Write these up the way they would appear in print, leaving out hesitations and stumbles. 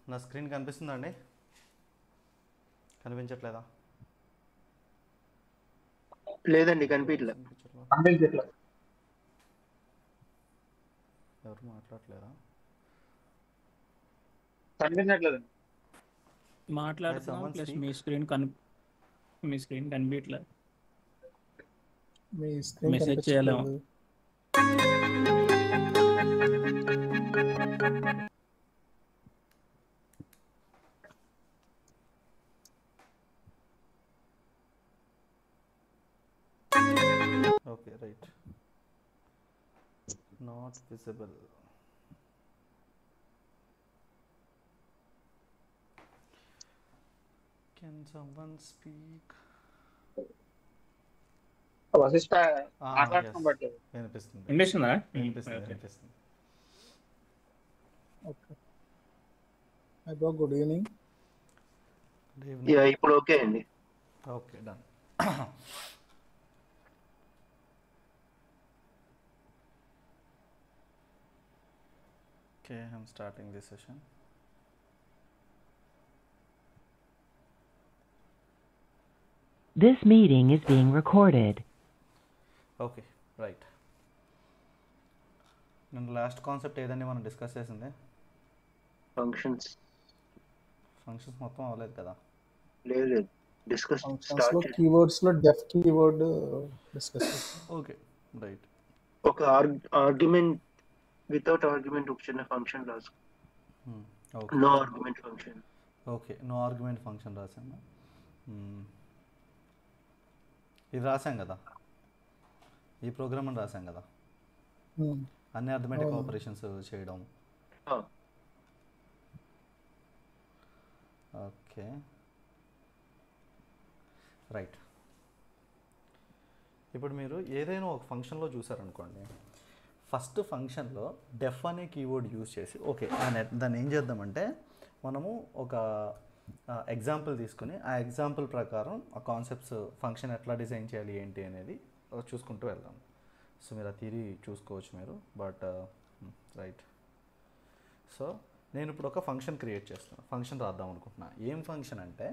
నా స్క్రీన్ కనిపిస్తుందా అండి? కనిపించట్లేదా? లేదండి, కనిపించలే. ఎవరు మాట్లాడట్లేదా? కనిపించట్లేదు. మాట్లాడుతున్నాం someone ప్లస్ speak? మీ స్క్రీన్ కనిపించట్లేదు. మీ స్క్రీన్ మెసేజ్ చేయలేము. కనిపించట్లేదు. Okay, right. Not visible. Can someone speak? Vasishta Yes. మాట్లాడుతున్నాం బట్టి వినిపిస్తుంది. వినిపిస్తుందా? వినిపిస్తుంది. Okay. Hi bro, good evening. Good evening. ఇప్పుడు ఓకే అండి. Okay, done. Okay, I'm starting this session. This meeting is being recorded. Okay, right. నేను లాస్ట్ కాన్సెప్ట్ ఏదండి మనం డిస్కస్ చేసింది? ఫంక్షన్స్ మొత్తం అవ్వలేదు కదా? లేదు, డిస్కస్ ఫంక్షన్స్ లో స్టార్ట్. కీవర్డ్స్ లో డెఫ్ కీవర్డ్ డిస్కస్ చేస్తాం. Okay, right. ఒక ఆర్గ్యుమెంట్ వితౌట్ ఆర్గ్యుమెంట్ ఒక చిన్న ఫంక్షన్ రాసు. No argument function. Okay, no argument function రాసాము. ఇది రాసాం కదా, ఈ ప్రోగ్రామ్ అని రాసాం కదా, అన్ని అర్థమెటిక్ ఆపరేషన్స్ చేయడం. Okay, right. ఇప్పుడు మీరు ఏదైనా ఒక ఫంక్షన్లో చూసారనుకోండి, ఫస్ట్ ఫంక్షన్లో డెఫ్ అనే కీవర్డ్ యూజ్ చేసి, ఓకే దాన్ని ఏం చేద్దామంటే మనము ఒక ఎగ్జాంపుల్ తీసుకుని ఆ ఎగ్జాంపుల్ ప్రకారం ఆ కాన్సెప్ట్స్ ఫంక్షన్ ఎట్లా డిజైన్ చేయాలి ఏంటి అనేది చూసుకుంటూ వెళ్దాం. సో మీరు ఆ థియరీ చూసుకోవచ్చు మీరు, బట్ రైట్. సో నేను ఇప్పుడు ఒక ఫంక్షన్ క్రియేట్ చేస్తున్నాను, ఫంక్షన్ రాద్దాం అనుకుంటున్నా. ఏం ఫంక్షన్ అంటే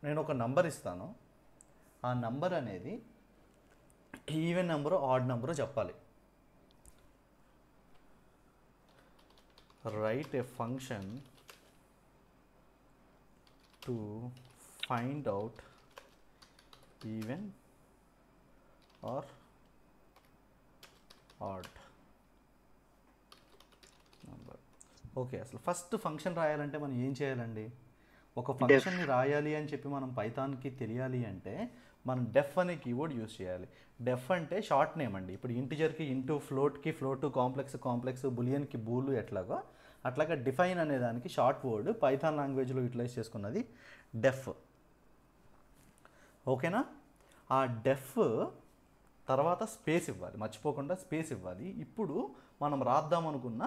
నేను ఒక నంబర్ ఇస్తాను. ఆ నంబర్ అనేది ఈవెన్ నెంబరు ఆడ్ నెంబరు చెప్పాలి. Write a function to find out even or odd number. Okay, అసలు ఫస్ట్ ఫంక్షన్ రాయాలంటే మనం ఏం చేయాలండి? ఒక ఫంక్షన్ని రాయాలి అని చెప్పి మనం పైథాన్కి తెలియాలి అంటే మనం డెఫ్ అనే కీవర్డ్ యూజ్ చేయాలి. డెఫ్ అంటే షార్ట్ నేమ్ అండి. ఇప్పుడు ఇంటిజర్కి ఇంటూ, ఫ్లోట్కి ఫ్లోట్, కాంప్లెక్స్, బులియన్కి బూలు ఎట్లాగో అట్లాగా డిఫైన్ అనే దానికి షార్ట్ వర్డ్ పైథాన్ లాంగ్వేజ్లో యూటిలైజ్ చేసుకున్నది డెఫ్. ఓకేనా? ఆ డెఫ్ తర్వాత స్పేస్ ఇవ్వాలి, మర్చిపోకుండా స్పేస్ ఇవ్వాలి. ఇప్పుడు మనం రాద్దాం అనుకున్న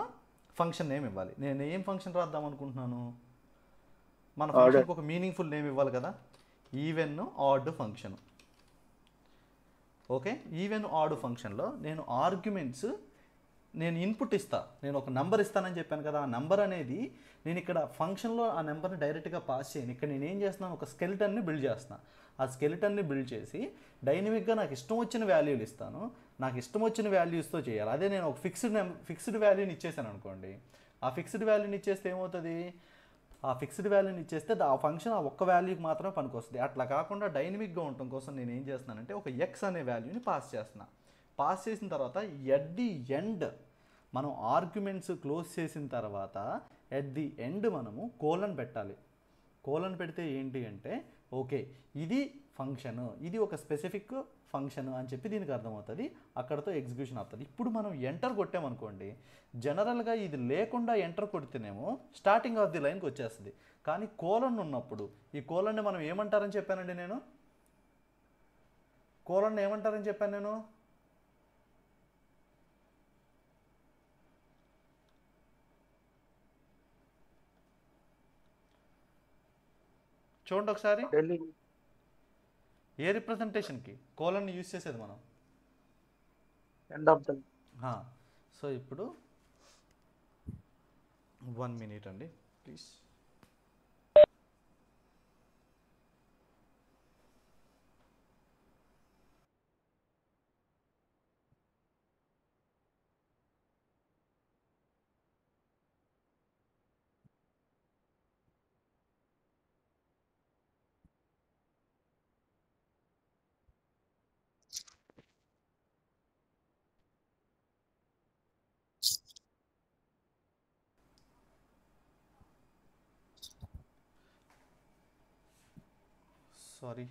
ఫంక్షన్ నేమ్ ఇవ్వాలి. నేను ఏం ఫంక్షన్ రాద్దాం అనుకుంటున్నాను? మన ఫంక్షన్కి ఒక మీనింగ్ఫుల్ నేమ్ ఇవ్వాలి కదా, even odd function. Okay, even odd ఫంక్షన్లో నేను ఆర్గ్యుమెంట్స్, నేను ఇన్పుట్ ఇస్తా, నేను ఒక నెంబర్ ఇస్తానని చెప్పాను కదా. ఆ నెంబర్ అనేది నేను ఇక్కడ ఫంక్షన్లో ఆ నెంబర్ని డైరెక్ట్గా పాస్ చేయను. ఇక్కడ నేను ఏం చేస్తున్నాను, ఒక స్కెలిటన్ని బిల్డ్ చేస్తున్నాను. ఆ స్కెలిటన్ని బిల్డ్ చేసి డైనమిక్గా నాకు ఇష్టం వచ్చిన వాల్యూలు ఇస్తాను. నాకు ఇష్టం వచ్చిన వాల్యూస్తో చేయాలి. అదే నేను ఒక ఫిక్స్డ్ వాల్యూని ఇచ్చేసాను అనుకోండి, ఆ ఫిక్స్డ్ వాల్యూని ఇచ్చేస్తే ఏమవుతుంది, ఆ ఫిక్స్డ్ వాల్యూని ఇచ్చేస్తే ఆ ఫంక్షన్ ఆ ఒక్క వాల్యూకి మాత్రమే పనికొస్తుంది. అట్లా కాకుండా డైనమిక్గా ఉండటం కోసం నేను ఏం చేస్తున్నానంటే ఒక ఎక్స్ అనే వాల్యూని పాస్ చేస్తున్నా. పాస్ చేసిన తర్వాత ఎట్ ది ఎండ్ మనం ఆర్గ్యుమెంట్స్ క్లోజ్ చేసిన తర్వాత ఎట్ ది ఎండ్ మనము కోలన్ పెట్టాలి. కోలన్ పెడితే ఏంటి అంటే ఓకే ఇది ఫంక్షను, ఇది ఒక స్పెసిఫిక్ ఫంక్షన్ అని చెప్పి దీనికి అర్థమవుతుంది. అక్కడతో ఎగ్జిక్యూషన్ అవుతుంది. ఇప్పుడు మనం ఎంటర్ కొట్టామనుకోండి, జనరల్గా ఇది లేకుండా ఎంటర్ కొడితేనేమో స్టార్టింగ్ ఆఫ్ ది లైన్కి వచ్చేస్తుంది. కానీ కోలన్ ఉన్నప్పుడు ఈ కోలన్ని మనం ఏమంటారని చెప్పానండి, నేను కోలన్ ఏమంటారని చెప్పాను నేను? చూడండి ఒకసారి, ఏ రిప్రజెంటేషన్కి కోలన్ని యూజ్ చేసేది మనం? End of the. సో ఇప్పుడు 1 minute అండి please. Sorry.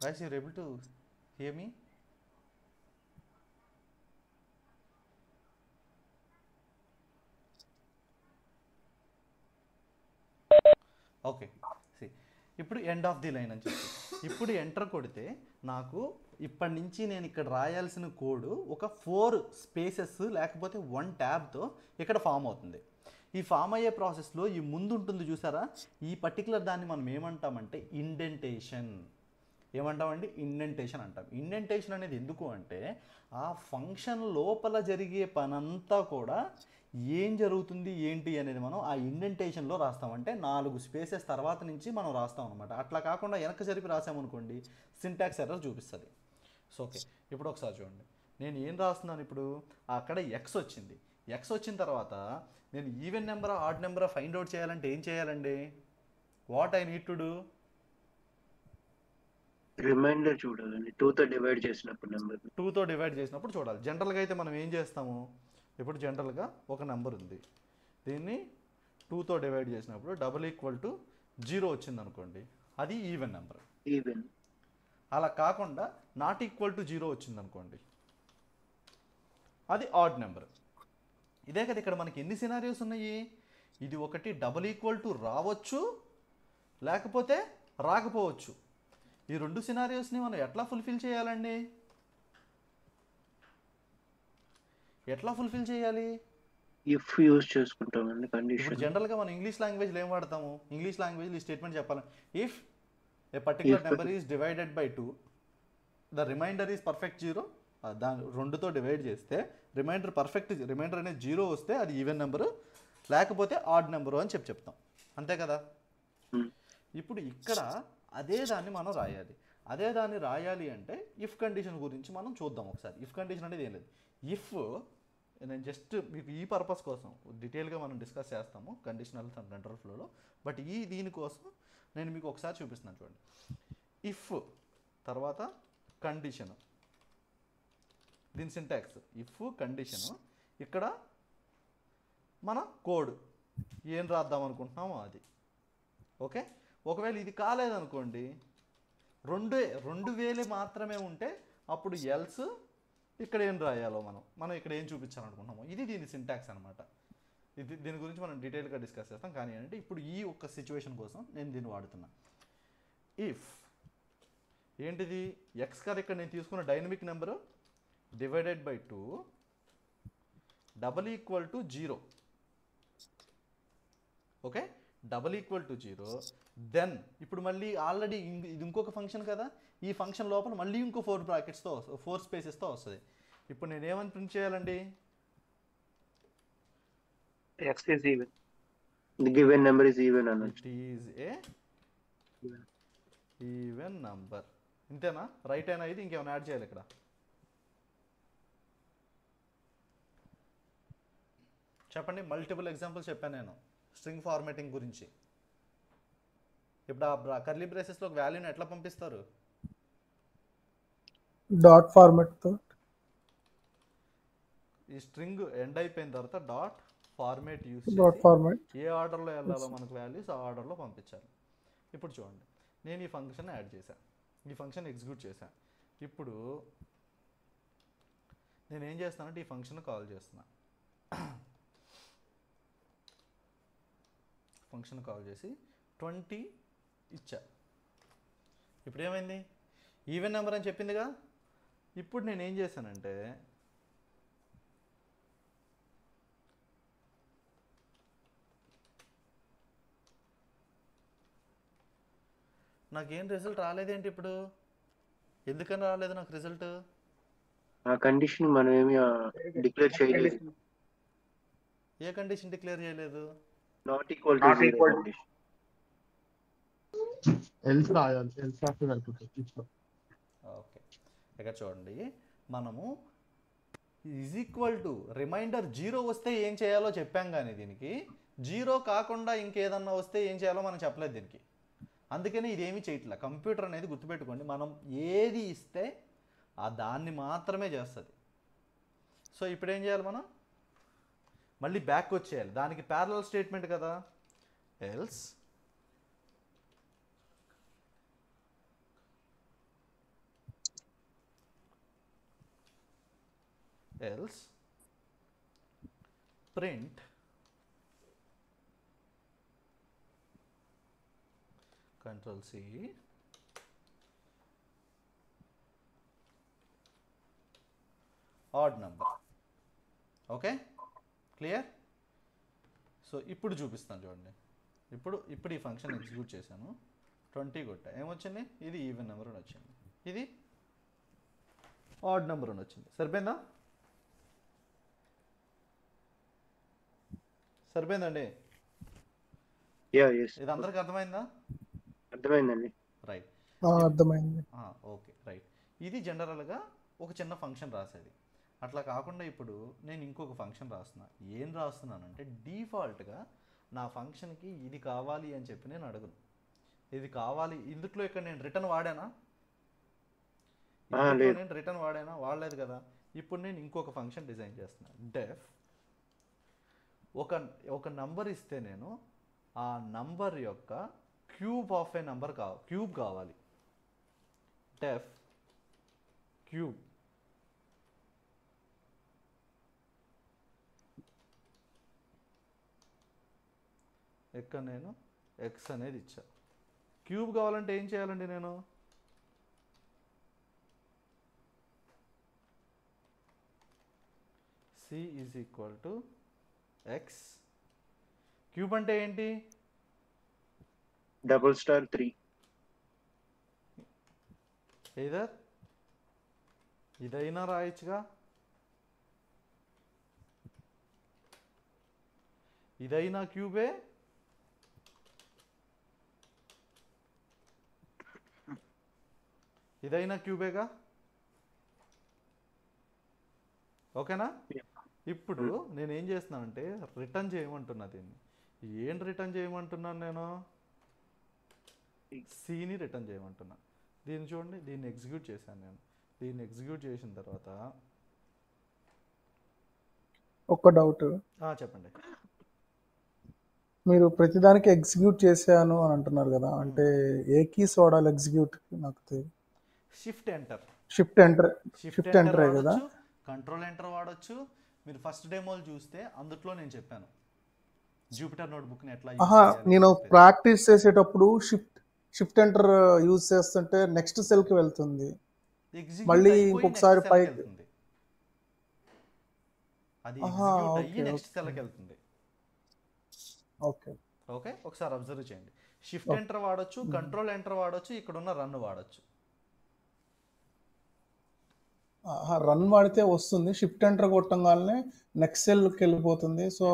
Guys, you're able to hear me? Okay, ఇప్పుడు ఎండ్ ఆఫ్ ది లైన్ అని చెప్పి ఇప్పుడు ఎంటర్ కొడితే నాకు ఇప్పటి నుంచి నేను ఇక్కడ రాయాల్సిన కోడ్ ఒక 4 స్పేసెస్ లేకపోతే 1 ట్యాబ్తో ఇక్కడ ఫామ్ అవుతుంది. ఈ ఫామ్ అయ్యే ప్రాసెస్లో ఈ ముందు ఉంటుంది చూసారా, ఈ పర్టికులర్ దాన్ని మనం ఏమంటామంటే ఇండెంటేషన్. ఏమంటామండి? ఇండెంటేషన్ అంటాం. ఇండెంటేషన్ అనేది ఎందుకు అంటే ఆ ఫంక్షన్ లోపల జరిగే పనంతా కూడా ఏం జరుగుతుంది ఏంటి అనేది మనం ఆ ఇండెంటేషన్లో రాస్తాం. అంటే 4 స్పేసెస్ తర్వాత నుంచి మనం రాస్తాం అనమాట. అట్లా కాకుండా వెనక జరిపి రాసామనుకోండి సింటాక్స్ ఎర్రర్ చూపిస్తుంది. సో ఓకే, ఇప్పుడు ఒకసారి చూడండి, నేను ఏం రాస్తున్నాను ఇప్పుడు, అక్కడ ఎక్స్ వచ్చింది. ఎక్స్ వచ్చిన తర్వాత నేను even number odd number find out చేయాలంటే ఏం చేయాలండి? What I need to do? Remainder చూడాలండి, 2తో డివైడ్ చేసినప్పుడు నెంబర్ 2తో డివైడ్ చేసినప్పుడు చూడాలి. జనరల్గా అయితే మనం ఏం చేస్తాము, ఇప్పుడు జనరల్గా ఒక నెంబర్ ఉంది, దీన్ని 2తో డివైడ్ చేసినప్పుడు =0 వచ్చింది అనుకోండి, అది ఈవెన్ నెంబర్. ఈవెన్. అలా కాకుండా =0 వచ్చింది అనుకోండి, అది ఆడ్ నెంబర్. ఇదే కదా ఇక్కడ మనకి ఎన్ని సినారియోస్ ఉన్నాయి. ఇది ఒకటి == రావచ్చు, లేకపోతే రాకపోవచ్చు. ఈ 2 సినారియోస్ని మనం ఎట్లా ఫుల్ఫిల్ చేయాలండి? ఎట్లా ఫుల్ఫిల్ చేయాలి? ఇఫ్ యూజ్ చేసుకుంటామండి కండిషన్. ఇప్పుడు జనరల్గా మనం ఇంగ్లీష్ లాంగ్వేజ్లో ఏం వాడతాము? ఇంగ్లీష్ లాంగ్వేజ్లో ఈ స్టేట్మెంట్ చెప్పాలి, if a particular number is divided by 2 the remainder is perfect 0. దాని 2తో డివైడ్ చేస్తే రిమైండర్ అనేది 0 వస్తే అది ఈవెన్ నెంబరు, లేకపోతే ఆడ్ నెంబరు అని చెప్తాం. అంతే కదా? ఇప్పుడు ఇక్కడ అదే దాన్ని మనం రాయాలి. అదే దాన్ని రాయాలి అంటే ఇఫ్ కండిషన్ గురించి మనం చూద్దాం ఒకసారి. ఇఫ్ కండిషన్ అనేది ఏం లేదు, ఇఫ్ నేను జస్ట్ మీకు ఈ పర్పస్ కోసం డీటెయిల్గా మనం డిస్కస్ చేస్తాము కండిషనల్ అండ్ కంట్రోల్ ఫ్లోలో. బట్ దీనికోసం నేను మీకు ఒకసారి చూపిస్తున్నాను చూడండి. ఇఫ్ తర్వాత కండిషన్, దీని సింటాక్స్ ఇఫ్ కండిషను. ఇక్కడ మన కోడ్ ఏం రాద్దాం అనుకుంటున్నామో అది. ఓకే, ఒకవేళ ఇది కాలేదనుకోండి, 2 మాత్రమే ఉంటే అప్పుడు ఎల్స్ ఇక్కడ ఏం రాయాలో మనం ఇక్కడ ఏం చూపించాలనుకుంటున్నామో ఇది దీని సింటాక్స్ అనమాట. దీని గురించి మనం డీటెయిల్గా డిస్కస్ చేస్తాం. కానీ అంటే ఇప్పుడు ఈ ఒక్క సిచ్యువేషన్ కోసం నేను దీన్ని వాడుతున్నా. ఇఫ్ ఏంటిది, ఎక్స్ కదా ఇక్కడ నేను తీసుకున్న dynamic number divided by 2 =0. Okay, =0. Then ఇప్పుడు మళ్ళీ ఆల్రెడీ ఇది ఇంకొక ఫంక్షన్ కదా, ఈ ఫంక్షన్ లోపల మళ్ళీ ఇంకో 4 బ్రాకెట్స్తో 4 స్పేసెస్తో వస్తుంది. ఇప్పుడు నేను ఏమని ప్రింట్ చేయాలండి? x is even, the given number is even అనొచ్చు. It is a even number. ఇంతేనా? రైట్ అయినా ఇది ఇంకేమైనా యాడ్ చేయాలి ఇక్కడ? చెప్పండి. మల్టిపుల్ ఎగ్జాంపుల్స్ చెప్పాను నేను స్ట్రింగ్ ఫార్మాటింగ్ గురించి. ఇప్పుడు ఆ కర్లీ బ్రేసెస్లో వాల్యూని ఎట్లా పంపిస్తారు? డాట్ ఫార్మాట్ తో. ఈ స్ట్రింగ్ ఎండ్ అయిపోయిన తర్వాత dot format use dot format ఏ ఆర్డర్లో వెళ్ళాలో మనకు వాల్యూస్ ఆ ఆర్డర్లో పంపించాలి. ఇప్పుడు చూడండి, నేను ఈ ఫంక్షన్ యాడ్ చేశాను, ఈ ఫంక్షన్ ఎగ్జిక్యూట్ చేశాను. ఇప్పుడు నేను ఏం చేస్తానంటే ఈ ఫంక్షన్ కాల్ చేస్తున్నా. ఫంక్షన్ కాల్ చేసి 20 ఇచ్చా. ఇప్పుడు ఏమైంది? ఈవెన్ నెంబర్ అని చెప్పిందిగా. ఇప్పుడు నేను ఏం చేశానంటే నాకేం రిజల్ట్ రాలేదేంటి? ఇప్పుడు ఎందుకని రాలేదు నాకు రిజల్ట్? ఆ కండిషన్ మనం ఏమి డిక్లేర్ చేయలేదు. ఏ కండిషన్ డిక్లేర్ చేయలేదు? Not equal to 0 condition. Else రాయాలి, ఎల్స్ రాస్తే సరిపోతుంది. ఓకే, ఇక్కడ చూడండి, మనము ఈజ్ ఈక్వల్ టు రిమైండర్ 0 వస్తే ఏం చేయాలో చెప్పాం, కానీ దీనికి 0 కాకుండా ఇంకేదన్నా వస్తే ఏం చేయాలో మనం చెప్పలేదు దీనికి. అందుకని ఇదేమీ చేయట్లే. కంప్యూటర్ అనేది గుర్తుపెట్టుకోండి, మనం ఏది ఇస్తే ఆ దాన్ని మాత్రమే చేస్తుంది. సో ఇప్పుడు ఏం చేయాలి, మనం మళ్ళీ బ్యాక్ వచ్చేయాలి. దానికి ప్యారలల్ స్టేట్మెంట్ కదా, else print Control C odd number. Okay, clear? So ఇప్పుడు చూపిస్తాను చూడండి. ఇప్పుడు ఈ ఫంక్షన్ ఎగ్జిక్యూట్ చేశాను, 20 కొట్టా, ఏమొచ్చింది? ఇది ఈవెన్ నెంబర్ అని వచ్చింది, ఇది ఆడ్ నెంబర్ అని వచ్చింది. సరిపోయిందా? సరిపోయిందండి? ఇది అందరికి అర్థమైందా? అర్థమైందండి. రైట్, అర్థమైంది. Okay, right. ఇది జనరల్గా ఒక చిన్న ఫంక్షన్ రాసేది. అట్లా కాకుండా ఇప్పుడు నేను ఇంకొక ఫంక్షన్ రాస్తున్నా. ఏం రాస్తున్నానంటే, డిఫాల్ట్గా నా ఫంక్షన్కి ఇది కావాలి అని చెప్పి నేను అడుగును. ఇది కావాలి, ఇందులో ఇక్కడ నేను రిటర్న్ వాడానా? నేను రిటర్న్ వాడానా? వాడలేదు కదా. ఇప్పుడు నేను ఇంకొక ఫంక్షన్ డిజైన్ చేస్తున్నా. డెఫ్ ఒక నంబర్ ఇస్తే నేను ఆ నంబర్ యొక్క cube of A number cube కావాలి. డెఫ్ క్యూబ్. ఇక్కడ నేను ఎక్స్ అనేది ఇచ్చా. క్యూబ్ కావాలంటే ఏం చేయాలండి? నేను c is equal to x. Cube అంటే ఏంటి? $3. ఏదర్ ఇదైనా రాయొచ్చుగా, ఇదైనా క్యూబే, ఇదైనా క్యూబేగా. ఓకేనా? ఇప్పుడు నేను ఏం చేస్తున్నానంటే రిటర్న్ చేయమంటున్నా దీన్ని. ఏం రిటర్న్ చేయమంటున్నాను నేను? సిని రిటర్న్ చేయమంటున్నా. దీన్ని చూడండి, దీన్ని ఎగ్జిక్యూట్ చేశాను నేను. దీన్ని ఎగ్జిక్యూట్ చేసిన తర్వాత ఒక డౌట్, చెప్పండి. మీరు ప్రతిదానికి ఎగ్జిక్యూట్ చేశాను అని అంటున్నారు కదా, అంటే ఏ కీస్ వాడాలి ఎగ్జిక్యూట్? నాకు తెలియదు. Shift enter. షిఫ్ట్ ఎంటర్ కదా. కంట్రోల్ ఎంటర్ వాడచ్చు. మీరు ఫస్ట్ డెమోలు చూస్తే అందుట్లో నేను చెప్పాను జూపిటర్ నోట్బుక్ని ఎట్లా యూజ్ చేయాలి. నేను ప్రాక్టీస్ చేసేటప్పుడు షిఫ్ట్ ఎంటర్ యూజ్ చేస్తుంటే నెక్స్ట్ సెల్కి వెళ్తుంది, మళ్ళీ ఇంకొకసారి పైకి వెళ్తుంది. అది ఎగ్జిక్యూట్ అయ్యి నెక్స్ట్ సెల్కి వెళ్తుంది. ఓకే ఓకే, ఒకసారి అబ్జర్వ్ చేయండి. షిఫ్ట్ ఎంటర్ వాడచ్చు, కంట్రోల్ ఎంటర్ వాడచ్చు, ఇక్కడ ఉన్న రన్ వాడచ్చు. రన్ వాడితే వస్తుంది, షిఫ్ట్ ఎంటర్ కొట్టంగానే నెక్స్ట్ సెల్కి వెళ్ళిపోతుంది. సో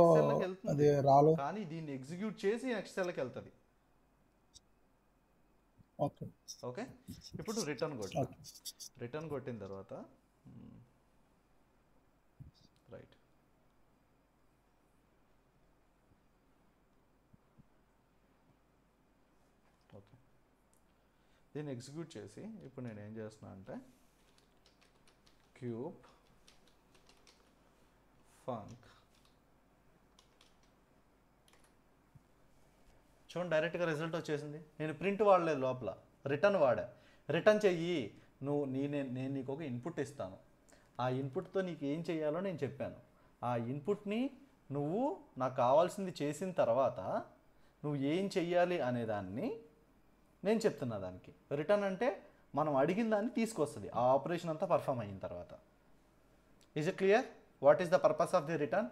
అది రాలేదు, కానీ దీన్ని ఎగ్జిక్యూట్ చేసి నెక్స్ట్ సెల్కి వెళ్తుంది. ఓకే ఓకే, ఇప్పుడు రిటర్న్ కొట్టు. రిటర్న్ కొట్టిన తర్వాత రైట్, ఓకే, దీన్ని ఎగ్జిక్యూట్ చేసి ఇప్పుడు నేను ఏం చేస్తున్నా అంటే క్యూబ్ ఫంక్. చూడండి, డైరెక్ట్గా రిజల్ట్ వచ్చేసింది. నేను ప్రింట్ వాడలేదు, లోపల రిటర్న్ వాడా. రిటర్న్ చెయ్యి నేను నీకు ఒక ఇన్పుట్ ఇస్తాను. ఆ ఇన్పుట్తో నీకు ఏం చేయాలో నేను చెప్పాను. ఆ ఇన్పుట్ని నువ్వు నాకు కావాల్సింది చేసిన తర్వాత నువ్వు ఏం చెయ్యాలి అనేదాన్ని నేను చెప్తున్నా. దానికి రిటర్న్ అంటే మనం అడిగిన దాన్ని తీసుకొస్తుంది, ఆ ఆపరేషన్ అంతా పర్ఫామ్ అయిన తర్వాత. Is it clear? What is the purpose of the return?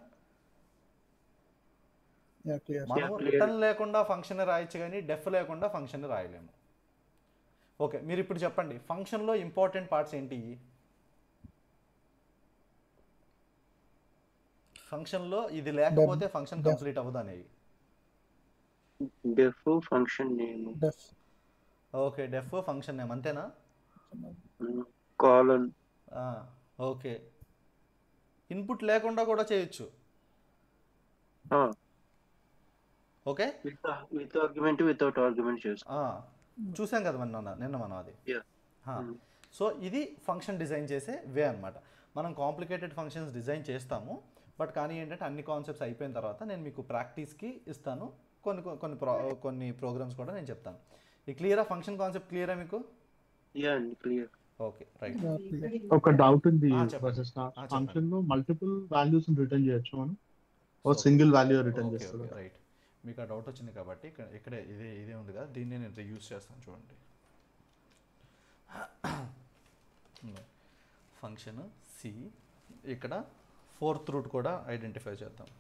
మనం రిటర్న్ లేకుండా ఫంక్షన్ రాయొచ్చు, కానీ డెఫ్ లేకుండా ఫంక్షన్ రాయలేము. ఓకే, మీరు ఇప్పుడు చెప్పండి, ఫంక్షన్లో ఇంపార్టెంట్ పార్ట్స్ ఏంటి? ఫంక్షన్లో ఇది లేకపోతే ఫంక్షన్ కంప్లీట్ అవ్వదు అనేవి. డెఫ్ ఫంక్షన్ నేమ్ డెఫ్ ఓకే, డెఫ్ ఫంక్షన్ నేమ్ అంతేనా? కాలన్ ఓకే, ఇన్పుట్ లేకుండా కూడా చేయొచ్చు. Okay, with argument without argument చేసుకో. చూసాం కదా నిన్న మనం అది. సో ఇది ఫంక్షన్ డిజైన్ చేసే వే అనమాట. మనం కాంప్లికేటెడ్ ఫంక్షన్స్ డిజైన్ చేస్తాము, బట్ కానీ ఏంటంటే అన్ని కాన్సెప్ట్స్ అయిపోయిన తర్వాత నేను మీకు ప్రాక్టీస్కి ఇస్తాను. కొన్ని ప్రోగ్రామ్స్ కూడా నేను చెప్తాను. ఈ క్లియరా? ఫంక్షన్ కాన్సెప్ట్ క్లియరా మీకు? క్లియర్. Okay, right. ఒక డౌట్ ఉంది. చెప్పండి. ఫంక్షన్ లో మల్టిపుల్ వాల్యూస్ రిటర్న్ చేయొచ్చు మనం, ఓ సింగిల్ వాల్యూ రిటర్న్ చేస్తాం. రైట్, మీకు ఆ డౌట్ వచ్చింది కాబట్టి ఇక్కడే ఇదే ఉంది కదా, దీన్ని నేను యూజ్ చేస్తాను. చూడండి, ఫంక్షన్ సి, ఇక్కడ 4th రూట్ కూడా ఐడెంటిఫై చేద్దాం.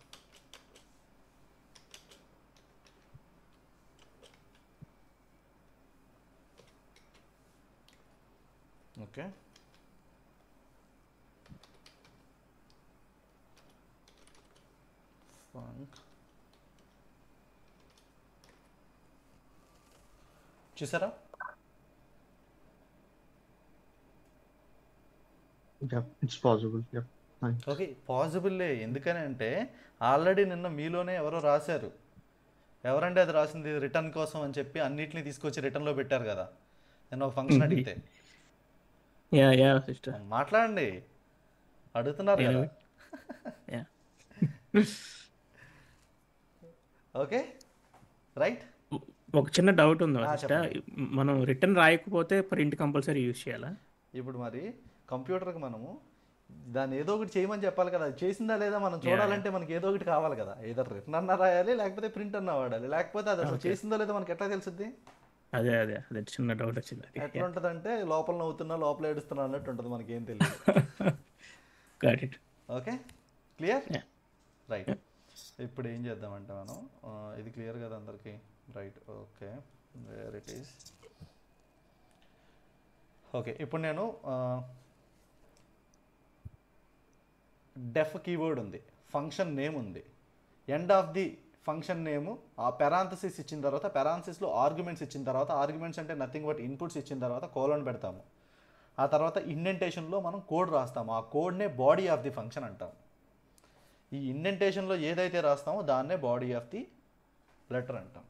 ఓకే, చూసారా? It's possible. ఓకే, పాసిబుల్లే. ఎందుకని అంటే ఆల్రెడీ నిన్న మీలోనే ఎవరో రాశారు. ఎవరంటే అది రాసింది రిటర్న్ కోసం అని చెప్పి అన్నిటిని తీసుకొచ్చి రిటర్న్లో పెట్టారు కదా. నేను ఒక ఫంక్షన్ అడిగితే మాట్లాడండి, అడుగుతున్నారు కదా. Okay, right. ఒక చిన్న డౌట్ ఉంది, మనం రిటర్న్ రాయకపోతే ప్రింట్ కంపల్సరీ యూజ్ చేయాలా? ఇప్పుడు మరి కంప్యూటర్కి మనము దాన్ని ఏదో ఒకటి చేయమని చెప్పాలి కదా. అది చేసిందా లేదా మనం చూడాలంటే మనకి ఏదో ఒకటి కావాలి కదా. ఏదో రిటర్న్ అన్నా రాయాలి, లేకపోతే ప్రింట్ అన్నా వాడాలి. లేకపోతే అది అసలు చేసిందో లేదో మనకి ఎట్లా తెలుస్తుంది? అదే చిన్న డౌట్ వచ్చింది. ఎట్లా ఉంటుంది అంటే లోపల నవ్వుతున్నా లోపల ఏడుస్తున్నా అన్నట్టు ఉంటుంది, మనకి ఏం తెలియదు. Okay, clear? రైట్. ఇప్పుడు ఏం చేద్దామంటే మనం ఇది క్లియర్ కదా అందరికీ? Right. Okay, where it is. Okay, ఇప్పుడు నేను డెఫ్ కీవర్డ్ ఉంది, ఫంక్షన్ నేమ్ ఉంది, end of the function name ఆ పెరాంథసిస్ ఇచ్చిన తర్వాత, పెరాంథసిస్లో ఆర్గ్యుమెంట్స్ ఇచ్చిన తర్వాత, ఆర్గ్యుమెంట్స్ అంటే నథింగ్ బట్ ఇన్పుట్స్ ఇచ్చిన తర్వాత కోలన్ పెడతాము. ఆ తర్వాత ఇండెంటేషన్లో మనం కోడ్ రాస్తాము. ఆ కోడ్నే బాడీ ఆఫ్ ది ఫంక్షన్ అంటాము. ఈ ఇండెంటేషన్లో ఏదైతే రాస్తామో దాన్నే బాడీ ఆఫ్ ది లెటర్ అంటాం.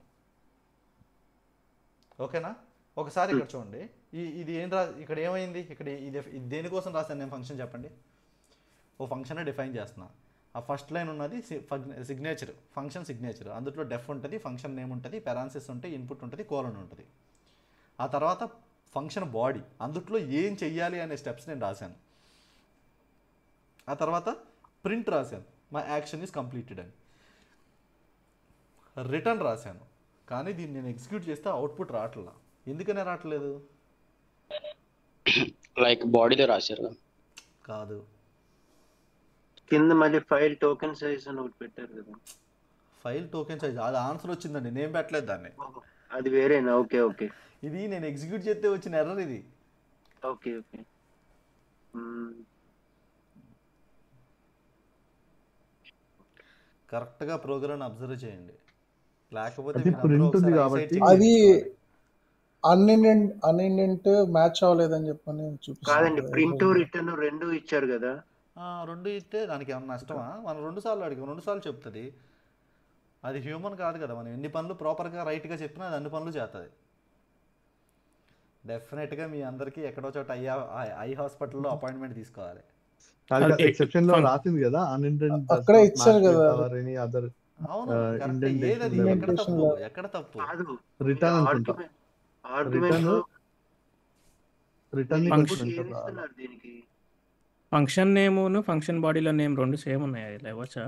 ఓకేనా? ఒకసారి ఇక్కడ చూడండి, ఇది ఏం ఇక్కడ ఏమైంది? ఇక్కడ ఇది దేనికోసం రాశాను నేను ఫంక్షన్ చెప్పండి. ఓ ఫంక్షన్ డిఫైన్ చేస్తున్నా. ఆ ఫస్ట్ లైన్ ఉన్నది సిగ్నేచర్, ఫంక్షన్ సిగ్నేచర్. అందులో డెఫ్ ఉంటుంది, ఫంక్షన్ నేమ్ ఉంటుంది, పెరాన్సిస్ ఉంటాయి, ఇన్పుట్ ఉంటుంది, కోలన్ ఉంటుంది. ఆ తర్వాత ఫంక్షన్ బాడీ, అందులో ఏం చెయ్యాలి అనే స్టెప్స్ నేను రాశాను. ఆ తర్వాత ప్రింట్ రాశాను, మై యాక్షన్ ఈజ్ కంప్లీటెడ్ అని. రిటర్న్ రాశాను, కానీ దీన్ని నేను ఎగ్జిక్యూట్ చేస్తే అవుట్పుట్ రావట్లా. ఎందుకనే రావట్లేదు? లైక్ బాడీలో రాశారు కాదు, కింద మళ్ళీ ఫైల్ టోకెన్ సైజ్ అని ఒకటి పెట్టారు కదా. ఫైల్ టోకెన్ సైజ్ అది ఆన్సర్ వచ్చిందండి, నేను పెట్టలేదు దాన్ని. అది వేరేనా? ఓకే ఓకే, ఇది నేను ఎగ్జిక్యూట్ చేస్తే వచ్చిన ఎర్రర్ ఇది. Okay okay. కరెక్ట్గా ప్రోగ్రామ్ అబ్జర్వ్ చేయండి, లేకపోతే అది అన్ఇండెంట్ మ్యాచ్ అవ్వలేదని చెప్పని కాదండి, ప్రింట్ రిటర్న్ రెండు ఇచ్చారు కదా. రెండు ఇస్తే దానికి ఏమన్నా నష్టమా? మనం 2 సార్లు అడిగాం, 2 సార్లు చెప్తుంది. అది హ్యూమన్ కాదు కదా, మనం ఎన్ని పనులు ప్రాపర్గా రైట్గా చెప్పినా అది అన్ని పనులు చేస్తుంది. డెఫినెట్గా మీ అందరికీ ఎక్కడో చోట ఐ హాస్పిటల్లో అపాయింట్మెంట్ తీసుకోవాలి. ఎక్సెప్షన్ లో రాసింది కదా, అక్కడ ఇచ్చారు కదా. అవును, ఏదది ఎక్కడ తప్పు? రిటర్న్ ఫంక్షన్ నేమ్ ఫంక్షన్ బాడీలో నేమ్ రెండు సేమ్ ఉన్నాయి, లేవచ్చా?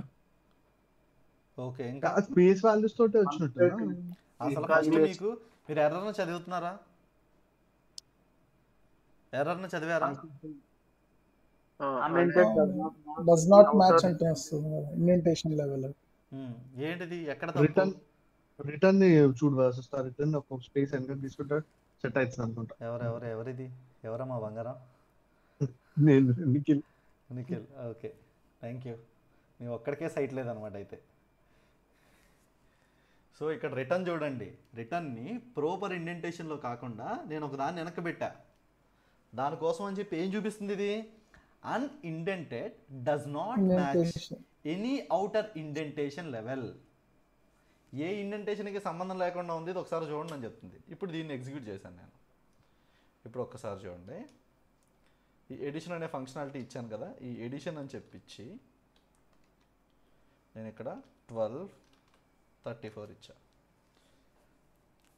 ఓకే, ఇంకా స్పేస్ వాల్యూస్ తోటే వచ్చినట్టు. అసలు ఫస్ట్ మీకు మీరు ఎర్రర్ను చదువుతున్నారా? ఎర్రర్ను చదివారా? డస్ నాట్ మ్యాచ్ అంటే వస్తుంది ఇండెంటేషన్ లెవెల్. ఏంటిది ఎక్కడ తప్పు? రిటర్న్ చూడు వస్తా, రిటర్న్ ఒక స్పేస్ ఎన్కర్ తీసుకుంటా సెట్ అవుతుంది అనుకుంటా. ఎవరిది? ఎవరమ్మా బంగారం? నేను నిఖిల్. Okay, thank you. నీ ఒక్కడికే సైట్ లేదనమాట అయితే. సో ఇక్కడ రిటర్న్ చూడండి, రిటర్న్ని ప్రాపర్ ఇండెంటేషన్లో కాకుండా నేను ఒక దాన్ని వెనక్కి పెట్టా. దానికోసం అని చెప్పి ఏం చూపిస్తుంది ఇది? Unindented does not match any outer indentation level. ఏ ఇండెంటేషన్కి సంబంధం లేకుండా ఉంది, ఇది ఒకసారి చూడండి అని చెప్తుంది. ఇప్పుడు దీన్ని ఎగ్జిక్యూట్ చేశాను నేను. ఇప్పుడు ఒక్కసారి చూడండి, ఈ ఎడిషన్ అనే ఫంక్షనాలిటీ ఇచ్చాను కదా, ఈ ఎడిషన్ అని చెప్పించి నేను ఇక్కడ 1234 ఇచ్చా.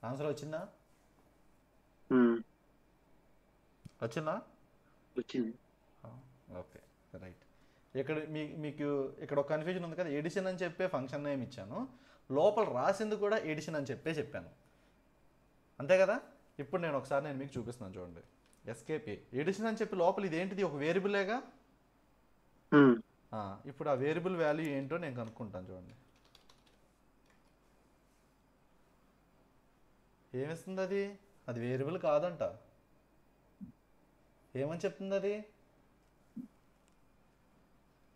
ఆన్సర్ వచ్చిందా? వచ్చిందా? వచ్చింది. Okay right. ఇక్కడ మీకు ఇక్కడ ఒక కన్ఫ్యూజన్ ఉంది కదా, ఎడిషన్ అని చెప్పే ఫంక్షన్ నేమ్ ఇచ్చాను, లోపల రాసింది కూడా ఎడిషన్ అని చెప్పాను, అంతే కదా. ఇప్పుడు నేను ఒకసారి మీకు చూపిస్తున్నాను చూడండి. ఎస్కేప్ ఎడిషన్ అని చెప్పి లోపల ఇదేంటిది, ఒక వేరియబులేగా. ఇప్పుడు ఆ వేరియబుల్ వాల్యూ ఏంటో నేను కనుక్కుంటాను చూడండి. ఏమిస్తుంది అది? అది వేరియబుల్ కాదంట. ఏమని చెప్తుంది అది?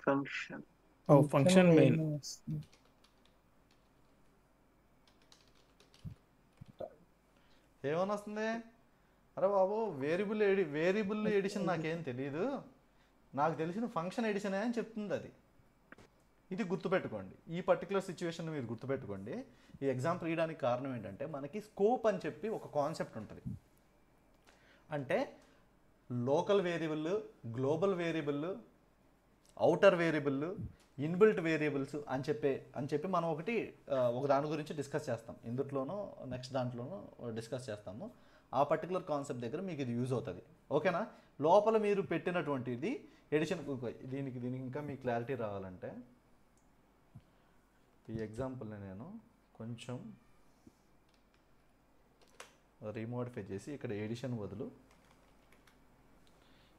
ఫంక్షన్. Function main. ఏమని వస్తుంది? అరే బాబు, వేరియబుల్ ఎడిషన్ నాకేం తెలియదు, నాకు తెలిసిన ఫంక్షన్ ఎడిషన్ అని చెప్తుంది అది. ఇది గుర్తుపెట్టుకోండి, ఈ పర్టికులర్ సిచ్యువేషన్ మీరు గుర్తుపెట్టుకోండి. ఈ ఎగ్జాంపుల్ ఇవ్వడానికి కారణం ఏంటంటే మనకి స్కోప్ అని చెప్పి ఒక కాన్సెప్ట్ ఉంటుంది. అంటే local variable, global variable, outer variable, inbuilt variables అని చెప్పి మనం ఒక దాని గురించి డిస్కస్ చేస్తాం. ఇందులోనూ నెక్స్ట్ దాంట్లోనూ డిస్కస్ చేస్తాము. ఆ పర్టికులర్ కాన్సెప్ట్ దగ్గర మీకు ఇది యూజ్ అవుతుంది. ఓకేనా? లోపల మీరు పెట్టినటువంటిది ఎడిషన్. దీనికి ఇంకా మీ క్లారిటీ రావాలంటే ఈ ఎగ్జాంపుల్ని నేను కొంచెం రీమోడిఫై చేసి ఇక్కడ ఎడిషన్ బదులు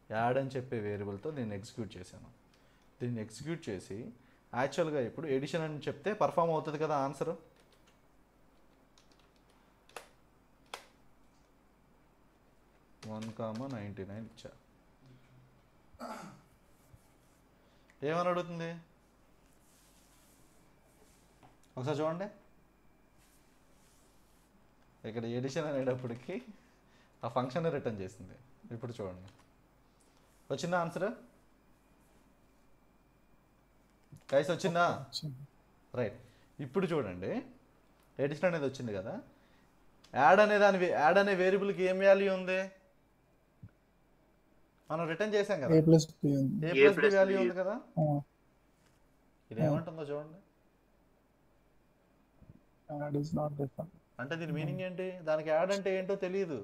యాడ్ అని చెప్పే వేరియబుల్తో దీన్ని ఎగ్జిక్యూట్ చేశాను. దీన్ని ఎగ్జిక్యూట్ చేసి యాక్చువల్గా ఇప్పుడు ఎడిషన్ అని చెప్తే పర్ఫామ్ అవుతుంది కదా ఆన్సర్. $1,99 ఇచ్చా. ఏమని అడుగుతుంది ఒకసారి చూడండి. ఇక్కడ ఎడిషన్ అనేటప్పటికి ఆ ఫంక్షన్ రిటర్న్ చేసింది. ఇప్పుడు చూడండి, వచ్చిందా ఆన్సర్? గైస్ వచ్చిందా? రైట్. ఇప్పుడు చూడండి, ఎడిషన్ అనేది వచ్చింది కదా. యాడ్ అనే వేరియబుల్కి ఏం వాల్యూ ఉంది? మనం రిటర్న్ చేసాం కదా, a ప్లస్ b వాల్యూ ఉంది కదా. ఇది ఏమంటుందో చూడండి. అంటే దీని మీనింగ్ ఏంటి? దానికి యాడ్ అంటే ఏంటో తెలియదు.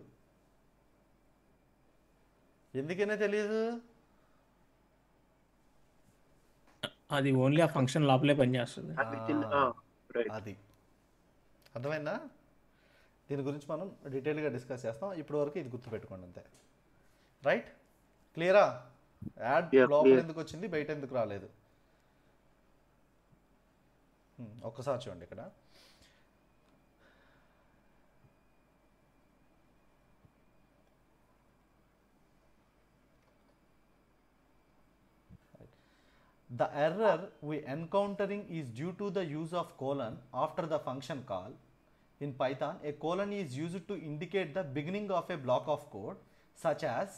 ఎందుకనే తెలియదు? అది ఓన్లీ ఆ ఫంక్షన్ లోపలే పనిచేస్తుంది. అది అర్థమైందా? దీని గురించి మనం డీటెయిల్గా డిస్కస్ చేస్తాం. ఇప్పటి వరకు ఇది గుర్తుపెట్టుకోండి అంతే. రైట్? క్లియరా? యాడ్ లోపల ఎందుకు వచ్చింది, బయట ఎందుకు రాలేదు? ఒక్కసారి చూడండి ఇక్కడ. The error we encountering is due to the use of colon after the function call. In Python, a colon is used to indicate the beginning of a block of code, such as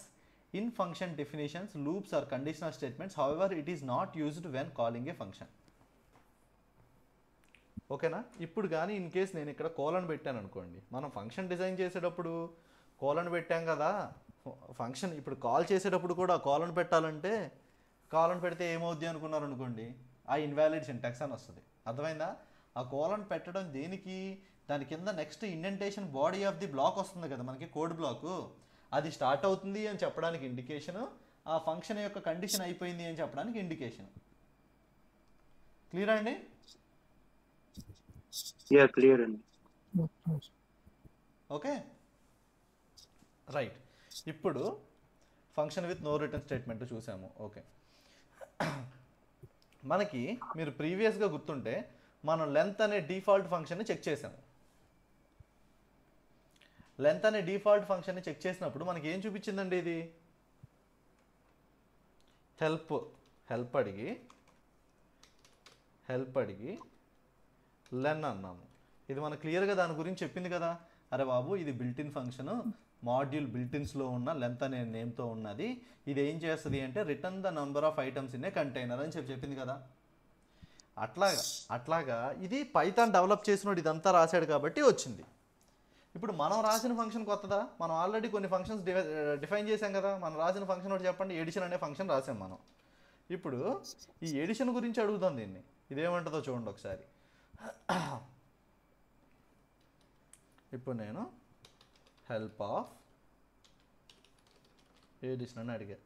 in function definitions, loops or conditional statements. However, it is not used when calling a function. ఓకేనా? ఇప్పుడు కానీ in case నేను ఇక్కడ colon పెట్టాను అనుకోండి, మనం function design చేసేటప్పుడు colon పెట్టాం కదా, ఫంక్షన్ ఇప్పుడు కాల్ చేసేటప్పుడు కూడా కోలన్ పెట్టాలంటే కోలన్ పెడితే ఏమవుద్ది అనుకున్నారు అనుకోండి, ఆ ఇన్వాలిడ్ సింటాక్స్ అని వస్తుంది. అర్థమైందా? ఆ కోలన్ పెట్టడం దేనికి? దాని కింద next indentation body of the block వస్తుంది కదా మనకి, కోడ్ బ్లాకు, అది స్టార్ట్ అవుతుంది అని చెప్పడానికి ఇండికేషను, ఆ ఫంక్షన్ యొక్క కండిషన్ అయిపోయింది అని చెప్పడానికి ఇండికేషన్. క్లియర్ అండి? క్లియర్ అండి. Okay right. ఇప్పుడు function with no return statement చూసాము. ఓకే, మనకి మీరు ప్రీవియస్గా గుర్తుంటే మనం లెంత్ అనే డిఫాల్ట్ ఫంక్షన్ని చెక్ చేసాము. లెంత్ అనే డిఫాల్ట్ ఫంక్షన్ని చెక్ చేసినప్పుడు మనకి ఏం చూపించిందండి? ఇది హెల్ప్ అడిగి హెల్ప్ అడిగి లెన్ అన్నాము. ఇది మనకు క్లియర్గా దాని గురించి చెప్పింది కదా. అరే బాబు ఇది బిల్టిన్ ఫంక్షన్, మాడ్యూల్ బిల్టిన్స్లో ఉన్న లెంత్ అనే నేమ్తో ఉన్నది. ఇది ఏం చేస్తుంది అంటే return the number of items in a container అని చెప్పింది కదా. అట్లాగా ఇది పైథాన్ డెవలప్ చేసినోడు ఇదంతా రాశాడు కాబట్టి వచ్చింది. ఇప్పుడు మనం రాసిన ఫంక్షన్ కొత్తదా? మనం ఆల్రెడీ కొన్ని ఫంక్షన్స్ డిఫైన్ చేసాం కదా. మనం రాసిన ఫంక్షన్ ఒకటి చెప్పండి. ఎడిషన్ అనే ఫంక్షన్ రాసాం మనం. ఇప్పుడు ఈ ఎడిషన్ గురించి అడుగుతాం దీన్ని. ఇదేమంటుందో చూడండి ఒకసారి. ఇప్పుడు నేను హెల్ప్ ఆఫ్ ఎడిషన్ అని అడిగా.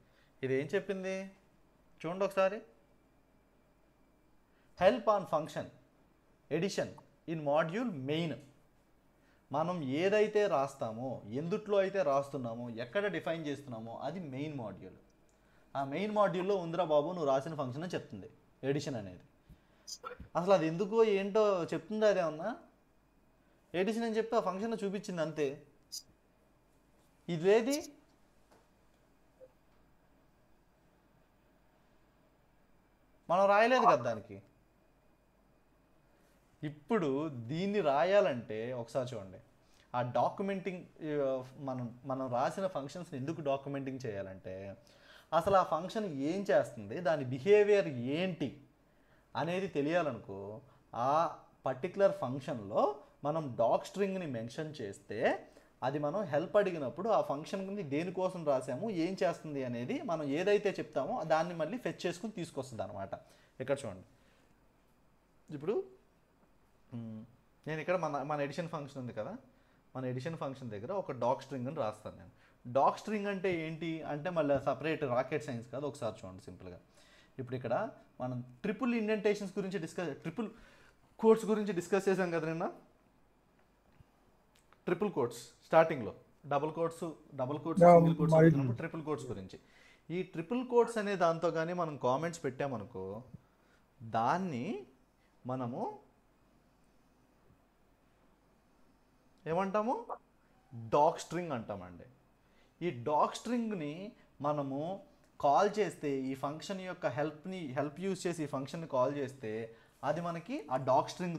ఇది ఏం చెప్పింది చూడండి ఒకసారి. Help on function addition in module main. మనం ఏదైతే రాస్తామో, ఎందుట్లో అయితే రాస్తున్నామో, ఎక్కడ డిఫైన్ చేస్తున్నామో అది మెయిన్ మాడ్యూల్. ఆ మెయిన్ మాడ్యూల్లో ఉందిరా బాబు నువ్వు రాసిన ఫంక్షన్ అని చెప్తుంది ఎడిషన్ అనేది. అసలు అది ఎందుకో ఏంటో చెప్తుందా అదేమన్నా? ఎడిషన్ అని చెప్పి ఆ ఫంక్షన్ చూపించింది అంతే. ఇదేది మనం రాయలేదు కదా దానికి. ఇప్పుడు దీన్ని రాయాలంటే ఒకసారి చూడండి. ఆ డాక్యుమెంటింగ్ మనం రాసిన ఫంక్షన్స్ని ఎందుకు డాక్యుమెంటింగ్ చేయాలంటే అసలు ఆ ఫంక్షన్ ఏం చేస్తుంది, దాని బిహేవియర్ ఏంటి అనేది తెలియాలనుకో. ఆ పర్టికులర్ ఫంక్షన్లో మనం డాక్ స్ట్రింగ్ని మెన్షన్ చేస్తే అది మనం హెల్ప్ అడిగినప్పుడు ఆ ఫంక్షన్ని దేనికోసం రాసాము, ఏం చేస్తుంది అనేది మనం ఏదైతే చెప్తామో దాన్ని మళ్ళీ ఫెచ్ చేసుకుని తీసుకొస్తుంది అనమాట. ఇక్కడ చూడండి. ఇప్పుడు నేను ఇక్కడ మన ఎడిషన్ ఫంక్షన్ ఉంది కదా, మన ఎడిషన్ ఫంక్షన్ దగ్గర ఒక డాక్ స్ట్రింగ్ అని రాస్తాను నేను. డాక్ స్ట్రింగ్ అంటే ఏంటి అంటే మళ్ళీ సపరేట్ రాకెట్ సైన్స్ కాదు. ఒకసారి చూడండి సింపుల్గా. ఇప్పుడు ఇక్కడ మనం ట్రిపుల్ ఇండెంటేషన్స్ గురించి ట్రిపుల్ కోట్స్ గురించి డిస్కస్ చేసాం కదా నిన్న. ట్రిపుల్ కోట్స్ స్టార్టింగ్లో డబుల్ కోట్స్ సింగిల్ కోట్స్ వచ్చినప్పుడు ట్రిపుల్ కోట్స్ గురించి. ఈ ట్రిపుల్ కోట్స్ అనే దాంతో కానీ మనం కామెంట్స్ పెట్టామనుకో దాన్ని మనము ఏమంటాము? డాక్ స్ట్రింగ్ అంటామండి. ఈ డాక్ స్ట్రింగ్ని మనము కాల్ చేస్తే ఈ ఫంక్షన్ యొక్క హెల్ప్ యూజ్ చేసి ఈ ఫంక్షన్ని కాల్ చేస్తే అది మనకి ఆ డాక్ స్ట్రింగ్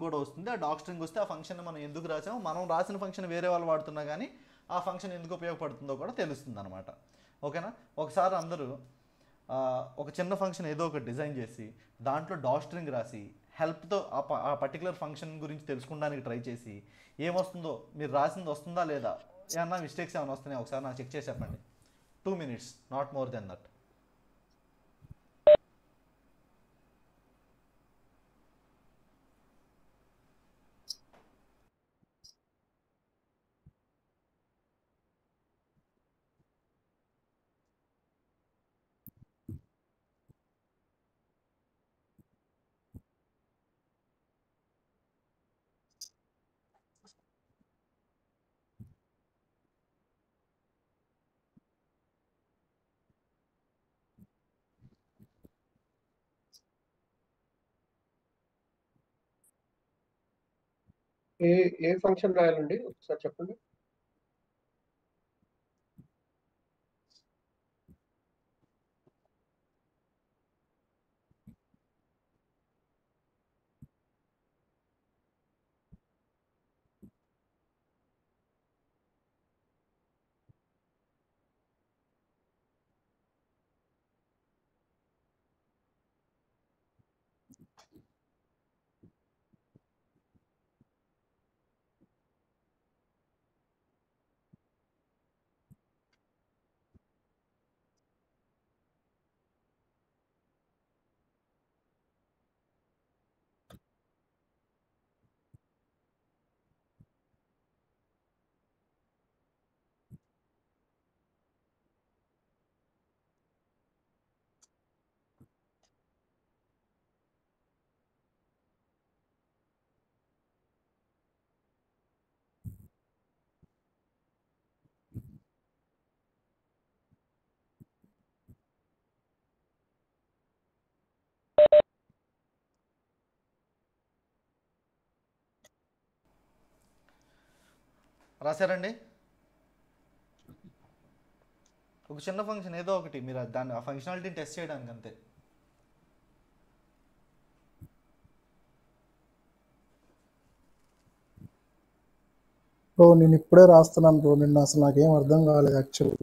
కూడా వస్తుంది. ఆ డాక్ స్ట్రింగ్ వస్తే ఆ ఫంక్షన్ మనం ఎందుకు రాసామో, మనం రాసిన ఫంక్షన్ వేరే వాళ్ళు వాడుతున్నా కానీ ఆ ఫంక్షన్ ఎందుకు ఉపయోగపడుతుందో కూడా తెలుస్తుంది అనమాట. ఓకేనా? ఒకసారి అందరూ ఒక చిన్న ఫంక్షన్ ఏదో ఒకటి డిజైన్ చేసి దాంట్లో డాక్ స్ట్రింగ్ రాసి హెల్ప్తో ఆ పర్టికులర్ ఫంక్షన్ గురించి తెలుసుకోవడానికి ట్రై చేసి ఏమొస్తుందో, మీరు రాసింది వస్తుందా లేదా, ఏమన్నా మిస్టేక్స్ ఏమైనా వస్తున్నాయి ఒకసారి నాకు చెక్ చేసి చెప్పండి. 2 minutes, not more than that. ఏ ఫంక్షన్ రాయాలండి ఒకసారి చెప్పండి. రాశారండి? ఒక చిన్న ఫంక్షన్ ఏదో ఒకటి మీరు దాన్ని ఆ ఫంక్షనాలిటీని టెస్ట్ చేయడానికి అంతే. బ్రో నేను ఇప్పుడే రాస్తున్నాను బ్రో. నిన్న అసలు నాకేం అర్థం కాలేదు actual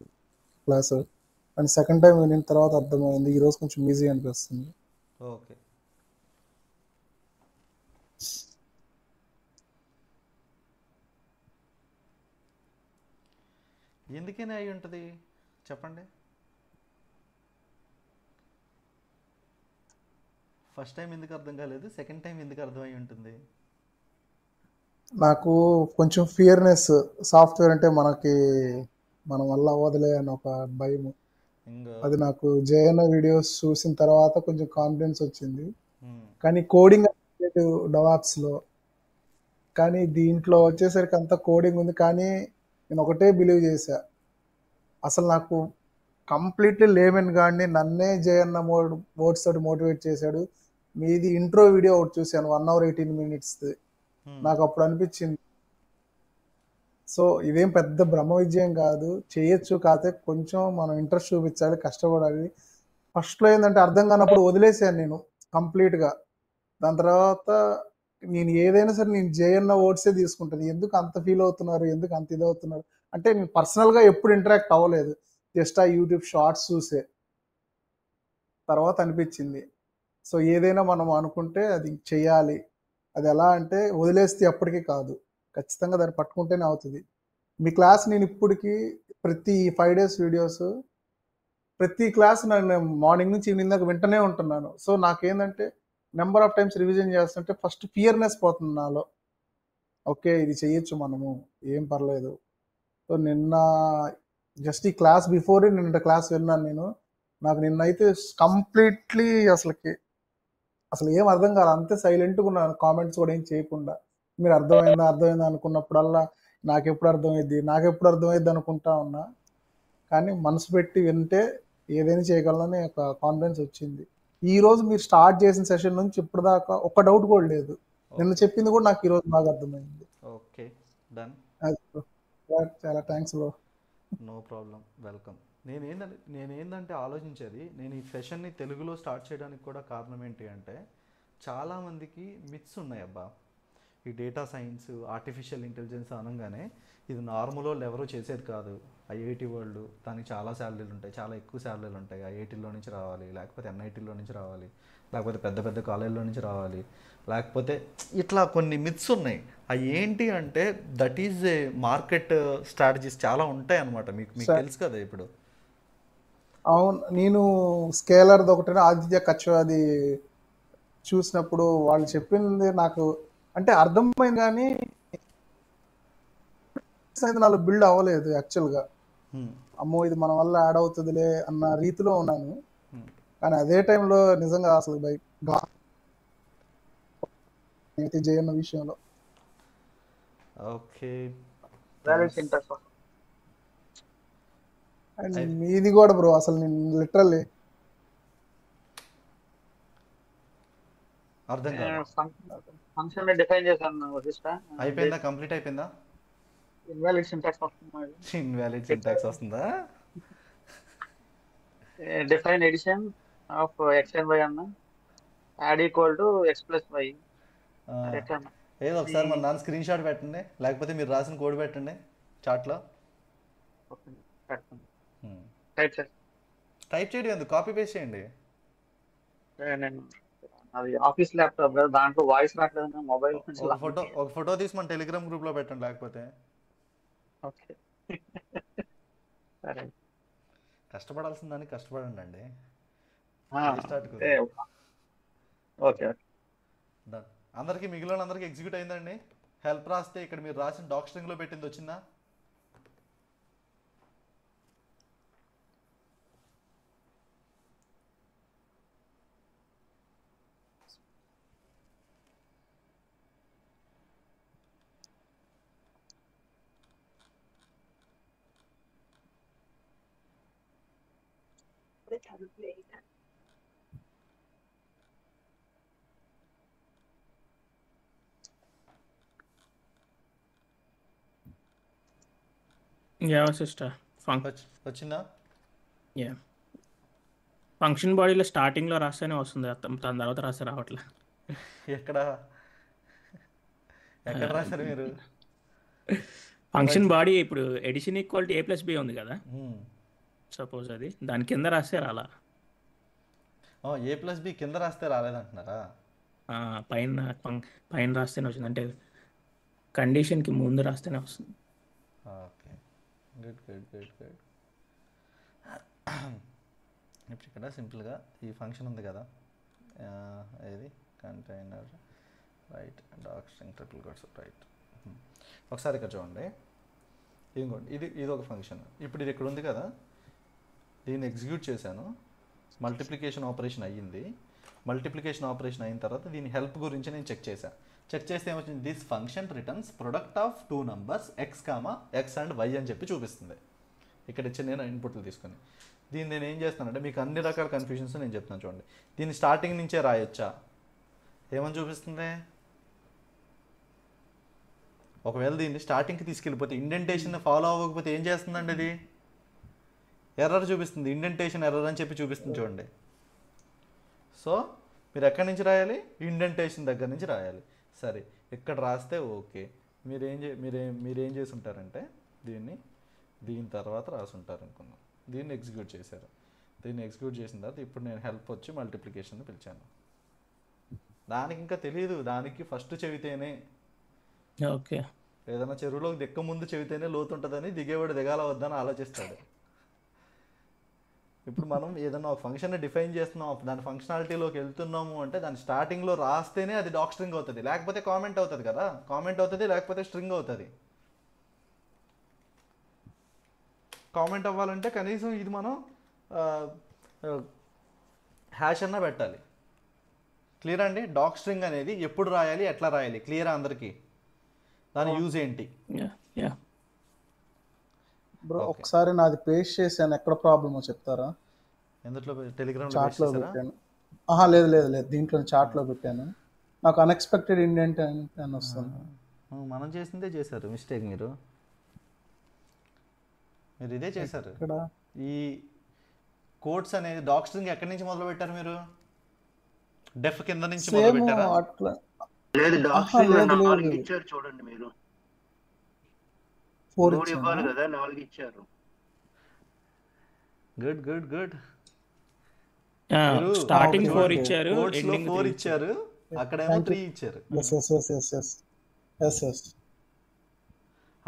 class. And second time వినిన తర్వాత అర్థమైంది. ఈరోజు కొంచెం ఈజీ అనిపిస్తుంది. ఓకే. ఎందుకని అయి ఉంటుంది చెప్పండి. ఫస్ట్ టైం ఎందుకు అర్థం కాలేదు, సెకండ్ టైం ఎందుకు అర్థమై ఉంటుంది? నాకు కొంచెం ఫియర్నెస్, సాఫ్ట్వేర్ అంటే మన వల్ల అవ్వదులే అని ఒక భయం. ఇంకా అది నాకు జేఎన్ఐ వీడియోస్ చూసిన తర్వాత కొంచెం కాన్ఫిడెన్స్ వచ్చింది. కానీ కోడింగ్ డెవాప్స్లో, కానీ దీంట్లో వచ్చేసరికి అంతా కోడింగ్ ఉంది. కానీ నేను ఒకటే బిలీవ్ చేశా, అసలు నాకు కంప్లీట్లీ లేమెన్ గాడిని నన్నే జేఎన్న వర్డ్స్ తోటి మోటివేట్ చేశాడు. మీది ఇంట్రో వీడియో ఒకటి చూశాను 1 hour 18 minutes. నాకు అప్పుడు అనిపించింది, సో ఇదేం పెద్ద బ్రహ్మ విజయం కాదు, చేయొచ్చు. కాకపోతే కొంచెం మనం ఇంట్రెస్ట్ చూపించాలి, కష్టపడాలి. ఫస్ట్లో ఏంటంటే అర్థం కానప్పుడు వదిలేసాను నేను కంప్లీట్గా. దాని తర్వాత నేను ఏదైనా సరే నేను జేఎన్న వర్డ్సే తీసుకుంటాను. ఎందుకు అంత ఫీల్ అవుతున్నారు, ఎందుకు అంత ఇది అవుతున్నారు అంటే నేను పర్సనల్గా ఎప్పుడు ఇంటరాక్ట్ అవ్వలేదు, జస్ట్ ఆ యూట్యూబ్ షార్ట్స్ చూసే. తర్వాత అనిపించింది, సో ఏదైనా మనం అనుకుంటే అది చెయ్యాలి. అది ఎలా అంటే వదిలేస్తే ఎప్పటికీ కాదు, ఖచ్చితంగా దాన్ని పట్టుకుంటేనే అవుతుంది. మీ క్లాస్ నేను ఇప్పటికీ ప్రతి 5 days వీడియోస్, ప్రతి క్లాస్ నేను మార్నింగ్ నుంచి ఈవినింగ్ దాకా వింటూనే ఉంటున్నాను. సో నాకేంటంటే నెంబర్ ఆఫ్ టైమ్స్ రివిజన్ చేస్తుంటే ఫస్ట్ ఫియర్నెస్ పోతుంది నాలో. ఓకే ఇది చెయ్యొచ్చు మనము, ఏం పర్లేదు. సో నిన్న జస్ట్ ఈ క్లాస్ బిఫోరే నిన్న క్లాస్ విన్నాను నేను. నాకు నిన్నైతే కంప్లీట్లీ అసలు ఏం అర్థం కాదు, అంతే సైలెంట్గా ఉన్నాను, కామెంట్స్ కూడా ఏం చేయకుండా. మీరు అర్థమైందా అనుకున్నప్పుడల్లా నాకెప్పుడు అర్థమైద్ది అనుకుంటా ఉన్నా. కానీ మనసు పెట్టి వింటే ఏదైనా చేయగలనని ఒక కాన్ఫిడెన్స్ వచ్చింది. ఈ రోజు మీరు స్టార్ట్ చేసిన సెషన్ నుంచి ఇప్పటిదాకా ఒక్క డౌట్ కూడా లేదు. నిన్న చెప్పింది కూడా నాకు ఈరోజు బాగా అర్థమైంది. Okay, done. చాలా thanks bro. No problem, welcome. నేనేందంటే ఆలోచించేది, నేను ఈ సెషన్ని తెలుగులో స్టార్ట్ చేయడానికి కూడా కారణం ఏంటి అంటే, చాలామందికి మిత్స్ ఉన్నాయి అబ్బా. ఈ డేటా సైన్స్, ఆర్టిఫిషియల్ ఇంటెలిజెన్స్ అనగానే ఇది నార్మల్ వాళ్ళు ఎవరో చేసేది కాదు. ఐఐటి వాళ్ళు దానికి చాలా శాలరీలు ఉంటాయి, చాలా ఎక్కువ శాలరీలు ఉంటాయి. ఐఐటీలో నుంచి రావాలి, లేకపోతే ఎన్ఐటీలో నుంచి రావాలి, లేకపోతే పెద్ద పెద్ద కాలేజీలో నుంచి రావాలి, లేకపోతే ఇట్లా కొన్ని మిత్స్ ఉన్నాయి. అవి ఏంటి అంటే that is a market strategies చాలా ఉంటాయి అన్నమాట. మీకు తెలుసు కదా ఇప్పుడు. అవును, నేను స్కేలర్ది ఒకటి ఆదిత్య కచ్చో అది చూసినప్పుడు వాళ్ళు చెప్పింది నాకు అంటే అర్థమైంది, కానీ నాలో బిల్డ్ అవ్వలేదు యాక్చువల్గా. అమ్మో ఇది మన వల్ల యాడ్ అవుతుందిలే అన్న రీతిలో ఉన్నాను. కానీ అదే టైంలో నిజంగా అసలు జయన్న విషయంలో ఓకే. అండ్ మీది కూడా బ్రో, అసలు నేను లిటరల్లీ అర్థం కాదు. ఫంక్షన్ డిఫైన్ చేశాను సిస్టర్. అయిపోయిందా? కంప్లీట్ అయిపోయిందా? ఇన్వాలిడ్ సింటాక్స్ వస్తుంది. ఇన్వాలిడ్ సింటాక్స్ వస్తుందా? Define addition of X and Y అన్న add equal to X plus Y. ఏదో ఒకసారి మన నాన్న స్క్రీన్ షాట్ పెట్టండి, లేకపోతే మీరు రాసిన కోడ్ పెట్టండి చాట్లో. టైప్ చేయడం ఎందుకు, కాపీ పేస్ట్ చేయండి. అది ఆఫీస్ ల్యాప్టాప్ కదా, దాంట్లో వాయిస్ రావట్లేదు. మొబైల్ ఒక ఫోటో తీసి మన టెలిగ్రామ్ గ్రూప్ లో పెట్టండి, లేకపోతే. ఓకే సరే, కష్టపడాల్సిన దానికి కష్టపడండి అండి. Okay done. అందరికి మిగిలిన అందరికి ఎగ్జిక్యూట్ అయిందండి. హెల్ప్ రాస్తే ఇక్కడ మీరు రాసిన డాక్ స్ట్రింగ్ లో పెట్టింది వచ్చిందా? యా సిస్టర్, వచ్చిందా? యా, ఫంక్షన్ బాడీలో స్టార్టింగ్లో రాస్తేనే వస్తుంది, దాని తర్వాత రాస్తే రావట్లే. ఎక్కడ రాశారు మీరు? ఫంక్షన్ బాడీ ఇప్పుడు ఎడిషన్ ఈక్వాలిటీ A+B ఉంది కదా, సపోజ్ అది దాని కింద రాస్తారు అలా. A+B కింద రాస్తే రాలేదంటున్నారా? పైన రాస్తేనే వచ్చింది, అంటే కండిషన్కి ముందు రాస్తేనే వస్తుంది. Okay, good good good good. ఇప్పుడు ఇక్కడ సింపుల్గా ఈ ఫంక్షన్ ఉంది కదా, ఏది container right doc string triple quotes right. ఒకసారి ఇక్కడ చూడండి, ఇంకోండి ఇది ఒక ఫంక్షన్. ఇప్పుడు ఇది ఇక్కడ ఉంది కదా, దీన్ని ఎగ్జిక్యూట్ చేశాను, మల్టిప్లికేషన్ ఆపరేషన్ అయ్యింది. మల్టిప్లికేషన్ ఆపరేషన్ అయిన తర్వాత దీని హెల్ప్ గురించి నేను చెక్ చేస్తే ఏమొచ్చింది, this function returns product of 2 numbers x and y అని చెప్పి చూపిస్తుంది. ఇక్కడ ఇచ్చిన నేను ఇన్పుట్లు తీసుకొని దీన్ని నేను ఏం చేస్తానంటే, మీకు అన్ని రకాల కన్ఫ్యూజన్స్ నేను చెప్తాను చూడండి. దీన్ని స్టార్టింగ్ నుంచే రాయొచ్చా, ఏమని చూపిస్తుంది? ఒకవేళ దీన్ని స్టార్టింగ్కి తీసుకెళ్ళిపోతే, ఇండెంటేషన్ ఫాలో అవ్వకపోతే ఏం చేస్తుందండి, అది ఎర్రర్ చూపిస్తుంది, ఇండెంటేషన్ ఎర్రర్ అని చెప్పి చూపిస్తుంది చూడండి. సో మీరు ఎక్కడి నుంచి రాయాలి, ఇండెంటేషన్ దగ్గర నుంచి రాయాలి. సరే ఇక్కడ రాస్తే ఓకే, మీరేం చేసి ఉంటారంటే దీని తర్వాత రాసుంటారు అనుకున్నాం. దీన్ని ఎగ్జిక్యూట్ చేశారు. దీన్ని ఎగ్జిక్యూట్ చేసిన తర్వాత ఇప్పుడు నేను హెల్ప్ వచ్చి మల్టిప్లికేషన్ పిలిచాను. దానికి ఇంకా తెలియదు, దానికి ఫస్ట్ చెబితేనే, ఓకే, ఏదైనా చెరువులోకి దిక్క ముందు చెబితేనే లోతు ఉంటుందని దిగేవాడు దిగాల వద్దని ఆలోచిస్తాడు. ఇప్పుడు మనం ఏదన్నా ఒక ఫంక్షన్ని డిఫైన్ చేస్తున్నాం, దాని ఫంక్షనాలిటీలోకి వెళ్తున్నాము అంటే దాని స్టార్టింగ్లో రాస్తేనే అది డాక్ స్ట్రింగ్ అవుతుంది, లేకపోతే కామెంట్ అవుతుంది కదా, కామెంట్ అవుతుంది లేకపోతే స్ట్రింగ్ అవుతుంది. కామెంట్ అవ్వాలంటే కనీసం ఇది మనం హ్యాష్ అన్నా పెట్టాలి. క్లియర్ అండి? డాక్ స్ట్రింగ్ అనేది ఎప్పుడు రాయాలి, ఎట్లా రాయాలి, క్లియరా అందరికీ? దాని యూజ్ ఏంటి? బ్రో ఒకసారి నాది పేస్ట్ చేశాను, ఎక్కడ ప్రాబ్లమో చెప్తారా? ఎందులో? టెలిగ్రామ్ చాట్లో పెట్టాను. లేదు దీంట్లో చాట్లో పెట్టాను. నాకు అన్ఎక్స్పెక్టెడ్ ఇండెంట్ అని వస్తుంది. మనం చేసిందే చేశారు మిస్టేక్, మీరు ఇదే చేశారు. ఇక్కడ ఈ కోడ్స్ అనేది డాక్ స్ట్రింగ్ ఎక్కడి నుంచి మొదలు పెట్టారు మీరు? డెఫ్ కింద నుంచి మొదలు పెట్టారా? అట్లా లేదు, డాక్ స్ట్రింగ్ 4 ఇచ్చారు చూడండి మీరు. 4 ఇవ్వాలి కదా, 4 ఇచ్చారు. Good good good. స్టార్టింగ్ 4 ఇచ్చారు, ఎండింగ్ 4 ఇచ్చారు, అక్కడేమో 3 ఇచ్చారు.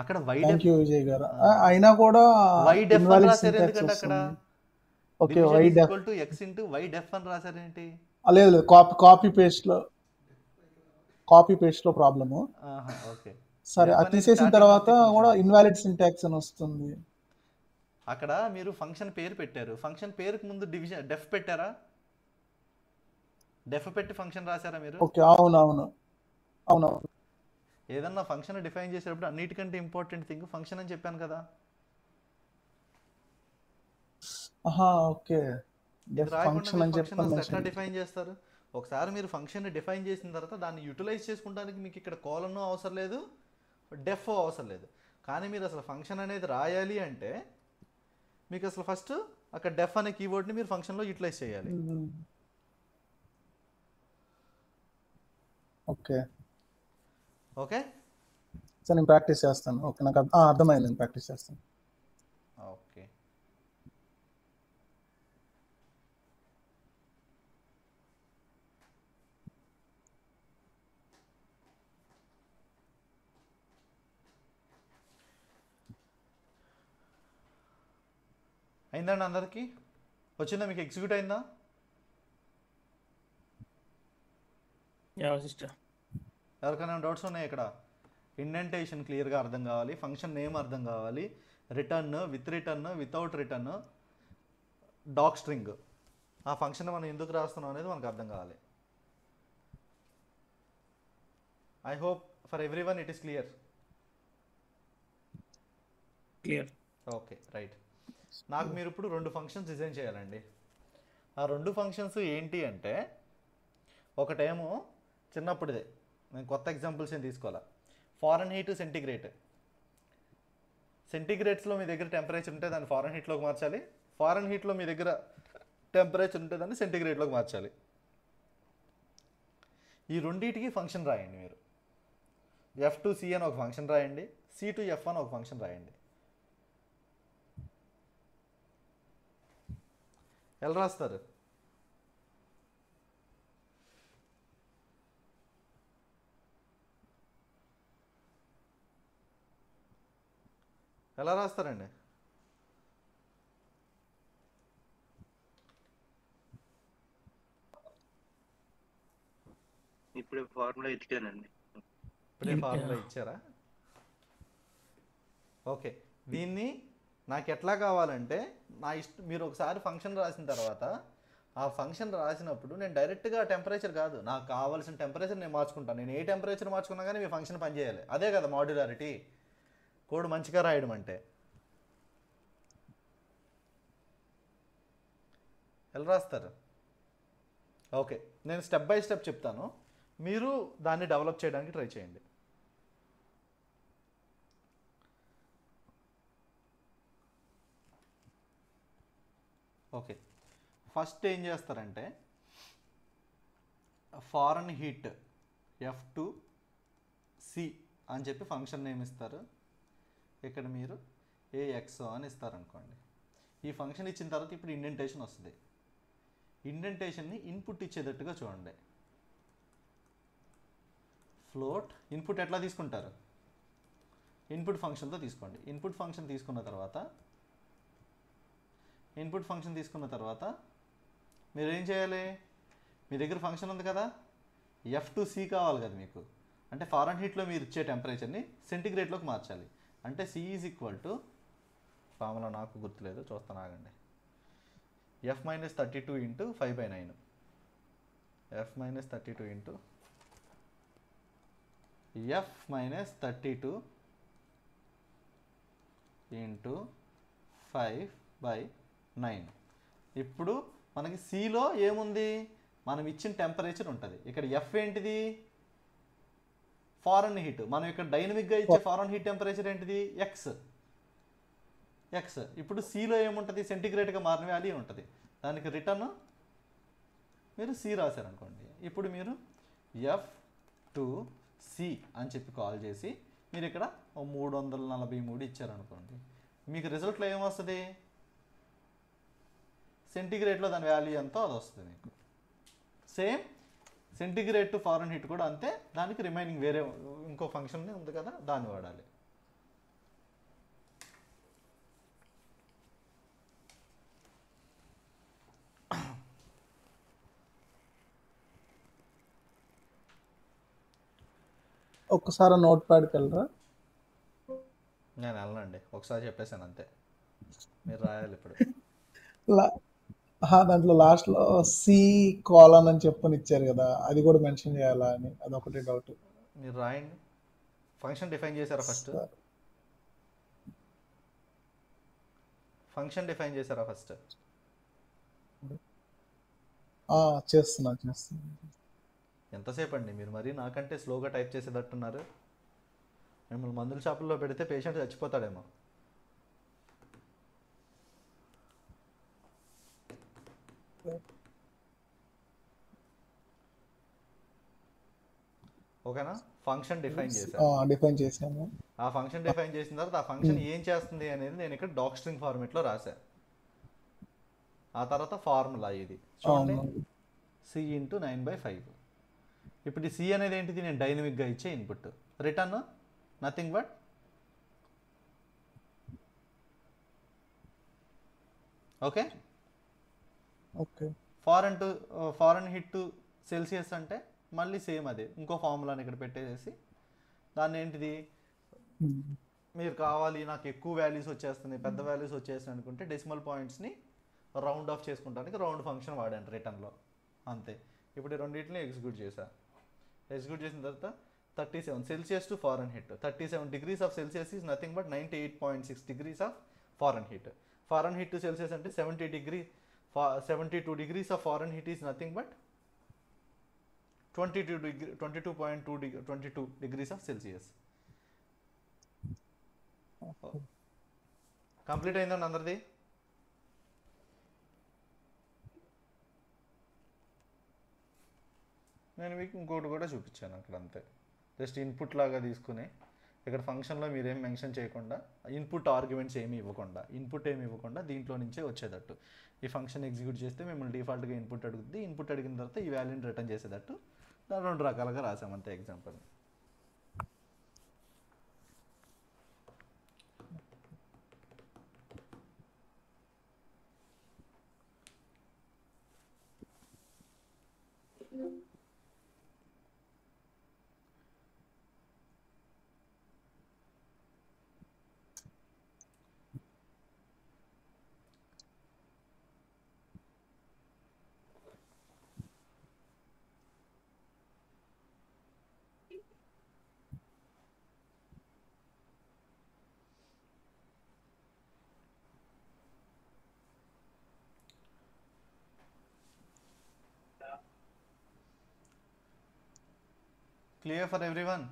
అక్కడ వై థాంక్యూ విజయ్ గారు. అయినా కూడా వై డెఫ్ అని రాశారు ఎందుకంటే అక్కడ okay Y def equal to x into Y def అని రాశారు ఏంటి? లేదు కాపీ పేస్ట్ లో ప్రాబ్లము. ఓకే సరే, అది తీసేసిన తర్వాత కూడా ఇన్వాలిడ్ సింటాక్స్ అని వస్తుంది. అక్కడ మీరు ఫంక్షన్ పేరు పెట్టారు, ఫంక్షన్ పేరుకి ముందు డివిజన్ డెఫ్ పెట్టారా? డెఫ్ పెట్టి ఫంక్షన్ రాశారా మీరు? ఓకే, అవునవును. ఏదన్నా ఫంక్షన్ డిఫైన్ చేసేటప్పుడు అన్నిటికంటే ఇంపార్టెంట్ థింగ్ ఫంక్షన్ అని చెప్పాను కదా. ఓకే, ఫంక్షన్ అని చెప్పి ఎట్లా డిఫైన్ చేస్తారు? ఒకసారి మీరు ఫంక్షన్ డిఫైన్ చేసిన తర్వాత దాన్ని యూటిలైజ్ చేసుకుంటానికి మీకు ఇక్కడ కోలన్ అవసరం లేదు, డెఫ్ అవసరం లేదు. కానీ మీరు అసలు ఫంక్షన్ అనేది రాయాలి అంటే మీకు అసలు ఫస్ట్ అక్కడ డెఫ్ అనే కీవర్డ్ని మీరు ఫంక్షన్లో యూటిలైజ్ చేయాలి. ఓకే ఓకే సార్, నేను ప్రాక్టీస్ చేస్తాను. ఓకే, నాకు అర్థమైంది, నేను ప్రాక్టీస్ చేస్తాను. ఓకే, అయిందండి అందరికీ? వచ్చిందా మీకు? ఎగ్జిక్యూట్ అయిందా? ఎవరికైనా డౌట్స్ ఉన్నాయి? ఇక్కడ ఇండెంటేషన్ క్లియర్గా అర్థం కావాలి, ఫంక్షన్ నేమ్ అర్థం కావాలి, return, with return, without return, doc string, ఆ ఫంక్షన్ మనం ఎందుకు రాస్తున్నాం అనేది మనకు అర్థం కావాలి. I hope for everyone it is clear. Okay right. నాకు మీరు ఇప్పుడు 2 ఫంక్షన్స్ డిజైన్ చేయాలండి. ఆ 2 ఫంక్షన్స్ ఏంటి అంటే, ఒకటేమో చిన్నప్పుడుదే, నేను కొత్త ఎగ్జాంపుల్స్ ఏం తీసుకోవాలా. ఫారెన్ హీట్, సెంటిగ్రేడ్స్లో మీ దగ్గర టెంపరేచర్ ఉంటే దాన్ని ఫారెన్ హీట్లోకి మార్చాలి, ఫారెన్ హీట్లో మీ దగ్గర టెంపరేచర్ ఉంటే దాన్ని సెంటిగ్రేడ్లోకి మార్చాలి. ఈ రెండింటికి ఫంక్షన్ రాయండి మీరు. F2C అని ఒక ఫంక్షన్ రాయండి, C2F అని ఒక ఫంక్షన్ రాయండి. ఎలా రాస్తారు? ఎలా రాస్తారండి? ఇప్పుడే ఫార్ములా ఎతికానండి. ఇప్పుడే ఫార్ములా ఇచ్చారా? ఓకే, దీన్ని నాకు ఎట్లా కావాలంటే నా ఇష్టం. మీరు ఒకసారి ఫంక్షన్ రాసిన తర్వాత ఆ ఫంక్షన్ రాసినప్పుడు నేను డైరెక్ట్గా టెంపరేచర్ కాదు, నాకు కావాల్సిన టెంపరేచర్ నేను మార్చుకుంటాను. నేను ఏ టెంపరేచర్ మార్చుకున్నా కానీ మీ ఫంక్షన్ పనిచేయాలి. అదే కదా మాడ్యులారిటీ, కోడ్ మంచిగా రాయడం అంటే. ఎలా రాస్తారు? ఓకే, నేను స్టెప్ బై స్టెప్ చెప్తాను, మీరు దాన్ని డెవలప్ చేయడానికి ట్రై చేయండి. ఓకే, ఫస్ట్ ఏం చేస్తారంటే ఫారెన్ హీట్ F2C అని చెప్పి ఫంక్షన్ నేమ్ ఇస్తారు. ఇక్కడ మీరు AXO అని ఇస్తారనుకోండి. ఈ ఫంక్షన్ ఇచ్చిన తర్వాత ఇప్పుడు ఇండెంటేషన్ వస్తుంది. ఇండెంటేషన్ని ఇన్పుట్ ఇచ్చేటట్టుగా చూడండి. ఫ్లోట్ ఇన్పుట్ ఎట్లా తీసుకుంటారు? ఇన్పుట్ ఫంక్షన్తో తీసుకోండి. ఇన్పుట్ ఫంక్షన్ తీసుకున్న తర్వాత మీరు ఏం చేయాలి? మీ దగ్గర ఫంక్షన్ ఉంది కదా, F2C కావాలి కదా మీకు. అంటే ఫారెన్ హీట్లో మీరు ఇచ్చే టెంపరేచర్ని సెంటిగ్రేడ్లోకి మార్చాలి. అంటే C is equal to, formula నాకు గుర్తులేదు, చూస్తాను ఆగండి. F-32 into 5/9. F-32 into F-32 into 5/9. ఇప్పుడు మనకి Cలో ఏముంది? మనం ఇచ్చిన టెంపరేచర్ ఉంటుంది. ఇక్కడ F ఏంటిది? Foreign heat. మనం ఇక్కడ డైనమిక్గా ఇచ్చే ఫారెన్ హీట్ టెంపరేచర్ ఏంటిది? X. ఇప్పుడు Cలో ఏముంటుంది? సెంటిగ్రేడ్గా మారిన వాల్యూ ఉంటుంది. దానికి రిటర్న్ మీరు C రాశారనుకోండి. ఇప్పుడు మీరు F2C అని చెప్పి కాల్ చేసి మీరు ఇక్కడ 343 ఇచ్చారనుకోండి. మీకు రిజల్ట్లో ఏమొస్తుంది? సెంటిగ్రేడ్లో దాని వాల్యూ ఎంతో అది వస్తుంది మీకు. Same centigrade to foreign heat కూడా అంతే. దానికి రిమైనింగ్ వేరే ఇంకో ఫంక్షన్ ఉంది కదా, దాన్ని వాడాలి. ఒక్కసారి నోట్ ప్యాడ్కి వెళ్ళరా? నేను వెళ్ళనండి, ఒకసారి చెప్పేసాను అంతే, మీరు రాయాలి ఇప్పుడు. దాంట్లో లాస్ట్లో C కాలన్ అని చెప్పని ఇచ్చారు కదా, అది కూడా మెన్షన్ చేయాలా అని అదొకటి డౌట్. మీరు రాయండి. ఫంక్షన్ డిఫైన్ చేశారా ఫస్ట్? చేస్తున్నా. ఎంతసేపు అండి మీరు మరీ నాకంటే స్లోగా టైప్ చేసేటట్టున్నారు. మిమ్మల్ని మందుల షాపుల్లో పెడితే పేషెంట్ చచ్చిపోతాడేమో. ఓకేనా? ఫంక్షన్ డిఫైన్ చేశాను. ఆ ఫంక్షన్ డిఫైన్ చేసిన తర్వాత ఆ ఫంక్షన్ ఏం చేస్తుంది అనేది నేను ఇక్కడ డాక్ స్ట్రింగ్ ఫార్మేట్లో రాశా. ఆ తర్వాత ఫార్ములా ఇది చూడండి, C ఇంటూ 9/5. ఇప్పుడు ఈ C అనేది ఏంటిది? నేను డైనమిక్గా ఇచ్చే input. Return nothing but okay. Foreign heat to Celsius అంటే మళ్ళీ సేమ్ అదే, ఇంకో ఫార్ములాని ఇక్కడ పెట్టేసి దాన్ని ఏంటిది, మీరు కావాలి నాకు ఎక్కువ వాల్యూస్ వచ్చేస్తున్నాయి, పెద్ద వాల్యూస్ వచ్చేస్తున్నాయి అనుకుంటే డెసిమల్ పాయింట్స్ని రౌండ్ ఆఫ్ చేసుకుంటానికి రౌండ్ ఫంక్షన్ వాడండి రిటర్న్లో, అంతే. ఇప్పుడు రెండింటిని ఎగ్జిక్యూట్ చేసిన తర్వాత 37 Celsius to Fahrenheit. 37 degrees of Celsius is nothing but 98.6 degrees of foreign heat. Foreign heat to Celsius అంటే 72 degrees of foreign heat is nothing but 22.22 degrees of Celsius. Complete అయిందండి అందరిది? నేను మీకు ఇంకోటి కూడా చూపించాను అక్కడ, అంతే. జస్ట్ ఇన్పుట్ లాగా తీసుకుని ఇక్కడ ఫంక్షన్లో మీరేం మెన్షన్ చేయకుండా ఇన్పుట్ ఆర్గ్యుమెంట్స్ ఏమి ఇవ్వకుండా దీంట్లో నుంచే వచ్చేటట్టు ఈ ఫంక్షన్ ఎగ్జిక్యూట్ చేస్తే మిమ్మల్ని డిఫాల్ట్గా ఇన్పుట్ అడుగుతుంది. ఇన్పుట్ అడిగిన తర్వాత ఈ వాల్యూని రిటర్న్ చేసేటట్టు దాని 2 రకాలుగా రాసామంతే example. Clear for everyone?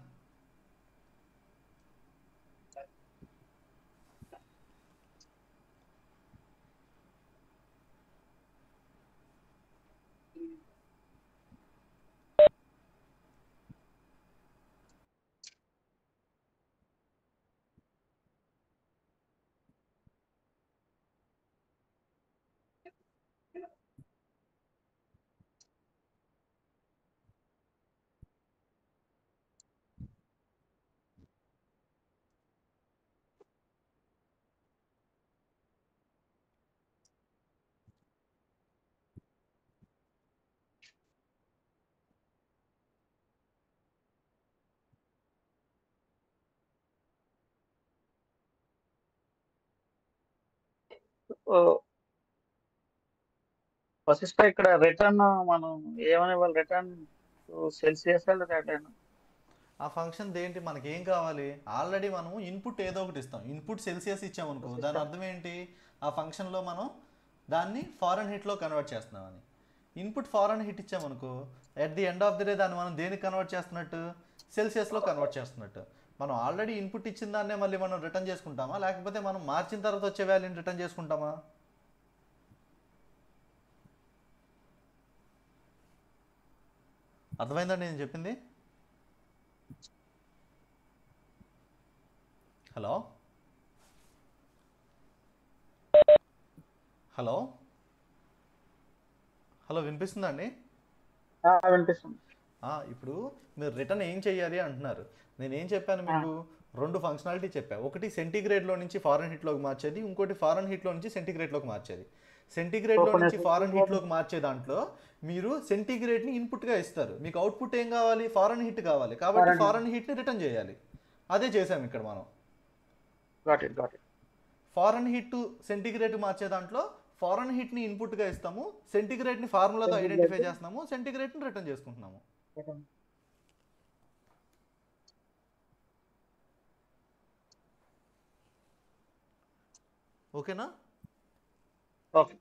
Vashishta ఇక్కడ రిటర్న్ మనం ఏమని ఇవ్వాలి? రిటర్న్ సెల్సియస్ రిటర్న్ ఆ ఫంక్షన్ దేంటి మనకి ఏం కావాలి? ఆల్రెడీ మనం ఇన్పుట్ ఏదో ఒకటి ఇస్తాం. ఇన్పుట్ సెల్సియస్ ఇచ్చామనుకో దాని అర్థం ఏంటి? ఆ ఫంక్షన్లో మనం దాన్ని ఫారెన్ హీట్లో కన్వర్ట్ చేస్తున్నామని. ఇన్పుట్ ఫారెన్ హీట్ ఇచ్చామనుకో at the end of the day దాన్ని మనం దేనికి కన్వర్ట్ చేస్తున్నట్టు? సెల్సియస్లో కన్వర్ట్ చేస్తున్నట్టు. మనం ఆల్రెడీ ఇన్పుట్ ఇచ్చిన దాన్నే మళ్ళీ మనం రిటర్న్ చేసుకుంటామా, లేకపోతే మనం మార్చిన తర్వాత వచ్చే వాల్యూని రిటర్న్ చేసుకుంటామా? అర్థమైందండి నేను చెప్పింది? హలో హలో హలో వినిపిస్తుందా అండి? వినిపిస్తుంది. ఇప్పుడు మీరు రిటర్న్ ఏం చెయ్యాలి అంటున్నారు. నేను ఏం చెప్పాను మీకు? 2 ఫంక్షనాలిటీ చెప్పా. ఒకటి సెంటిగ్రేడ్లో నుంచి ఫారెన్ హీట్లోకి మార్చేది, ఇంకోటి ఫారెన్ హీట్లో నుంచి సెంటిగ్రేడ్లోకి మార్చేది. సెంటిగ్రేడ్లో నుంచి ఫారెన్ హీట్లోకి మార్చే దాంట్లో మీరు సెంటిగ్రేడ్ని ఇన్పుట్గా ఇస్తారు. మీకు అవుట్పుట్ ఏం కావాలి? ఫారెన్ హీట్ కావాలి. కాబట్టి ఫారెన్ హీట్ని రిటర్న్ చేయాలి. అదే చేసాం ఇక్కడ మనం. ఫారెన్ హీట్ టు సెంటిగ్రేడ్ మార్చే దాంట్లో ఫారెన్ హీట్ని ఇన్పుట్గా ఇస్తాము, సెంటిగ్రేడ్ని ఫార్ములాతో ఐడెంటిఫై చేస్తున్నాము, సెంటిగ్రేడ్ని రిటర్న్ చేసుకుంటున్నాము. ఓకేనా? Okay.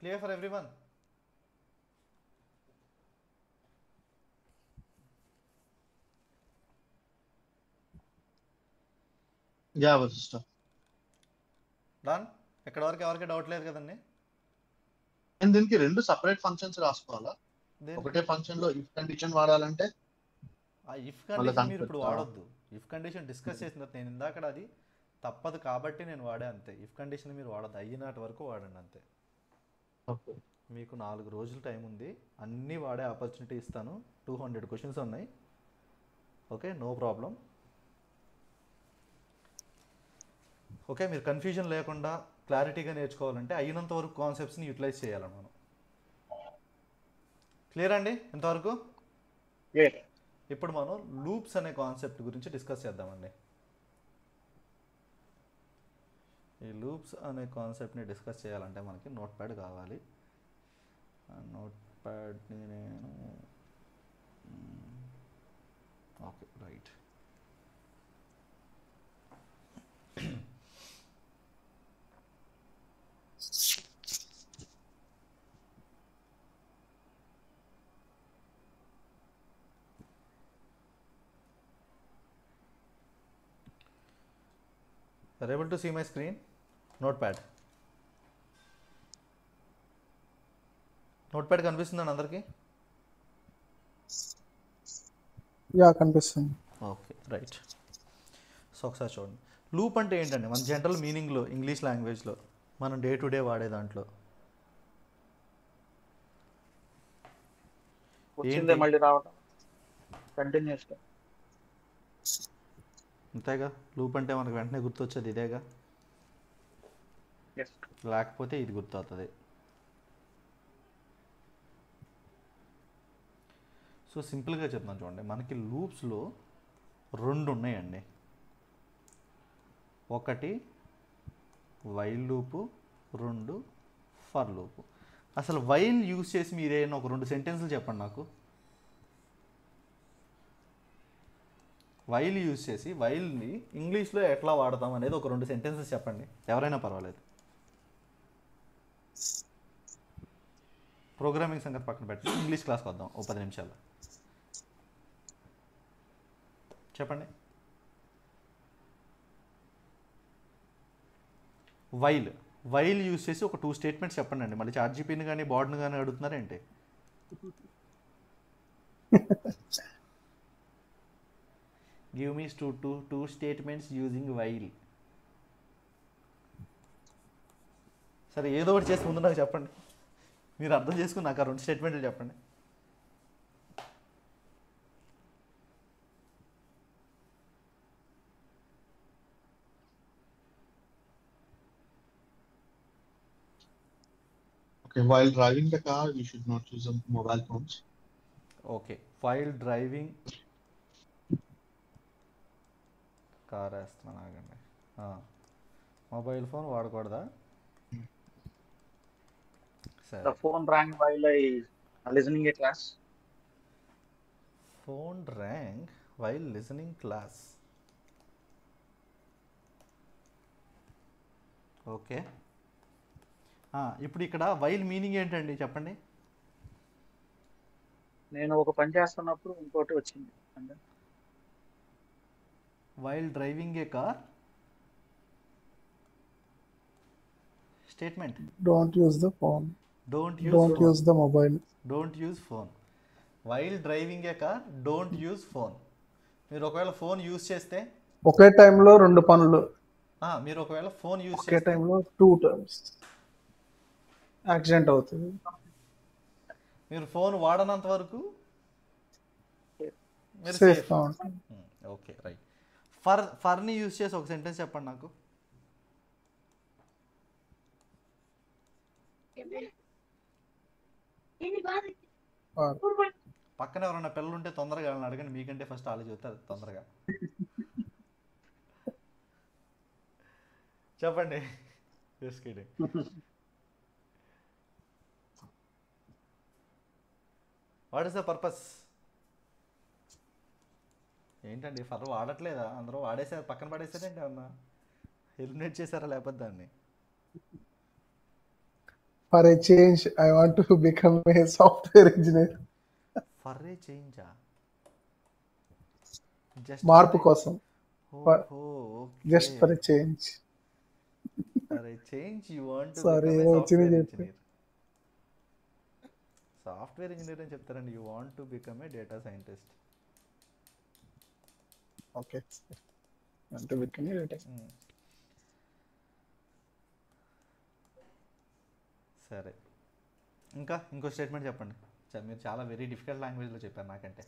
Clear for everyone? Yeah Vashishta. Done. ఎక్కడ వరకు ఎవరికి డౌట్ లేదు కదండి? అండ్ దీనికి 2 సెపరేట్ ఫంక్షన్స్ రాసుకోవాలా? దేనికి? ఒకటే ఫంక్షన్ లో ఇఫ్ కండిషన్ వాడాలంటే ఆ ఇఫ్ కండిషన్ మీరు ఇప్పుడు వాడొద్దు. ఇఫ్ కండిషన్ డిస్కస్ చేసిన తర్వాత నేను ఇందాక అది తప్పదు కాబట్టి నేను వాడే అంతే. ఇఫ్ కండిషన్ మీరు వాడద్దు. అయ్యినటి వరకు వాడండి అంతే. ఓకే. మీకు 4 రోజులు టైం ఉంది. అన్నీ వాడే ఆపర్చునిటీ ఇస్తాను. 200 క్వశ్చన్స్ ఉన్నాయి. Okay, no problem. ఓకే, మీరు కన్ఫ్యూజన్ లేకుండా క్లారిటీగా నేర్చుకోవాలంటే అయినంత వరకు కాన్సెప్ట్స్ని యూటిలైజ్ చేయాలి మనం. క్లియర్ అండి ఇంతవరకు? ఇప్పుడు మనం లూప్స్ అనే కాన్సెప్ట్ గురించి డిస్కస్ చేద్దామండి. ఈ లూప్స్ అనే కాన్సెప్ట్ని డిస్కస్ చేయాలంటే మనకి నోట్ ప్యాడ్ కావాలి. నోట్ ప్యాడ్ని నేను okay right. Are able to see my screen? Notepad. Notepad కనిపిస్తుందండి అందరికీ? యా కనిపిస్తుంది. Okay right. సో ఒకసారి చూడండి, లూప్ అంటే ఏంటండి మన జనరల్ మీనింగ్లో ఇంగ్లీష్ లాంగ్వేజ్లో మనం డే టు డే వాడే దాంట్లో వచ్చిందే మళ్ళీ రావటం కంటిన్యూస్గా. అంతేగా, లూప్ అంటే మనకు వెంటనే గుర్తొచ్చేది ఇదేగా, లేకపోతే ఇది గుర్తవుతుంది. సో సింపుల్గా చెప్తాను చూడండి, మనకి లూప్స్లో 2 ఉన్నాయండి. ఒకటి వైల్ లూపు, 2 ఫర్ లూపు. అసలు వైల్ యూజ్ చేసి మీరేనా ఒక 2 సెంటెన్సులు చెప్పండి నాకు. వైల్ యూజ్ చేసి వైల్ని ఇంగ్లీష్లో ఎట్లా వాడతాం అనేది ఒక 2 సెంటెన్సెస్ చెప్పండి, ఎవరైనా పర్వాలేదు. ప్రోగ్రామింగ్ సంగతి పక్కన పెట్టి ఇంగ్లీష్ క్లాస్కి వద్దాం ఓ 10 నిమిషాలు. చెప్పండి. వైల్ యూజ్ చేసి ఒక 2 స్టేట్మెంట్స్ చెప్పండి అండి. మళ్ళీ చార్ట్జీపీని కానీ బార్డ్ని కానీ అడుగుతున్నారేంటి? Give me two statements using while. సరే ఏదో ఒకటి చేసి ముందు నాకు చెప్పండి, మీరు అర్థం చేసుకుని నాకు ఆ 2 స్టేట్మెంట్లు చెప్పండి. Okay, while driving the car, you should not use mobile phones. Okay, while driving car వేస్తున్నాను ఆగండి. మొబైల్ ఫోన్ వాడకూడదా? సరే. The phone rang while I listening a class. Phone rang while listening class. Okay, ఇప్పుడు ఇక్కడ while meaning ఏంటండి చెప్పండి. నేను ఒక పని చేస్తున్నప్పుడు ఇంకోటి వచ్చింది అంటే while driving A car statement. Don't use the phone. Don't use the mobile. Don't use phone. While driving A car don't use phone. మీరు ఒకవేళ ఫోన్ యూజ్ చేస్తే ఒకే టైంలో 2 పనులు. మీరు ఒకవేళ ఫోన్ యూజ్ ఒకే చేస్తే టైంలో 2 టైమ్స్ యాక్సిడెంట్ అవుతుంది. మీరు ఫోన్ వాడనంత వరకు మీరు సేఫ్ సేఫ్. గా ఉంటుంది. Okay right. ఫర్ని యూజ్ చేసి ఒక సెంటెన్స్ చెప్పండి నాకు. పక్కన ఎవరైనా పిల్లలు ఉంటే తొందరగా వాళ్ళని అడగండి, మీకంటే ఫస్ట్ వాళ్ళు చెప్తారు తొందరగా. చెప్పండి. Just kidding. What is the purpose? ఏంటండి ఫర్ వాడట్లేదా? అందరూ వాడేసారు, పక్కన పడేసారేంటి? ఏమన్నా ఎలిమినేట్ చేశారా లేకపోతే దాన్ని? For a change I want to become a software engineer. For a చేంజా? జస్ట్ మార్పు కోసం. Just for okay, a change. For a change you want to sorry become a వచ్చింది సాఫ్ట్వేర్ చెప్పి. ఇంజనీర్. సాఫ్ట్వేర్ ఇంజనీర్ అని చెప్తారండి. You want to become a data scientist. Okay అంటే become a data. సరే, ఇంకో స్టేట్మెంట్ చెప్పండి. మీరు చాలా వెరీ డిఫికల్ట్ లాంగ్వేజ్లో చెప్పారు నాకంటే.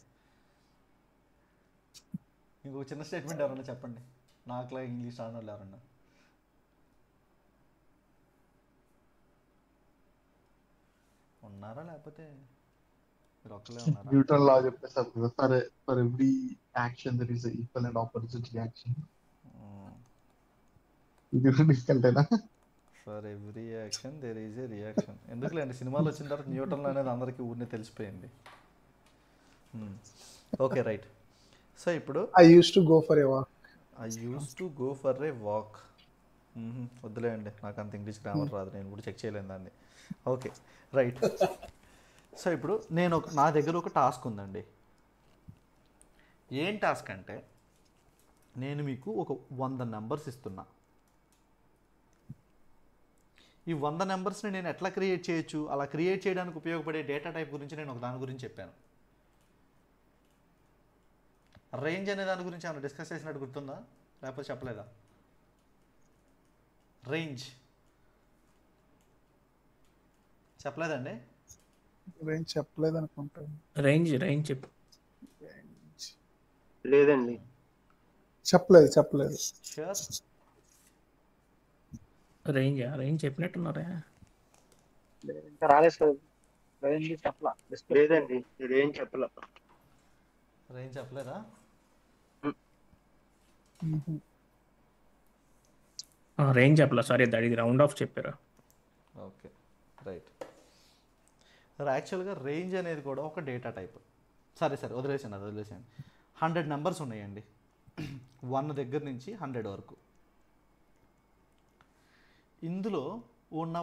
ఇంకో చిన్న స్టేట్మెంట్ ఎవరన్నా చెప్పండి, నాకులా ఇంగ్లీష్ రాని వాళ్ళు ఎవరన్నా. ఉన్నారా లేకపోతే మీరు ఒక్కలే ఉన్నారా? న్యూటన్ లా చెప్పేసారు కదా, for every action there is equal and opposite reaction. ఇది డిఫికల్ట్ అయినా. For every action there is a reaction. ఎందుకులేండి, సినిమాలు వచ్చిన తర్వాత న్యూటన్ అనేది అందరికీ ఊరిని తెలిసిపోయింది. Okay right. సో ఇప్పుడు I use to go for a walk. I use to go for a walk. వద్దులేండి, నాకు అంత ఇంగ్లీష్ గ్రామర్ రాదు, నేను కూడా చెక్ చేయలేను దాన్ని. Okay right. సో ఇప్పుడు నా దగ్గర ఒక టాస్క్ ఉందండి. ఏం టాస్క్ అంటే, నేను మీకు ఒక 100 నెంబర్స్ ఇస్తున్నా. ఈ 100 నెంబర్స్ని నేను ఎట్లా క్రియేట్ చేయొచ్చు, అలా క్రియేట్ చేయడానికి ఉపయోగపడే డేటా టైప్ గురించి నేను ఒక దాని గురించి చెప్పాను. రేంజ్ అనే దాని గురించి ఏమైనా డిస్కస్ చేసినట్టు గుర్తుందా, లేకపోతే చెప్పలేదా? రేంజ్ చెప్పలేదండి? రేంజ్ చెప్పలేదు అనుకుంటాను. రేంజ్ చెప్పు. లేదండి. చెప్పలేదు. షూర్? రేంజ్ చెప్పినట్టున్నారా? ఇంకా రాలేదు సార్. రేంజ్ చెప్పలా. లేదండి, రేంజ్ చెప్పలా. రేంజ్ చెప్పలేదా? రేంజ్ చెప్పలా, సారీ, అది రౌండ్ ఆఫ్ చెప్పారా? Okay right. యాక్చువల్గా రేంజ్ అనేది కూడా ఒక డేటా టైప్. సరే వదిలేసాను 100 నెంబర్స్ ఉన్నాయండి, 1 దగ్గర నుంచి 100 వరకు. ఇందులో ఉన్న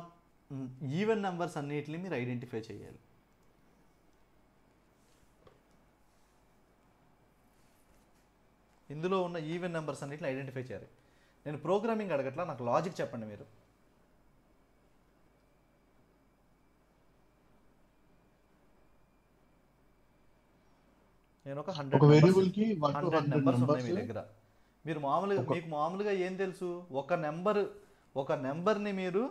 ఈవెన్ నెంబర్స్ అన్నిటిని మీరు ఐడెంటిఫై చేయాలి. ఇందులో ఉన్న ఈవెన్ నెంబర్స్ అన్నిటిని ఐడెంటిఫై చేయాలి. నేను ప్రోగ్రామింగ్ అడగట్లా, నాకు లాజిక్ చెప్పండి మీరు. నేను ఒక 100 వేరియబుల్ కి 1 to 100 నెంబర్స్ ఉన్నాయి మీ numbers. దగ్గర. మీకు మామూలుగా ఏం తెలుసు, ఒక నెంబర్ని మీరు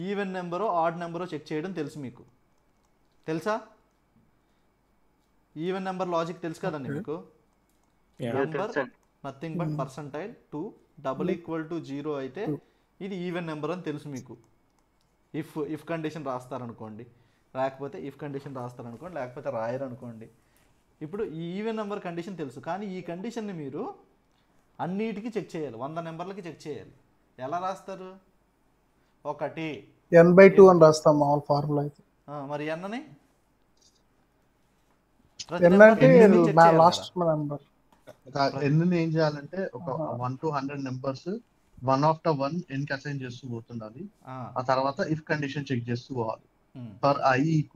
ఈవెన్ నెంబరో ఆడ్ నెంబరో చెక్ చేయడం తెలుసు మీకు, తెలుసా? ఈవెన్ నెంబర్ లాజిక్ తెలుసు కదండి మీకు. నెంబర్ నథింగ్ బట్ పర్సంటైల్ 2 =0 అయితే ఇది ఈవెన్ నెంబర్ అని తెలుసు మీకు. ఇఫ్ కండిషన్ రాస్తారనుకోండి, లేకపోతే రాయరనుకోండి. ఇప్పుడు ఈ ఈవెన్ నెంబర్ కండిషన్ తెలుసు, కానీ ఈ కండిషన్ని మీరు అన్నిటికీ చెక్ చేయాలి, 100 నెంబర్లకి చెక్ చేయాలి. ఎలా రాస్తారు? 1 n/2 అని రాస్తాం మామూలు ఫార్ములా అయితే. మరి ఎన్నని n అంటే లాస్ట్ నెంబర్. ఎన్ని ఏం చేయాలంటే ఒక 1 to 100 నెంబర్స్ 1 after 1 n కి అసైన్ చేస్తూ పోతుండాలి. ఆ తర్వాత ఇఫ్ కండిషన్ చెక్ చేస్తూ పోవాలి. ఫర్ i =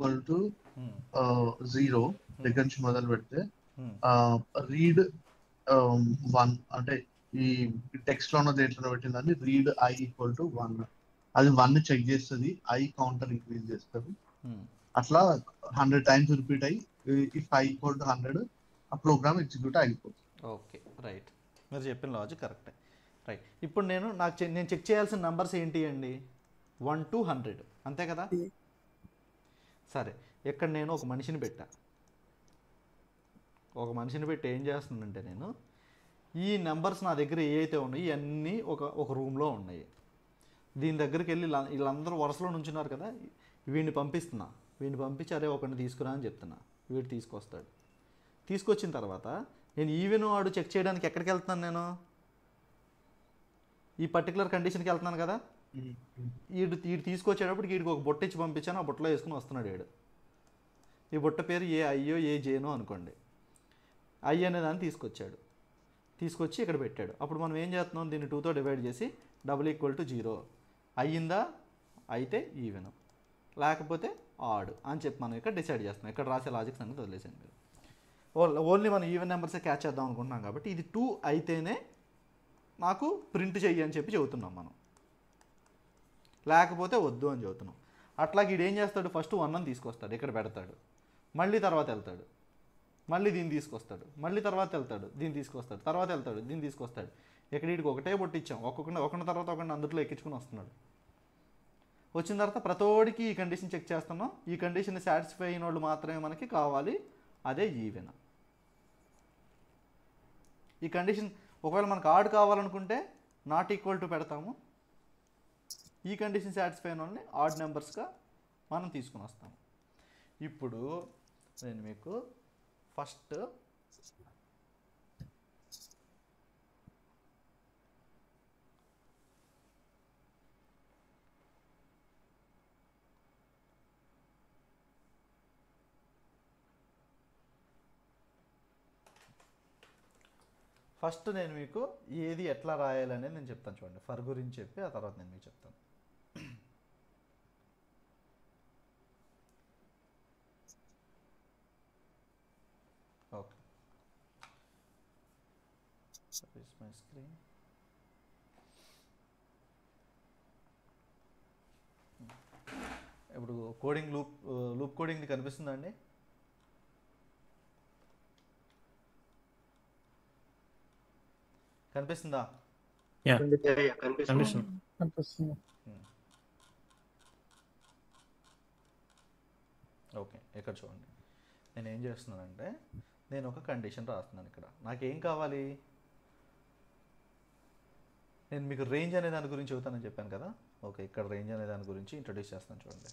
0 దగ్గర నుంచి మొదలు పెడితే రీడ్ 1 అంటే ఈ టెక్స్ట్ లోనో దేంట్లో పెట్టిందని రీడ్ i = 1, అది 1 చెక్ చేస్తుంది, i కౌంటర్ ఇంక్రీజ్ చేస్తుంది. అట్లా 100 టైమ్స్ రిపీట్ అయ్యి ఇఫ్ i = 100 ఆ ప్రోగ్రామ్ ఎగ్జిక్యూట్ అయిపోతుంది. ఓకే రైట్, మీరు చెప్పిన లాజిక్ కరెక్టే. రైట్, ఇప్పుడు నేను చెక్ చేయాల్సిన నెంబర్స్ ఏంటి అండి? 1 to 100 అంతే కదా? సరే, ఇక్కడ నేను ఒక మనిషిని పెట్టి ఏం చేస్తున్నానంటే, నేను ఈ నెంబర్స్ నా దగ్గర ఏవైతే ఉన్నాయి ఇవన్నీ ఒక రూమ్లో ఉన్నాయి. దీని దగ్గరికి వెళ్ళి వీళ్ళందరూ వరుసలో నుంచున్నారు కదా, వీడిని పంపించి అరే ఒకరిని తీసుకురా అని చెప్తున్నా. వీడు తీసుకొచ్చిన తర్వాత నేను ఈవెన్ వాడు చెక్ చేయడానికి ఎక్కడికి వెళ్తున్నాను? నేను ఈ పర్టికులర్ కండిషన్కి వెళ్తున్నాను కదా. వీడు తీసుకొచ్చేటప్పుడు వీడికి ఒక బొట్ట ఇచ్చి పంపించాను, ఆ బుట్టలో వేసుకుని వస్తున్నాడు వీడు. ఈ బుట్ట పేరు ఏ అయ్యో ఏ జేనో అనుకోండి. ఐ అనే దాన్ని తీసుకొచ్చి ఇక్కడ పెట్టాడు. అప్పుడు మనం ఏం చేస్తున్నాం, దీన్ని 2తో డివైడ్ చేసి =0 అయ్యిందా? అయితే ఈవెన్, లేకపోతే ఆడ్ అని చెప్పి మనం ఇక్కడ డిసైడ్ చేస్తున్నాం. ఇక్కడ రాసే లాజిక్స్ అనేది వదిలేసాను మీరు. ఓన్లీ మనం ఈవెన్ నెంబర్సే క్యాచ్ చేద్దాం అనుకుంటున్నాం కాబట్టి ఇది 2 అయితేనే నాకు ప్రింట్ చెయ్యి అని చెప్పి చెబుతున్నాం మనం, లేకపోతే వద్దు అని చెబుతున్నాం. అట్లాగే వీడు ఏం చేస్తాడు, ఫస్ట్ 1 అని తీసుకొస్తాడు, ఇక్కడ పెడతాడు, మళ్ళీ తర్వాత వెళ్తాడు, మళ్ళీ దీన్ని తీసుకొస్తాడు, మళ్ళీ తర్వాత వెళ్తాడు, దీన్ని తీసుకొస్తాడు, తర్వాత వెళ్తాడు, దీన్ని తీసుకొస్తాడు. ఇక్కడ వీడికి ఒకటే బొట్టిచ్చాం, ఒకటి తర్వాత ఒకటి అందుట్లో ఎక్కించుకుని వస్తున్నాడు. వచ్చిన తర్వాత ప్రతోడికి ఈ కండిషన్ చెక్ చేస్తున్నాం. ఈ కండిషన్ సాటిస్ఫై అయిన వాళ్ళు మాత్రమే మనకి కావాలి, అదే ఈవెన్. ఈ కండిషన్ ఒకవేళ మనకు ఆడ్ కావాలనుకుంటే == పెడతాము. ఈ కండిషన్ సాటిస్ఫై అయిన వాళ్ళని ఆడ్ నెంబర్స్గా మనం తీసుకుని వస్తాము. ఇప్పుడు నేను మీకు ఫస్ట్ ఫస్ట్ నేను మీకు ఏది ఎట్లా రాయాలనేది నేను చెప్తాను చూడండి. ఫర్ గురించి చెప్పి ఆ తర్వాత నేను మీకు చెప్తాను. Okay, my screen. ఇప్పుడు కోడింగ్ లూప్ కోడింగ్ది కనిపిస్తుందా అండి? కనిపిస్తుందా? యా కనిపిస్తుంది. కనిపిస్తుంది. కనిపిస్తుంది. ఓకే, ఇక్కడ చూడండి. నేను ఏం చేస్తున్నానంటే నేను ఒక కండిషన్ రాస్తున్నాను. ఇక్కడ నాకేం కావాలి? నేను మీకు రేంజ్ అనే దాని గురించి చెబుతానని చెప్పాను కదా. ఓకే, ఇక్కడ రేంజ్ అనే దాని గురించి ఇంట్రడ్యూస్ చేస్తాను చూడండి.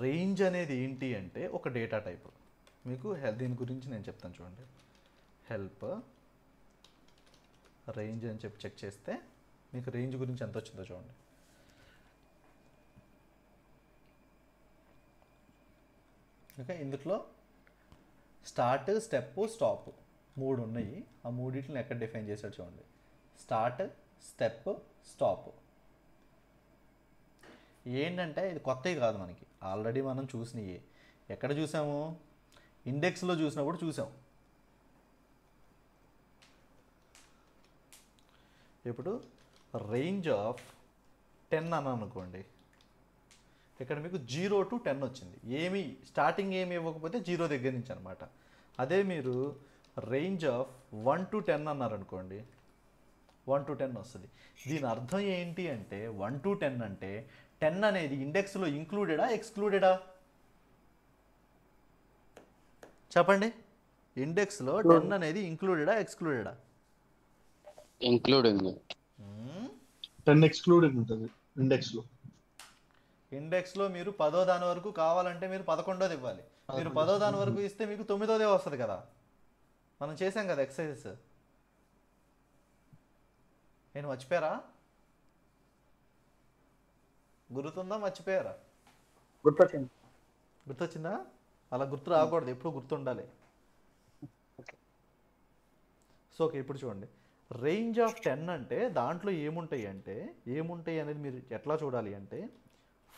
రేంజ్ అనేది ఏంటి అంటే ఒక డేటా టైప్. మీకు దీని గురించి నేను చెప్తాను చూడండి. హెల్ప్ రేంజ్ అని చెప్పి చెక్ చేస్తే మీకు రేంజ్ గురించి ఎంత వచ్చిందో చూడండి. ఓకే, ఇందులో స్టార్ట్, స్టెప్, స్టాప్ 3 ఉన్నాయి. ఆ మూడింటిని ఎక్కడ డిఫైన్ చేశాడు చూడండి. స్టార్ట్, స్టెప్, స్టాప్ ఏంటంటే ఇది కొత్తవి కాదు, మనకి ఆల్రెడీ మనం చూసినవి. ఎక్కడ చూసాము? ఇండెక్స్లో చూసినప్పుడు చూసాం. ఇప్పుడు రేంజ్ ఆఫ్ 10 అని అనుకోండి. ఇక్కడ మీకు 0 to 10 వచ్చింది. ఏమి స్టార్టింగ్ ఏమి ఇవ్వకపోతే 0 దగ్గర నుంచి అనమాట. అదే మీరు రేంజ్ ఆఫ్ 1 to 10 అన్నారనుకోండి, 1 to 10 వస్తుంది. దీని అర్థం ఏంటి అంటే 1 to 10 అంటే 10 అనేది ఇండెక్స్లో ఇంక్లూడెడా ఎక్స్క్లూడెడా? చెప్పండి. ఇండెక్స్లో 10 అనేది ఇంక్లూడెడా ఎక్స్క్లూడెడా? ఇంక్లూడింగ్. 10 ఎక్స్క్లూడింగ్ ఉంటుంది ఇండెక్స్లో. ఇండెక్స్లో మీరు 10వ దాని వరకు కావాలంటే మీరు 11వ ఇవ్వాలి. మీరు 10వ దాని వరకు ఇస్తే మీకు 9వదే వస్తుంది కదా. మనం చేసాం కదా ఎక్సర్సైజెస్. నేను మర్చిపోయారా? గుర్తుందా? మర్చిపోయారా? గుర్తొచ్చిందా? అలా గుర్తు రాకూడదు, ఎప్పుడు గుర్తుండాలి. సో ఓకే, ఇప్పుడు చూడండి. రేంజ్ ఆఫ్ 10 అంటే దాంట్లో ఏముంటాయి అనేది మీరు ఎట్లా చూడాలి అంటే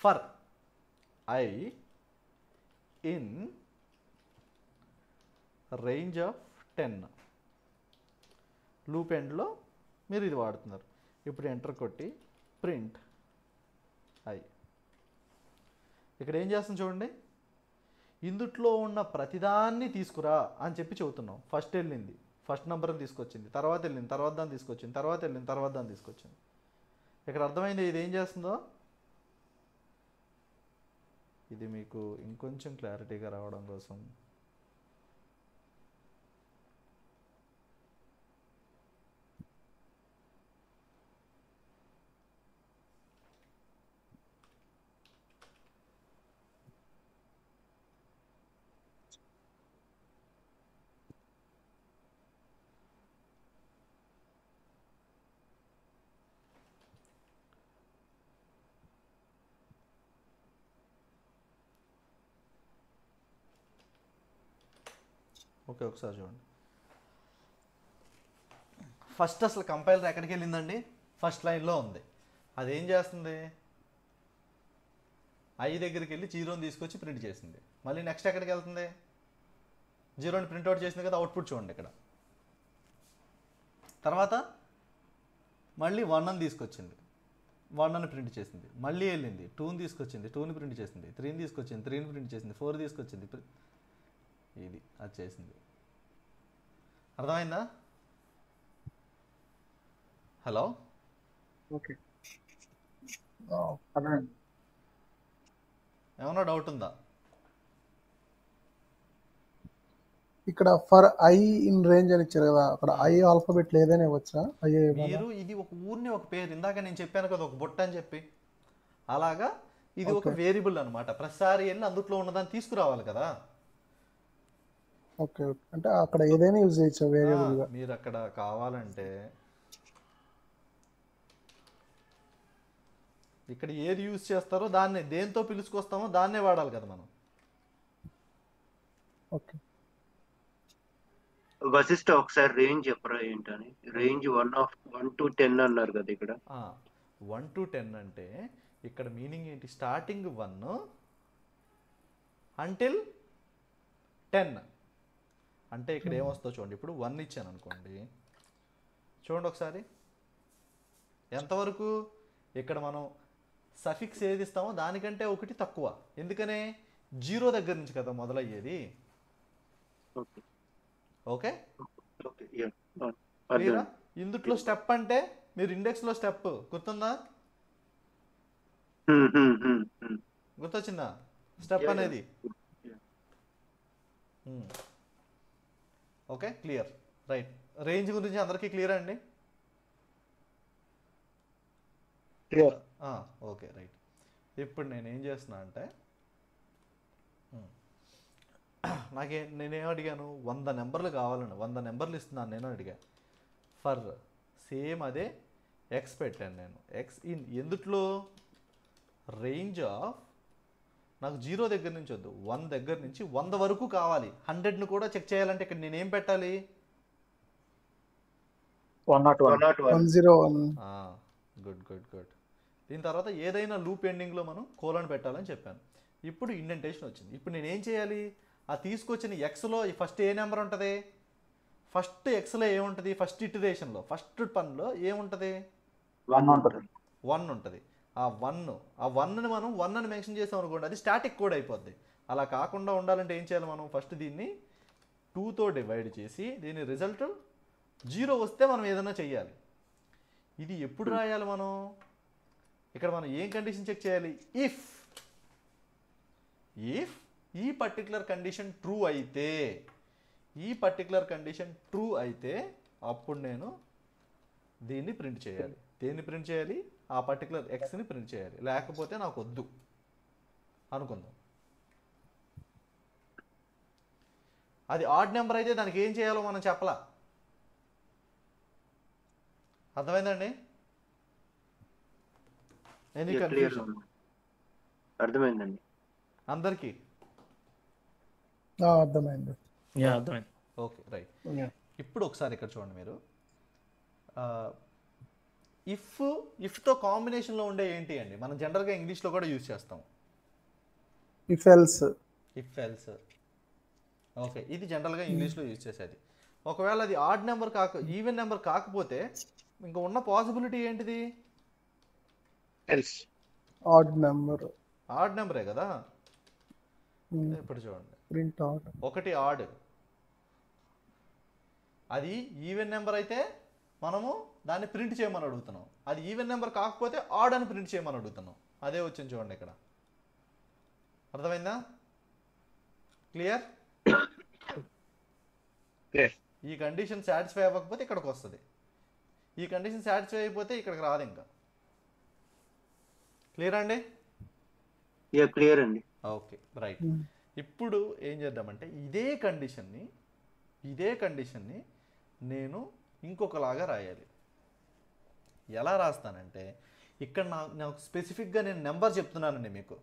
for I in range of 10 loop ఎండ్లో మీరు ఇది వాడుతున్నారు. ఇప్పుడు ఎంటర్ కొట్టి ప్రింట్ ఐ. ఇక్కడ ఏం చేస్తుంది చూడండి. ఇందుట్లో ఉన్న ప్రతిదాన్ని తీసుకురా అని చెప్పి చెబుతున్నాం. ఫస్ట్ వెళ్ళింది, ఫస్ట్ నెంబర్ని తీసుకొచ్చింది, తర్వాత వెళ్ళింది, తర్వాత దాన్ని తీసుకొచ్చింది, తర్వాత వెళ్ళింది, తర్వాత దాన్ని తీసుకొచ్చింది. ఇక్కడ అర్థమైంది ఇది ఏం చేస్తుందో. ఇది మీకు ఇంకొంచెం క్లారిటీగా రావడం కోసం ఓకే, ఒకసారి చూడండి. ఫస్ట్ అసలు కంపైలర్ ఎక్కడికి వెళ్ళిందండి? ఫస్ట్ లైన్లో ఉంది. అదేం చేస్తుంది? ఐ దగ్గరికి వెళ్ళి 0ని తీసుకొచ్చి ప్రింట్ చేసింది. మళ్ళీ నెక్స్ట్ ఎక్కడికి వెళ్తుంది? 0ని ప్రింట్అవుట్ చేసింది కదా, అవుట్పుట్ చూడండి ఇక్కడ. తర్వాత మళ్ళీ 1ని తీసుకొచ్చింది, 1ని ప్రింట్ చేసింది. మళ్ళీ వెళ్ళింది 2ని తీసుకొచ్చింది, 2ని ప్రింట్ చేసింది. 3ని తీసుకొచ్చింది, 3ని ప్రింట్ చేసింది. 4 తీసుకొచ్చింది, ఇది అది చేసింది. అర్థమైందా? హలో, ఓకే ఏమన్నా డౌట్ ఉందా? ఇక్కడ ఫర్ ఐ ఇన్ రేంజ్ అని ఇచ్చారు కదా, అక్కడ ఐ ఆల్ఫాబెట్ లేదనే వచ్చా? మీరు ఇది ఒక ఊరిని ఒక పేరు, ఇందాక నేను చెప్పాను కదా ఒక బుట్ట అని చెప్పి, అలాగా ఇది ఒక వేరియబుల్ అనమాట. ప్రతిసారి వెళ్ళి అందుట్లో ఉన్నదాన్ని తీసుకురావాలి కదా. ఓకే, అంటే అక్కడ ఏదైనా యూజ్ చేయొచ్చు వేరియబుల్ గా. మీరు అక్కడ కావాలంటే ఇక్కడ ఏది యూజ్ చేస్తారో దాన్నే, దేంతో పిలుచుకొస్తామో దాన్నే వాడాలి కదా మనం. ఓకే, వశిష్ఠ ఒకసారి రేంజ్ చెప్పరా ఏంటని? రేంజ్ 1 to 10 అన్నారు కదా ఇక్కడ. 1 to 10 అంటే ఇక్కడ మీనింగ్ ఏంటి? స్టార్టింగ్ 1 అంటిల్ 10 అంటే ఇక్కడ ఏమొస్తుందో చూడండి. ఇప్పుడు 1 ఇచ్చాను అనుకోండి, చూడండి ఒకసారి ఎంతవరకు. ఇక్కడ మనం సఫిక్స్ ఏది ఇస్తామో దానికంటే ఒకటి తక్కువ. ఎందుకనే? 0 దగ్గర నుంచి కదా మొదలయ్యేది. ఓకే ఓకే ఓకే యా క్లియరా? ఇందుట్లో స్టెప్ అంటే మీరు ఇండెక్స్లో స్టెప్ గుర్తుందా? గుర్తొచ్చిందా స్టెప్ అనేది? Okay clear right. రేంజ్ గురించి అందరికీ క్లియర్ అండి? క్లియర్. Okay right. ఇప్పుడు నేను ఏం చేస్తున్నా అంటే నేనేం అడిగాను? 100 నెంబర్లు కావాలని 100 నెంబర్లు ఇస్తున్నాను నేను అడిగా. ఫర్ సేమ్ అదే ఎక్స్ పెట్టాను నేను. ఎక్స్ ఇన్ ఎందుట్లో? రేంజ్ ఆఫ్ నాకు 0 దగ్గర నుంచి వద్దు, 1 దగ్గర నుంచి 100 వరకు కావాలి. 100ను కూడా చెక్ చేయాలంటే ఇక్కడ నేనేం పెట్టాలి? 101. 101. Good good good. దీని తర్వాత ఏదైనా లూప్ ఎండింగ్లో మనం కోలన్ పెట్టాలని చెప్పాను. ఇప్పుడు ఇండెంటేషన్ వచ్చింది. ఇప్పుడు నేను ఏం చేయాలి? ఆ తీసుకొచ్చిన ఎక్స్లో ఫస్ట్ ఏ నెంబర్ ఉంటుంది? ఫస్ట్ ఎక్స్లో ఏముంటుంది? ఫస్ట్ ఇటరేషన్లో ఫస్ట్ పన్లో ఏముంటుంది? 1 ఉంటుంది. 1 ఉంటుంది. ఆ 1ని మనం 1 అని మెన్షన్ చేసాం అనుకోండి, అది స్టాటిక్ కోడ్ అయిపోద్ది. అలా కాకుండా ఉండాలంటే ఏం చేయాలి మనం? ఫస్ట్ దీన్ని 2తో డివైడ్ చేసి దీని రిజల్ట్ 0 వస్తే మనం ఏదైనా చెయ్యాలి. ఇది ఎప్పుడు రాయాలి మనం? ఇక్కడ మనం ఏం కండిషన్ చెక్ చేయాలి? ఇఫ్ ఈ పర్టికులర్ కండిషన్ ట్రూ అయితే అప్పుడు నేను దీన్ని ప్రింట్ చేయాలి. దేన్ని ప్రింట్ చేయాలి? ఆ పర్టికులర్ ఎక్స్ని ప్రింట్ చేయాలి. లేకపోతే నాకు వద్దు అనుకుందాం. అది ఆడ్ నెంబర్ అయితే దానికి ఏం చేయాలో మనం చెప్పలా. అర్థమైందండి? Any confusion? అర్థమైందండి అందరికీ? అర్థమైంది. అర్థమైంది. Okay right. ఇప్పుడు ఒకసారి ఇక్కడ చూడండి మీరు. ఇఫ్తో కాంబినేషన్లో ఉండే ఏంటి అండి? మనం జనరల్గా ఇంగ్లీష్లో కూడా యూజ్ చేస్తాం. If else. ఓకే, ఇది జనరల్గా ఇంగ్లీష్లో యూజ్ చేసేది. ఒకవేళ అది ఆడ్ నెంబర్ ఈవెన్ నెంబర్ కాకపోతే ఇంకా ఉన్న పాసిబిలిటీ ఏంటిది? ఎల్స్. ఆడ్ నెంబరే కదా. ఇప్పుడు చూడండి, ప్రింట్ ఆడ్. ఒకటి ఆడ్, అది ఈవెన్ నెంబర్ అయితే మనము దాన్ని ప్రింట్ చేయమని అడుగుతున్నాం. అది ఈవెన్ నెంబర్ కాకపోతే ఆడ్ అని ప్రింట్ చేయమని అడుగుతున్నాం. అదే వచ్చింది చూడండి ఇక్కడ. అర్థమైందా? క్లియర్? ఈ కండిషన్ సాటిస్ఫై అవ్వకపోతే ఇక్కడికి వస్తుంది, ఈ కండిషన్ సాటిస్ఫై అయిపోతే ఇక్కడికి రాదు ఇంకా. క్లియర్ అండి? క్లియర్ అండి. Okay right. ఇప్పుడు ఏం చేద్దామంటే ఇదే కండిషన్ని నేను ఇంకొకలాగా రాయాలి. ఎలా రాస్తానంటే ఇక్కడ నాకు స్పెసిఫిక్గా నేను నెంబర్ చెప్తున్నానండి మీకు.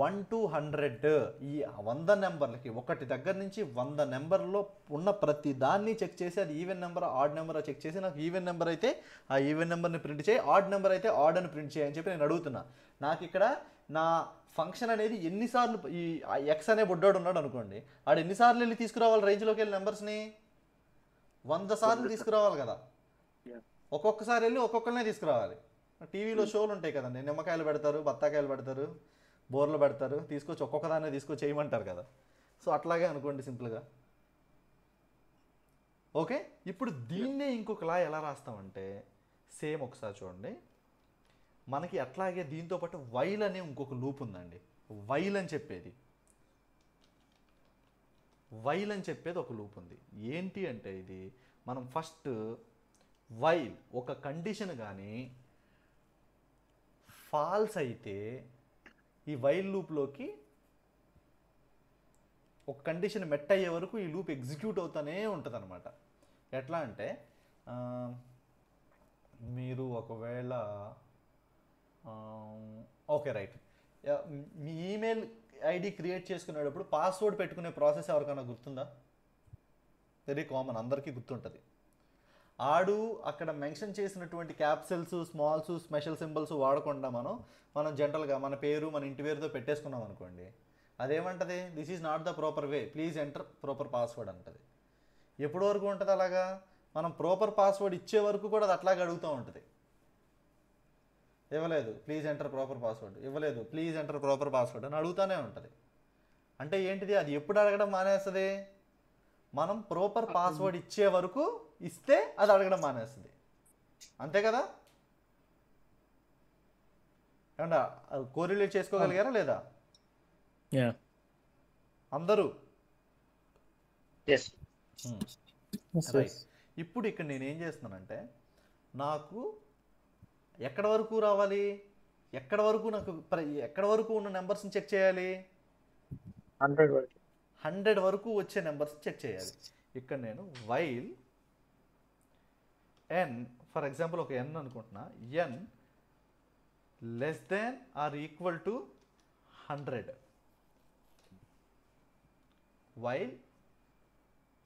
1 to 100 ఈ 100 నెంబర్లకి ఒకటి దగ్గర నుంచి 100 నెంబర్లో ఉన్న ప్రతి దాన్ని చెక్ చేసి అది even number odd number check చేసి నాకు ఈవెన్ నెంబర్ అయితే ఆ ఈవెన్ నెంబర్ని ప్రింట్ చేయి, ఆడ్ నెంబర్ అయితే ఆడ్ అని ప్రింట్ చేయని చెప్పి నేను అడుగుతున్నా. నాకు ఇక్కడ నా ఫంక్షన్ అనేది ఎన్నిసార్లు ఈ ఎక్స్ అనే బుడ్డాడు ఉన్నాడు అనుకోండి, ఆడు ఎన్నిసార్లు వెళ్ళి తీసుకురావాలి రేంజ్లోకి వెళ్ళి నెంబర్స్ని? 100 సార్లు తీసుకురావాలి కదా. ఒక్కొక్కసారి వెళ్ళి ఒక్కొక్కరినే తీసుకురావాలి. టీవీలో షోలు ఉంటాయి కదండి, నిమ్మకాయలు పెడతారు, బత్తాకాయలు పెడతారు, బోర్లు పెడతారు, తీసుకొచ్చి ఒక్కొక్కదాన్ని తీసుకొచ్చి చేయమంటారు కదా. సో అట్లాగే అనుకోండి సింపుల్గా. ఓకే, ఇప్పుడు దీన్నే ఇంకొకలా ఎలా రాస్తామంటే సేమ్ ఒకసారి చూడండి. మనకి అట్లాగే దీంతో పాటు వైల్ అనే ఇంకొక లూప్ ఉందండి. వైల్ అని చెప్పేది ఒక లూప్ ఉంది. ఏంటి అంటే ఇది మనం ఫస్ట్ వైల్ ఒక కండిషన్ కానీ ఫాల్స్ అయితే ఈ వైల్ లూప్లోకి ఒక కండిషన్ మెట్ అయ్యే వరకు ఈ లూప్ ఎగ్జిక్యూట్ అవుతూనే ఉంటుంది అనమాట. ఎట్లా అంటే మీరు ఒకవేళ ఓకే రైట్, మీ ఈమెయిల్ ఐడి క్రియేట్ చేసుకునేటప్పుడు పాస్వర్డ్ పెట్టుకునే ప్రాసెస్ ఎవరికైనా గుర్తుందా? వెరీ కామన్, అందరికీ గుర్తుంటుంది. ఆడు అక్కడ మెన్షన్ చేసినటువంటి క్యాప్సల్స్, స్మాల్స్, స్పెషల్ సింబల్స్ వాడకుండా మనం జనరల్గా మన పేరు మన ఇంటి పేరుతో పెట్టేసుకున్నాం అనుకోండి, అదేమంటది, this is not the proper way, please enter proper password అంటది. ఎప్పటి వరకు ఉంటుంది అలాగా, మనం ప్రాపర్ పాస్వర్డ్ ఇచ్చే వరకు కూడా అది అట్లాగే అడుగుతూ ఉంటుంది. ఇవ్వలేదు ప్లీజ్ ఎంటర్ ప్రాపర్ పాస్వర్డ్, ఇవ్వలేదు ప్లీజ్ ఎంటర్ ప్రాపర్ పాస్వర్డ్ అని అడుగుతూనే ఉంటుంది. అంటే ఏంటిది, అది ఎప్పుడు అడగడం మానేస్తుంది, మనం ప్రాపర్ పాస్వర్డ్ ఇచ్చే వరకు ఇస్తే అది అడగడం మానేస్తుంది. అంతే కదా? ఏమన్నా కోరిలేట్ చేసుకోగలిగారా లేదా అందరూ? రైట్. ఇప్పుడు ఇక్కడ నేను ఏం చేస్తున్నానంటే, నాకు ఎక్కడ వరకు రావాలి, ఎక్కడ వరకు నాకు ఎక్కడ వరకు ఉన్న నెంబర్స్ని చెక్ చేయాలి, 100 వరకు వచ్చే నెంబర్స్ చెక్ చేయాలి. ఇక్కడ నేను వైల్ n, ఫర్ ఎగ్జాంపుల్ ఒక n అనుకుంటున్నా, n less than or equal to 100, while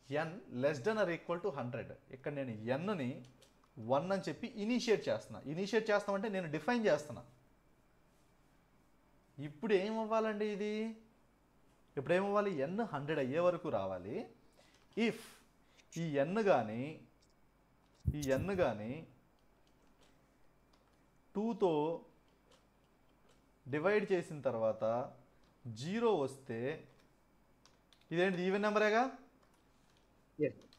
n less than or equal to 100. ఇక్కడ నేను nని 1 అని చెప్పి ఇనిషియేట్ చేస్తున్నా. ఇనిషియేట్ చేస్తామంటే నేను డిఫైన్ చేస్తున్నా. ఇప్పుడు ఏమవ్వాలండి ఇది, ఇప్పుడు ఏమవ్వాలి, n 100 అయ్యే వరకు రావాలి. ఇఫ్ ఈ n కానీ 2తో డివైడ్ చేసిన తర్వాత 0 వస్తే ఇదేంటి, ఈవెన్ నెంబరేగా,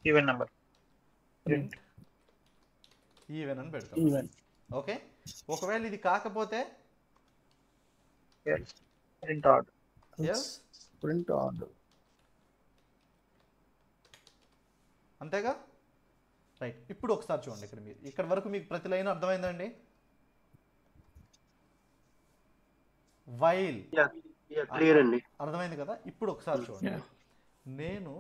ఈవెన్ నెంబర్, ప్రింట్ ఈవెన్ అని పెడతాం. ఓకే, ఒకవేళ ఇది కాకపోతే ప్రింట్ ఆడ్, ప్రింట్ ఆడ్, అంతేగా? రైట్. ఇప్పుడు ఒకసారి చూడండి, ఇక్కడ మీరు ఇక్కడ వరకు మీకు ప్రతి లైన్ అర్థమైందండి? వైల్ క్లియర్ అండి, అర్థమైంది కదా? ఇప్పుడు ఒకసారి చూడండి, నేను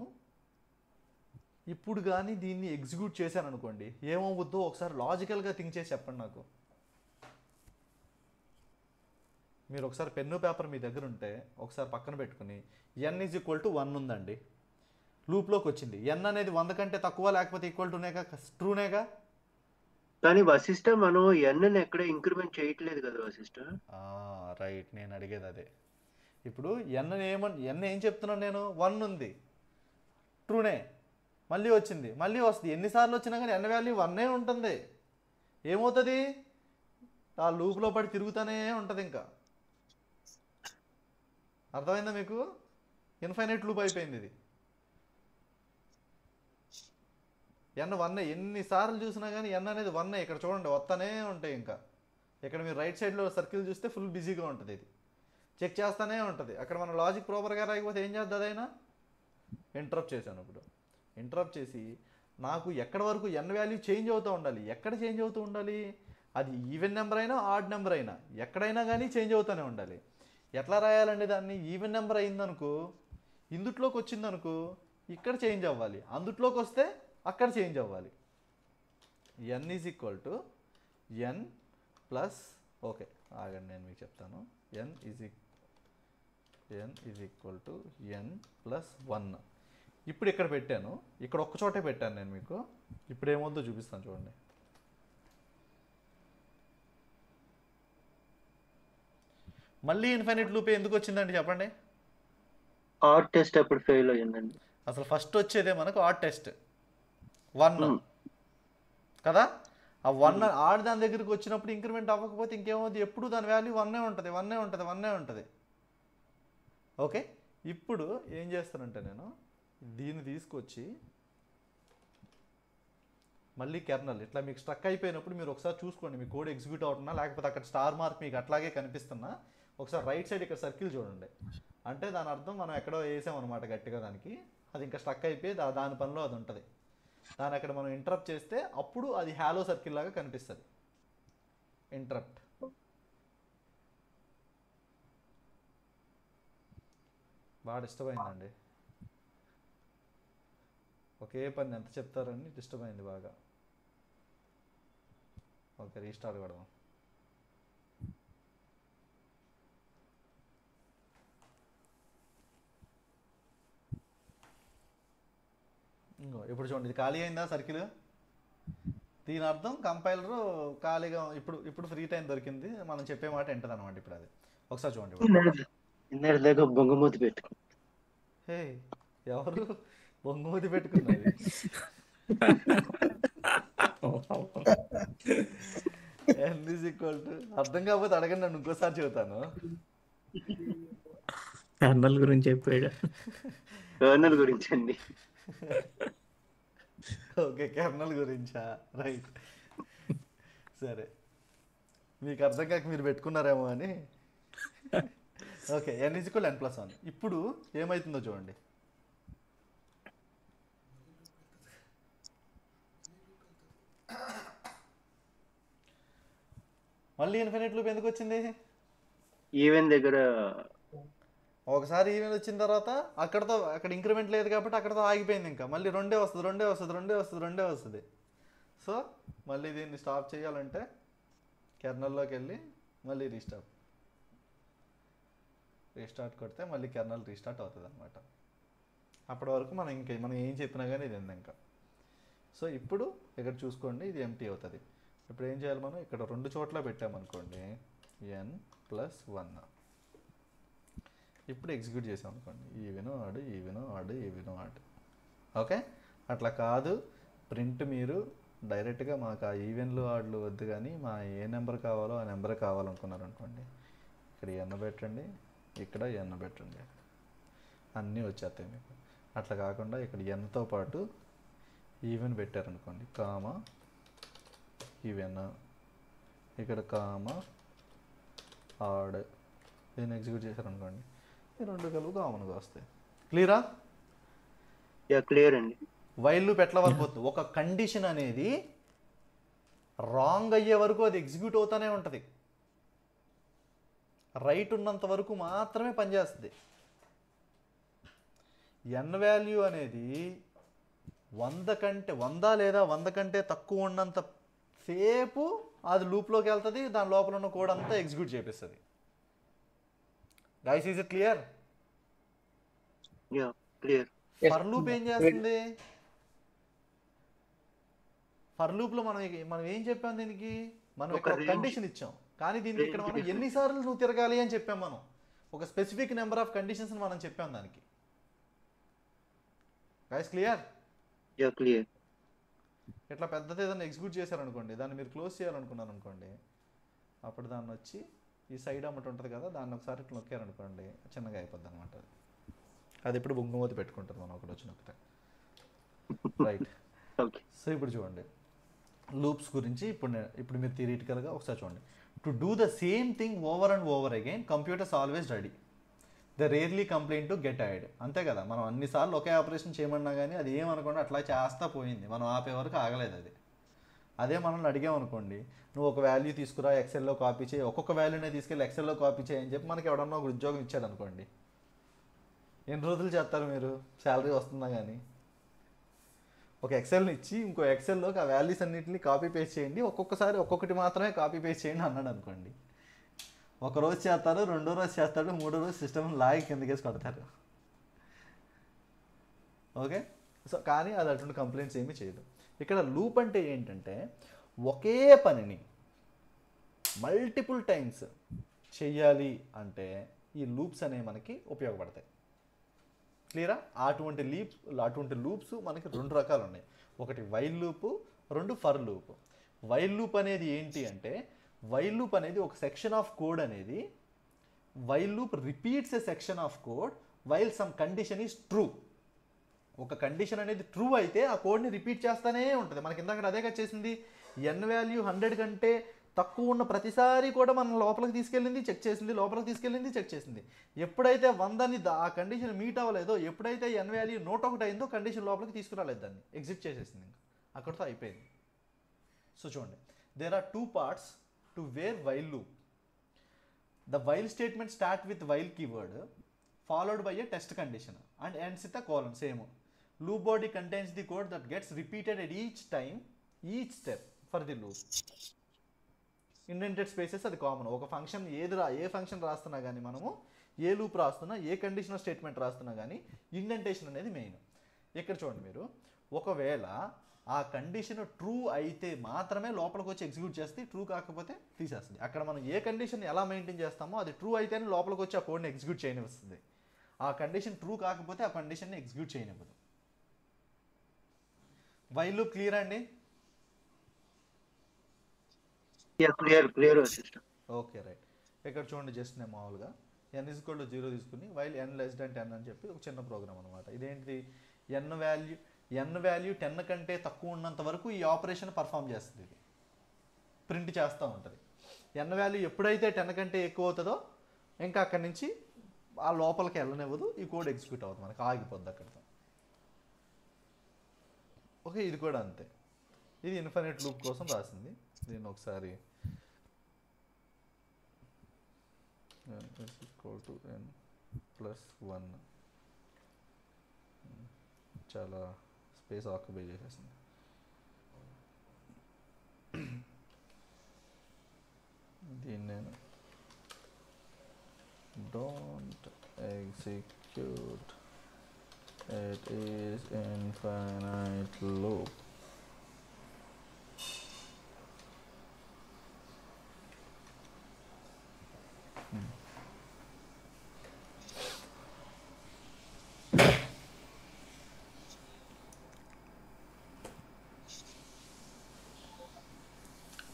ఇప్పుడు కానీ దీన్ని ఎగ్జిక్యూట్ చేశాను అనుకోండి, ఏమవుద్దో ఒకసారి లాజికల్గా థింక్ చేసి చెప్పండి నాకు. మీరు ఒకసారి పెన్ను పేపర్ మీ దగ్గర ఉంటే ఒకసారి పక్కన పెట్టుకుని n ఈజ్ ఈక్వల్ టు 1 ఉందండి, లూప్లోకి వచ్చింది. n అనేది 100 కంటే తక్కువ లేకపోతే ఈక్వల్ టునేగా, ట్రూనేగా? కానీ వశిష్ట మనం n ఎక్కడ ఇంక్రిమెంట్ చేయట్లేదు కదా వశిష్ట. రైట్, నేను అడిగేది అదే. ఇప్పుడు n ఏం చెప్తున్నాను నేను, 1 ఉంది, ట్రూనే, మళ్ళీ వచ్చింది, మళ్ళీ వస్తుంది, ఎన్నిసార్లు వచ్చినా కానీ n వాల్యూ 1 ఉంటుంది. ఏమవుతుంది, ఆ లూప్లో పడి తిరుగుతూనే ఉంటుంది. ఇంకా అర్థమైందా మీకు? ఇన్ఫైనైట్ లూప్ అయిపోయింది ఇది. n 1, ఎన్నిసార్లు చూసినా కానీ n అనేది 1. ఇక్కడ చూడండి వస్తూనే ఉంటాయి. ఇంకా ఇక్కడ మీరు రైట్ సైడ్లో సర్కిల్ చూస్తే ఫుల్ బిజీగా ఉంటుంది, ఇది చెక్ చేస్తూనే ఉంటుంది. అక్కడ మన లాజిక్ ప్రాపర్గా రాకపోతే ఏం చేద్దాం, అదైనా ఇంటరప్ట్ చేశాను. ఇప్పుడు ఇంటరప్ట్ చేసి నాకు ఎక్కడ వరకు n వాల్యూ చేంజ్ అవుతూ ఉండాలి, ఎక్కడ చేంజ్ అవుతూ ఉండాలి, అది ఈవెన్ నెంబర్ అయినా ఆడ్ నెంబర్ అయినా ఎక్కడైనా కానీ చేంజ్ అవుతూనే ఉండాలి. ఎట్లా రాయాలండి దాన్ని, ఈవెన్ నెంబర్ అయిందనుకో ఇందుట్లోకి వచ్చిందనుకో ఇక్కడ చేంజ్ అవ్వాలి, అందుట్లోకి వస్తే అక్కడ చేంజ్ అవ్వాలి. n is equal to n plus, okay ఆగండి నేను మీకు చెప్తాను, n is equal to n plus 1. ఇప్పుడు ఇక్కడ పెట్టాను, ఇక్కడ ఒక్క చోటే పెట్టాను నేను మీకు. ఇప్పుడు ఏమవుతుందో చూపిస్తాను చూడండి. మళ్ళీ ఇన్ఫైనైట్ లూప్ ఎందుకు వచ్చిందండి చెప్పండి? ఆడ్ టెస్ట్ అప్పుడు ఫెయిల్ అయ్యిందండి. అసలు ఫస్ట్ వచ్చేదే మనకు ఆడ్ టెస్ట్ 1 కదా. ఆ 1 ఆడ్ దాని దగ్గరికి వచ్చినప్పుడు ఇంక్రిమెంట్ అవ్వకపోతే ఇంకేమవుతుంది, ఎప్పుడు దాని వాల్యూ 1 ఉంటుంది. ఓకే, ఇప్పుడు ఏం చేస్తానంటే నేను దీన్ని తీసుకొచ్చి మళ్ళీ కెర్నల్ ఇట్లా మీకు స్ట్రక్ అయిపోయినప్పుడు మీరు ఒకసారి చూసుకోండి, మీ కోడ్ ఎగ్జిక్యూట్ అవుతున్నా లేకపోతే అక్కడ స్టార్ మార్క్ మీకు అట్లాగే కనిపిస్తున్నా ఒకసారి రైట్ సైడ్ ఇక్కడ సర్కిల్ చూడండి. అంటే దాని అర్థం మనం ఎక్కడో వేసామన్నమాట గట్టిగా, దానికి అది ఇంకా స్ట్రక్ అయిపోయి దాని పనిలో అది ఉంటుంది. దాన్ని అక్కడ మనం ఇంటరప్ట్ చేస్తే అప్పుడు అది హ్యాలో సర్కిల్ లాగా కనిపిస్తుంది. ఇంటరప్ట్ బాగా డిస్టర్బ్ అయిందండి, ఒకే పని ఎంత చెప్తారని డిస్టర్బ్ అయింది బాగా. ఓకే, రీస్టార్ట్ కొడదాం. ఇంకో ఇప్పుడు చూడండి ఇది ఖాళీ అయిందా సర్కిల్. దీని అర్థం కంపైలర్ ఖాళీగా ఇప్పుడు ఫ్రీ టైం దొరికింది, మనం చెప్పే మాట వింటది అనమాట. ఇప్పుడు అది ఒకసారి చూడండి. ఇందాక బొంగమూతి పెట్టుకో. హే ఎవరు బొంగమూతి పెట్టుకున్నది? n is equal to అర్థం కాకపోతే అడగండి, నన్ను ఇంకోసారి చెబుతాను. కర్నల్ గురించి చెప్పాడు. కర్నల్ గురించి అండి. ఓకే, కెర్నల్ గురించా? రైట్, సరే, మీకు అర్థం కాక మీరు పెట్టుకున్నారేమో అని. Okay, n is equal to n+1. ఇప్పుడు ఏమవుతుందో చూడండి. మళ్ళీ ఇన్ఫినిట్ లూప్ ఎందుకు వచ్చింది? ఈవెన్ దగ్గర ఒకసారి ఈవెన్ వచ్చిన తర్వాత అక్కడ ఇంక్రిమెంట్ లేదు కాబట్టి అక్కడతో ఆగిపోయింది. ఇంకా మళ్ళీ రెండే వస్తుంది. సో మళ్ళీ దీన్ని స్టాప్ చేయాలంటే కెర్నల్లోకి వెళ్ళి మళ్ళీ రీస్టార్ట్ కొడితే మళ్ళీ కెర్నల్ రీస్టార్ట్ అవుతుంది అనమాట. అప్పటి వరకు మనం ఏం చెప్పినా కానీ ఇది ఇంకా. సో ఇప్పుడు ఇక్కడ చూసుకోండి, ఇది ఎంటీ అవుతుంది. ఇప్పుడు ఏం చేయాలి, మనం ఇక్కడ 2 చోట్ల పెట్టామనుకోండి n+1. ఇప్పుడు ఎగ్జిక్యూట్ చేసాం అనుకోండి, ఈవెను ఆడ్. ఓకే, అట్లా కాదు, ప్రింట్ మీరు డైరెక్ట్గా మాకు ఆ ఈవెన్లు ఆడ్లు వద్దు కానీ మా ఏ నెంబర్ కావాలో ఆ నెంబర్ కావాలనుకున్నారు అనుకోండి, ఇక్కడ n పెట్టండి, ఇక్కడ n పెట్టండి, అన్నీ వచ్చేస్తాయి మీకు. అట్లా కాకుండా ఇక్కడ nతో పాటు ఈవెన్ పెట్టారనుకోండి, కామా ఈవెన్, ఇక్కడ కామా ఆడ్, దీన్ని ఎగ్జిక్యూట్ చేశారనుకోండి, ఈ 2 కలిపి కామన్గా వస్తాయి. క్లియరా? క్లియర్ అండి. వైల్ లూప్ ఎట్లా వర్క్ అవుతుంది, ఒక కండిషన్ అనేది రాంగ్ అయ్యే వరకు అది ఎగ్జిక్యూట్ అవుతూనే ఉంటుంది, రైట్ ఉన్నంత వరకు మాత్రమే పనిచేస్తుంది. n వాల్యూ అనేది 100 లేదా 100 కంటే తక్కువ ఉన్నంత సేపు అది లూప్లోకి వెళ్తుంది, దాని లోపల ఉన్న కోడ్ అంతా ఎగ్జిక్యూట్ చేపిస్తుంది. Guys, is it clear? Clear. For loop ఏం చేస్తుంది? ఫర్ లూప్ లో మనం ఏం చెప్పాం, దీనికి మనం ఒక కండిషన్ ఇచ్చాం, కానీ దీనికి ఇక్కడ మనం ఎన్నిసార్లు నువ్వు తిరగాలి అని చెప్పాం. మనం ఒక స్పెసిఫిక్ నెంబర్ ఆఫ్ కండిషన్స్ మనం చెప్పాం దానికి. Guys clear? క్లియర్. ఇట్లా పెద్దది ఏదైనా ఎగ్జిక్యూట్ చేశారనుకోండి, దాన్ని మీరు క్లోజ్ చేయాలనుకున్నారు అనుకోండి, అప్పుడు దాన్ని వచ్చి ఈ సైడ్ అమ్మటి ఉంటుంది కదా, దాన్ని ఒకసారి ఇట్లా నొక్కారనుకోండి, చిన్నగా అయిపోద్ది అనమాట. అది ఇప్పుడు బొంగుమూతి పెట్టుకుంటుంది మనం ఒకటి వచ్చి నొక్కితే. రైట్, సో ఇప్పుడు చూడండి లూప్స్ గురించి. ఇప్పుడు మీరు థియరిటికల్గా ఒకసారి చూడండి. To do the same thing over and over again, computers always ready, the rarely complaint to get add. అంతే కదా, మనం అన్నిసార్లు ఒకే ఆపరేషన్ చేయమన్నా కానీ అది ఏమనుకోండి అట్లా చేస్తా పోయింది, మనం ఆపే వరకు ఆగలేదు అది. అదే మనల్ని అడిగామనుకోండి, నువ్వు ఒక వాల్యూ తీసుకురా ఎక్సెల్లో కాపీ చేయి, ఒక్కొక్క వాల్యూనే తీసుకెళ్ళి ఎక్సెల్లో కాపీ చేయి అని చెప్పి మనకి ఎవడన్నా ఒక ఉద్యోగం ఇచ్చాడు అనుకోండి, ఎన్ని రోజులు చేస్తారు మీరు? శాలరీ వస్తుందా? కానీ ఒక ఎక్సెల్ని ఇచ్చి ఇంకో ఎక్సెల్లోకి ఆ వాల్యూస్ అన్నింటినీ కాపీ పేస్ట్ చేయండి, ఒక్కొక్కసారి ఒక్కొక్కటి మాత్రమే కాపీ పేస్ట్ చేయండి అన్నాడు అనుకోండి, ఒక రోజు చేస్తారు, 2వ రోజు చేస్తాడు, 3వ రోజు సిస్టమ్ లాగి కిందకేసి కొడతారు. ఓకే, సో కానీ అది అటువంటి కంప్లైంట్స్ ఏమీ చేయదు. ఇక్కడ లూప్ అంటే ఏంటంటే ఒకే పనిని మల్టిపుల్ టైమ్స్ చెయ్యాలి అంటే ఈ లూప్స్ అనేవి మనకి ఉపయోగపడతాయి. క్లియరా? అటువంటి లూప్స్ మనకి 2 రకాలు ఉన్నాయి. ఒకటి while loop, 2 for loop. While loop అనేది ఏంటి అంటే, వైల్ లూప్ అనేది ఒక సెక్షన్ ఆఫ్ కోడ్ అనేది, while loop repeats a section of code while some condition is true. ఒక కండిషన్ అనేది ట్రూ అయితే ఆ కోడ్ని రిపీట్ చేస్తూనే ఉంటుంది. మనకి ఇందాక అదే చేసింది, n వాల్యూ 100 కంటే తక్కువ ఉన్న ప్రతిసారి కూడా మనం లోపలికి తీసుకెళ్ళింది, చెక్ చేసింది, లోపలికి తీసుకెళ్ళింది, చెక్ చేసింది. ఎప్పుడైతే 100ని ఆ కండిషన్ మీట్ అవ్వలేదో, ఎప్పుడైతే n వాల్యూ 101 అయిందో కండిషన్ లోపలికి తీసుకురాలేదు, దాన్ని ఎగ్జిట్ చేసేసింది, ఇంకా అక్కడితో అయిపోయింది. సో చూడండి, there are 2 parts to where while loop. The while statement start with while keyword followed by a test condition and ends with a colon. Same. Loop body contains the code that gets repeated at each step for the loop. Indented spaces అది common. ఒక function ఏ function రాస్తున్నా కానీ మనము ఏ loop రాస్తున్నా, ఏ conditional statement రాస్తున్నా కానీ indentation అనేది main. ఇక్కడ చూడండి, మీరు ఒకవేళ ఆ కండిషన్ ట్రూ అయితే మాత్రమే లోపలికి వచ్చి ఎగ్జిక్యూట్ చేస్తే, ట్రూ కాకపోతే తీసేస్తుంది. అక్కడ మనం ఏ కండిషన్ ఎలా మెయింటైన్ చేస్తామో అది ట్రూ అయితేనే లోపలికి వచ్చి ఆ కోడ్ని ఎగ్జిక్యూట్ చేయనిస్తుంది. ఆ కండిషన్ ట్రూ కాకపోతే ఆ కండిషన్ని ఎగ్జిక్యూట్ చేయనివ్వదు. వైల్ లూప్ క్లియర్ అండి? Clear system. Okay right. ఇక్కడ చూడండి, జస్ట్ నేను మామూలుగా n = 0 తీసుకుని వైల్ n < 10 అని చెప్పి ఒక చిన్న ప్రోగ్రామ్ అనమాట. ఇదేంటిది, n వాల్యూ 10 కంటే తక్కువ ఉన్నంత వరకు ఈ ఆపరేషన్ పర్ఫామ్ చేస్తుంది. ఇది ప్రింట్ చేస్తూ ఉంటుంది. n వాల్యూ ఎప్పుడైతే 10 కంటే ఎక్కువ అవుతుందో ఇంకా అక్కడి నుంచి ఆ లోపలికి వెళ్ళనివ్వదు, ఈ కోడ్ ఎగ్జిక్యూట్ అవుతుంది, మనకి ఆగిపోద్ది అక్కడితో. ఓకే, ఇది కూడా అంతే. ఇది ఇన్ఫినిట్ లూప్ కోసం రాసింది. దీన్ని ఒకసారి n = n+1 చాలా స్పేస్ ఆక్యుపై చేసేసింది. దీన్ని నేను don't execute, it is infinite loop.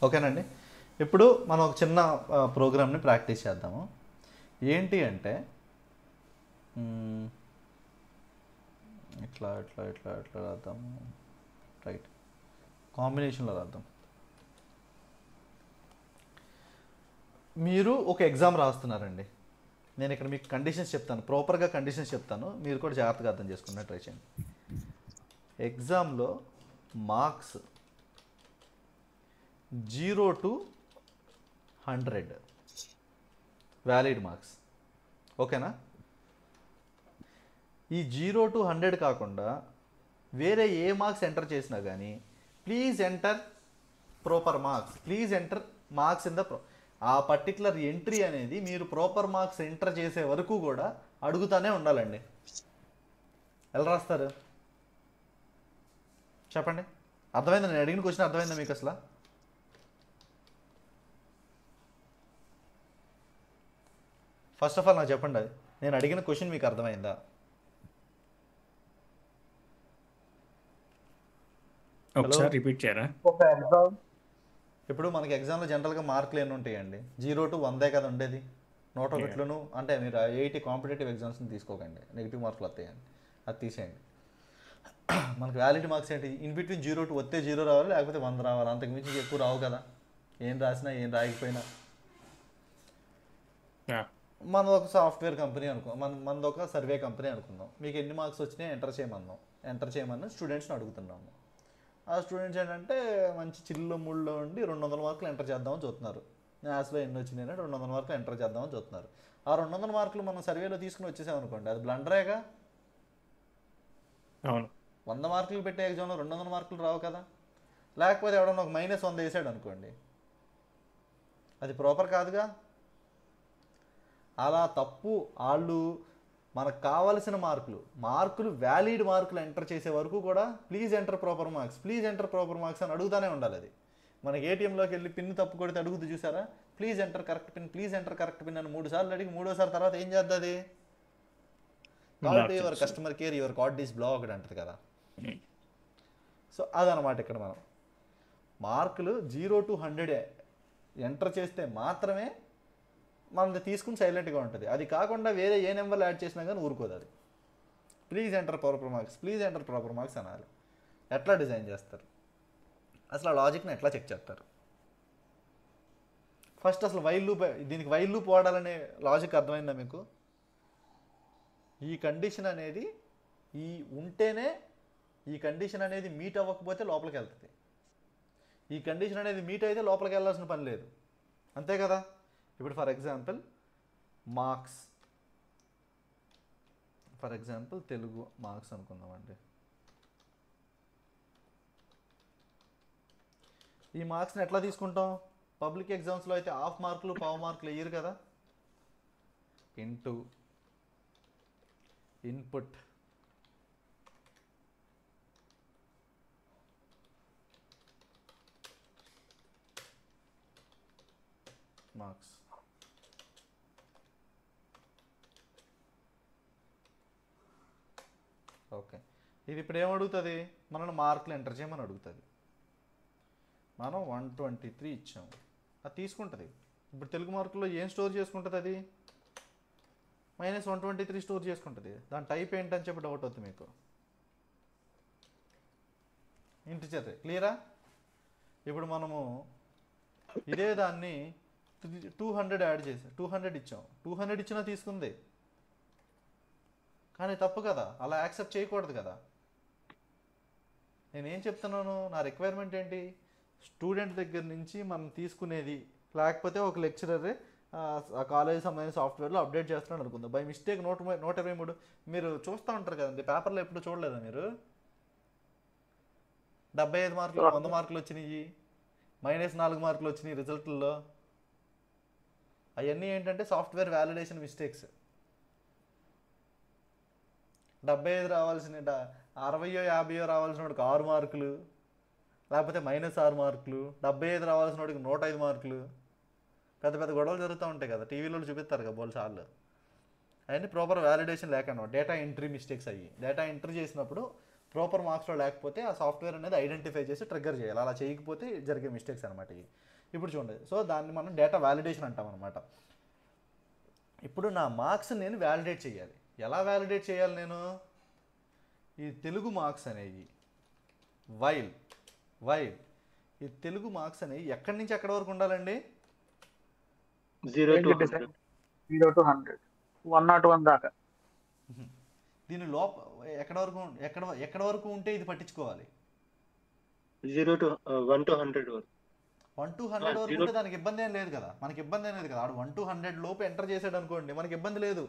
ఓకేనండి. ఇప్పుడు మనం ఒక చిన్న ప్రోగ్రామ్ని ప్రాక్టీస్ చేద్దాము. ఏంటి అంటే ఇట్లా ఇట్లా ఇట్లా ఇట్లా రాద్దాము. రైట్, కాంబినేషన్లో రాద్దాం. మీరు ఒక ఎగ్జామ్ రాస్తున్నారండి. నేను ఇక్కడ మీకు కండిషన్స్ చెప్తాను, ప్రాపర్గా కండిషన్స్ చెప్తాను, మీరు కూడా జాగ్రత్తగా అర్థం చేసుకునే ట్రై చేయండి. ఎగ్జామ్లో మార్క్స్ 0 to 100 వ్యాలిడ్ మార్క్స్. ఓకేనా? ఈ 0 to 100 కాకుండా వేరే ఏ మార్క్స్ ఎంటర్ చేసినా కానీ please enter proper marks, please enter marks in the ఆ పర్టికులర్ ఎంట్రీ అనేది మీరు ప్రాపర్ మార్క్స్ ఎంటర్ చేసే వరకు కూడా అడుగుతానే ఉండాలండి. ఎలా రాస్తారు చెప్పండి? అర్థమైందా? నేను అడిగిన క్వశ్చన్ అర్థమైందా మీకు? అసలు ఫస్ట్ ఆఫ్ ఆల్ నాకు చెప్పండి, అది నేను అడిగిన క్వశ్చన్ మీకు అర్థమైందా? ఒకసారి రిపీట్ చేయరా? ఇప్పుడు మనకి ఎగ్జామ్లో జనరల్గా మార్కులు ఎన్ని ఉంటాయండి? 0 to 100 కదా ఉండేది. 101 అంటే మీరు 80 కాంపిటేటివ్ ఎగ్జామ్స్ని తీసుకోకండి, నెగిటివ్ మార్కులు వస్తాయండి, అది తీసేయండి. మనకి వ్యాలిడ్ మార్క్స్ ఏంటి? ఇన్ బిట్వీన్ 0 to వస్తే 0 రావాలి, లేకపోతే 100 రావాలి, అంతకుమించి ఎక్కువ రావు కదా. ఏం రాసినా ఏం రాయకపోయినా. మనది ఒక సాఫ్ట్వేర్ కంపెనీ మనది ఒక సర్వే కంపెనీ అనుకుందాం. మీకు ఎన్ని మార్క్స్ వచ్చినాయి ఎంటర్ చేయమని స్టూడెంట్స్ని అడుగుతున్నాము. ఆ స్టూడెంట్స్ ఏంటంటే మంచి చిల్లు ముళ్ళు ఉండి 200 మార్కులు ఎంటర్ చేద్దామని చూస్తున్నారు. మ్యాథ్స్లో ఎన్ని వచ్చినాయి 200 మార్కులు ఎంటర్ చేద్దామని చూస్తున్నారు. ఆ 200 మార్కులు మనం సర్వేలో తీసుకుని వచ్చేసామనుకోండి, అది బ్లండరేగా. అవును, 100 మార్కులు పెట్టే ఎగ్జామ్లో 200 మార్కులు రావు కదా. లేకపోతే ఎవడన్నా ఒక -100 వేసాడు అనుకోండి, అది ప్రాపర్ కాదుగా. అలా తప్పు వాళ్ళు మనకు కావలసిన మార్కులు వ్యాలిడ్ మార్కులు ఎంటర్ చేసే వరకు కూడా ప్లీజ్ ఎంటర్ ప్రాపర్ మార్క్స్ అని అడుగుతానే ఉండాలి. అది మనకి ఏటీఎంలోకి వెళ్ళి పిన్ తప్పు కొడితే అడుగుతూ చూసారా, ప్లీజ్ ఎంటర్ కరెక్ట్ పిన్ అని 3 సార్లు అడిగి 3వ సారి తర్వాత ఏం చేద్ది? Call to your customer care, your card is blocked అంటది కదా. సో అదనమాట. ఇక్కడ మనం మార్కులు 0 to 100 ఎంటర్ చేస్తే మాత్రమే మనది తీసుకుని సైలెంట్గా ఉంటుంది. అది కాకుండా వేరే ఏ నెంబర్లు యాడ్ చేసినా కానీ ఊరుకోదు. అది ప్లీజ్ ఎంటర్ ప్రాపర్ మార్క్స్ అనాలి. ఎట్లా డిజైన్ చేస్తారు అసలు? ఆ లాజిక్ని ఎట్లా చెక్ చేస్తారు? ఫస్ట్ అసలు దీనికి వైల్ లూప్ వాడాలనే లాజిక్ అర్థమైందా మీకు? ఈ కండిషన్ అనేది ఉంటేనే, ఈ కండిషన్ అనేది మీట్ అవ్వకపోతే లోపలికి వెళ్తుంది. ఈ కండిషన్ అనేది మీట్ అయితే లోపలికి వెళ్ళాల్సిన పని లేదు, అంతే కదా. ఇప్పుడు ఫర్ ఎగ్జాంపుల్ తెలుగు మార్క్స్ అనుకుందామండి. ఈ మార్క్స్ని ఎట్లా తీసుకుంటాం? పబ్లిక్ ఎగ్జామ్స్లో అయితే హాఫ్ మార్కులు పావు మార్కులు వేయరు కదా. Into input marks. ఓకే, ఇది ఇప్పుడు ఏమడుగుతుంది, మనల్ని మార్కులు ఎంటర్ చేయమని అడుగుతుంది. మనం 123 ఇచ్చాము, అది తీసుకుంటుంది. ఇప్పుడు తెలుగు మార్కుల్లో ఏం స్టోర్ చేసుకుంటుంది, అది -123 స్టోర్ చేసుకుంటుంది. దాని టైప్ ఏంటని చెప్పి డౌట్ అవుతుంది మీకు. ఇంటిజర్, క్లియరా? ఇప్పుడు మనము ఇదే దాన్ని 200 యాడ్ చేసి 200 ఇచ్చాం. 200 ఇచ్చినా తీసుకుంది, కానీ తప్పు కదా, అలా యాక్సెప్ట్ చేయకూడదు కదా. నేనేం చెప్తున్నాను, నా రిక్వైర్మెంట్ ఏంటి, స్టూడెంట్ దగ్గర నుంచి మనం తీసుకునేది, లేకపోతే ఒక లెక్చరర్ ఆ కాలేజ్ సంబంధించిన సాఫ్ట్వేర్లో అప్డేట్ చేస్తున్నాడు అనుకుందాం, బై మిస్టేక్ 123. మీరు చూస్తూ ఉంటారు కదండి పేపర్లో, ఎప్పుడు చూడలేదా మీరు? 75 మార్కులు 100 మార్కులు వచ్చినాయి, -4 మార్కులు వచ్చినాయి రిజల్ట్లో. అవన్నీ ఏంటంటే సాఫ్ట్వేర్ వ్యాలిడేషన్ మిస్టేక్స్. 75 రావాల్సిన 60 50 రావాల్సిన వాడికి 6 మార్కులు, లేకపోతే -6 మార్కులు. 75 రావాల్సిన వాడికి 105 మార్కులు. పెద్ద పెద్ద గొడవలు జరుగుతూ ఉంటాయి కదా, టీవీలో చూపిస్తారు కదా బోల్ సార్లు. అవన్నీ ప్రాపర్ వ్యాలిడేషన్ లేకుండా డేటా ఎంట్రీ మిస్టేక్స్ అయ్యి, డేటా ఎంట్రీ చేసినప్పుడు ప్రాపర్ మార్క్స్లో లేకపోతే ఆ సాఫ్ట్వేర్ అనేది ఐడెంటిఫై చేసి ట్రిగ్గర్ చేయాలి. అలా చేయకపోతే జరిగే మిస్టేక్స్ అనమాట ఇవి. ఇప్పుడు చూడండి, సో దాన్ని మనం డేటా వ్యాలిడేషన్ అంటాం అనమాట. ఇప్పుడు నా మార్క్స్ నేను వ్యాలిడేట్ చేయాలి. ఎలా వ్యాలిడేట్ చేయాలి నేను? ఈ తెలుగు మార్క్స్ అనేవి వైల్ ఈ తెలుగు మార్క్స్ అనేవి ఎక్కడి నుంచి ఎక్కడి వరకు ఉండాలండి? 0 to 100. 101 దాకా. దీని ఎక్కడ వరకు ఉంటే ఇది పట్టించుకోవాలి? 0 to 1 to 100 వరకు. 1 to 100 వరకు ఉంటే దానికి ఇబ్బంది ఏం లేదు కదా, మనకి ఇబ్బంది ఏం లేదు కదా. ఆడు 1 to 100 లోపు ఎంటర్ చేసాడు అనుకోండి, మనకి ఇబ్బంది లేదు.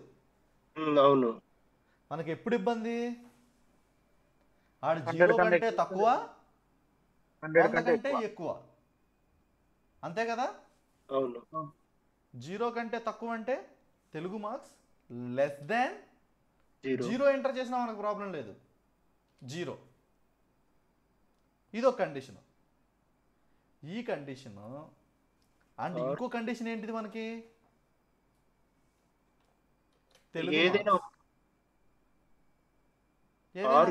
అవును. మనకి ఎప్పుడు ఇబ్బంది? ఆడు 0 కంటే తక్కువ, 100 కంటే ఎక్కువ, అంతే కదా? అవును. 0 కంటే తక్కువ అంటే Telugu marks less than 0 enter చేసినా మనకు ప్రాబ్లం లేదు. 0 ఇదొక కండిషన్. ఈ కండిషన్ అండ్ ఇంకో కండిషన్ ఏంటిది మనకి? తెలుగు ఏదైనా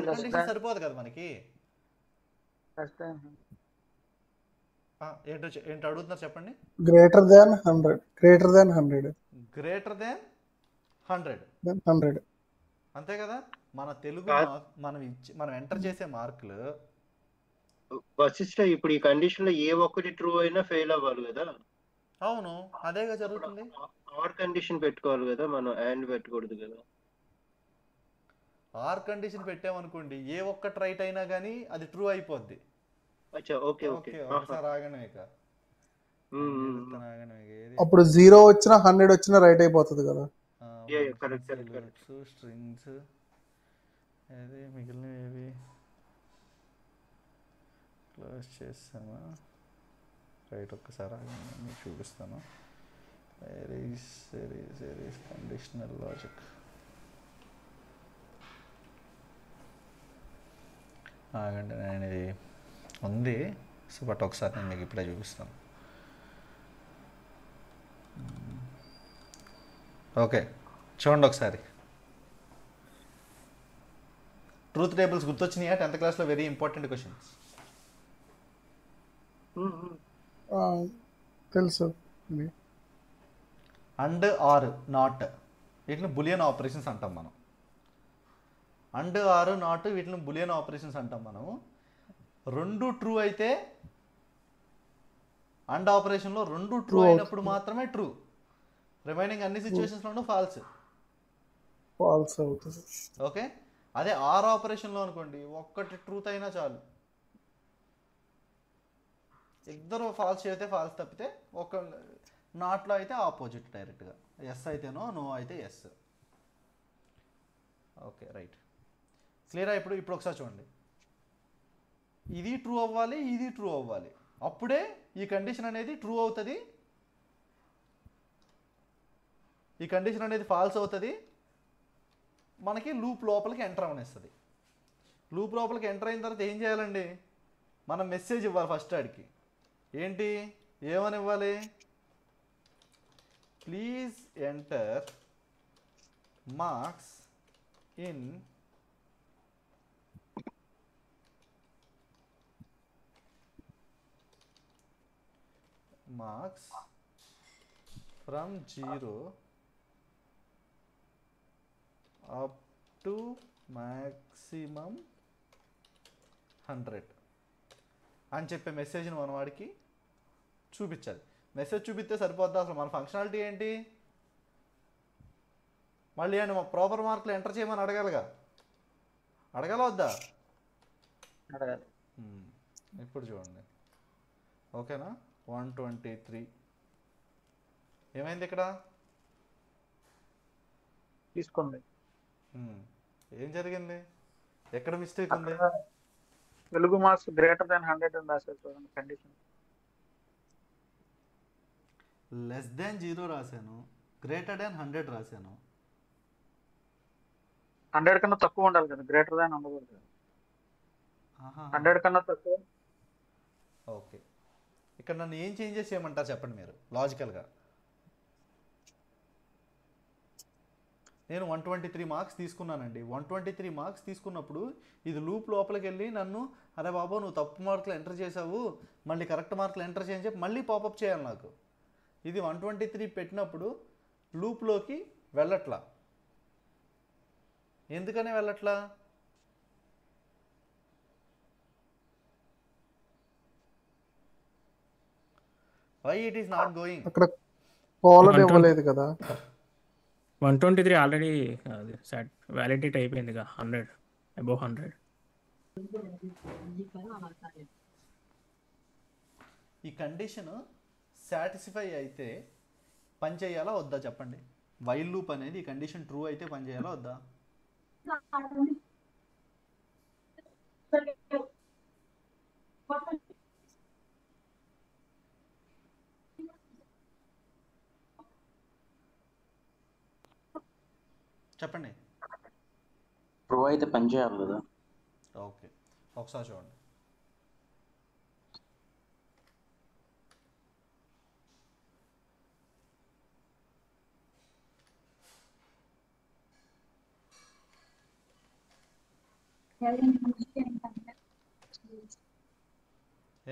కండిషన్ సరిపోదు కదా మనకి. ఏంటో అడుగుతున్నారు చెప్పండి. Greater than 100. గ్రేటర్ దాన్ 100 అంతే కదా. మన తెలుగు మనం ఎంటర్ చేసే మార్కులు వశిష్ట, ఇప్పుడు ఈ కండిషన్ లో ఏ ఒక్కటి ట్రూ అయినా ఫెయిల్ అవ్వాలి కదా. అవును, అదేగా జరుగుతుంది. ఆర్ కండిషన్ పెట్టుకోవాలి కదా మనం, అండ్ పెట్టకూడదు కదా. ఆర్ కండిషన్ పెట్టామనుకోండి, ఏ ఒక్కటి రైట్ అయినా కానీ అది ట్రూ అయిపోద్ది. Okay okay. ఒకసారి ఆగండి. అప్పుడు 0 వచ్చినా 100 వచ్చినా రైట్ అయిపోతుంది కదా. స్ట్రింగ్స్ ఏది మిగిలినవి క్లోజ్ చేస్తామా? రైట్, ఒక్కసారి ఆగండి, మీకు చూపిస్తాను. Series conditional logic. ఆగండి, నేను ఇది ఉంది సో బట్ ఒకసారి నేను మీకు ఇప్పుడే చూపిస్తాను. ఓకే, చూడండి ఒకసారి. ట్రూత్ టేబుల్స్ గుర్తొచ్చినాయా 10th క్లాస్లో? Very important questions. తెలుసు. అండ్ ఆర్ నాట్ వీటిని బులియన్ ఆపరేషన్స్ అంటాం మనం. అండ్ ఆర్ నాట్ వీటిని బులియన్ ఆపరేషన్స్ అంటాం మనం. రెండు ట్రూ అయితే, అండ్ ఆపరేషన్లో రెండు ట్రూ అయినప్పుడు మాత్రమే ట్రూ. రిమైనింగ్ అన్ని సిచ్యువేషన్స్లోనూ ఫాల్స్ అవుతుంది. ఓకే, అదే ఆర్ ఆపరేషన్లో అనుకోండి, ఒక్కటి ట్రూత్ అయినా చాలు. ఇద్దరు ఫాల్స్ అయితే ఫాల్స్ తప్పితే, ఒక నాట్లో అయితే ఆపోజిట్ డైరెక్ట్గా. ఎస్ అయితేనో, నో అయితే ఎస్. ఓకే రైట్, క్లియరా? ఇప్పుడు ఒకసారి చూడండి, ఇది ట్రూ అవ్వాలి, ఇది ట్రూ అవ్వాలి, అప్పుడే ఈ కండిషన్ అనేది ట్రూ అవుతుంది, ఈ కండిషన్ అనేది ఫాల్స్ అవుతుంది, మనకి లూప్ లోపలికి ఎంటర్ అవనిస్తుంది. లూప్ లోపలికి ఎంటర్ అయిన తర్వాత ఏం చేయాలండి? మనం మెసేజ్ ఇవ్వాలి ఫస్ట్ ఆడికి. ఏంటి, ఏమని ఇవ్వాలి? Please enter marks in marks from 0 up to maximum 100 అని చెప్పే మెసేజ్ని మన వాడికి చూపించాలి. మెసేజ్ చూపిస్తే సరిపోద్దా? అసలు మన ఫంక్షనాలిటీ ఏంటి? మళ్ళీ అని ప్రాపర్ మార్కులు ఎంటర్ చేయమని అడగాలిగా, అడగాల వద్దా? అడగాలి. ఇప్పుడు చూడండి, ఓకేనా? 123 ఏమైంది ఇక్కడ? తీసుకోండి. ఏం జరిగింది? ఎక్కడ మిస్టేక్ ఉంది? తెలుగు మార్క్స్ గ్రేటర్ దాన్ 100 అని రాశారు చూడండి కండిషన్. లెస్ దాన్ 0 రాశాను, గ్రేటర్ దాన్ 100 రాశాను. 100 కన్నా తక్కువ ఉండాలి కదా, గ్రేటర్ దాన్ ఉండకూడదు. 100 కన్నా తక్కువ. ఓకే, ఇక్కడ నన్ను ఏం చేంజెస్ చేయమంటారు చెప్పండి మీరు లాజికల్గా. నేను 123 మార్క్స్ తీసుకున్నానండి. 123 మార్క్స్ తీసుకున్నప్పుడు ఇది లూప్ లోపలికి వెళ్ళి నన్ను, అరే బాబు నువ్వు తప్పు మార్కులు ఎంటర్ చేసావు, మళ్ళీ కరెక్ట్ మార్కులు ఎంటర్ చేయని చెప్పి మళ్ళీ పాపప్ చేయాలి నాకు. ఇది 123 పెట్టినప్పుడు లూప్లోకి వెళ్ళట్లా. ఎందుకని వెళ్ళట్లా? Why it is not going? అక్కడ కాలర్ ఇవ్వలేదు కదా. 123 ఆల్రెడీ వ్యాలిడేట్ అయిపోయిందిగా, 100 అబౌవ్ 100. ఈ కండిషన్ సాటిస్ఫై అయితే పని చేయాలా వద్దా చెప్పండి? వైల్ లూప్ అనేది ఈ కండిషన్ ట్రూ అయితే పని చేయాలా వద్దా? చెప్పండి. ట్రూ అయితే పని చేయాలి కదా. ఓకే, ఒకసారి చూడండి.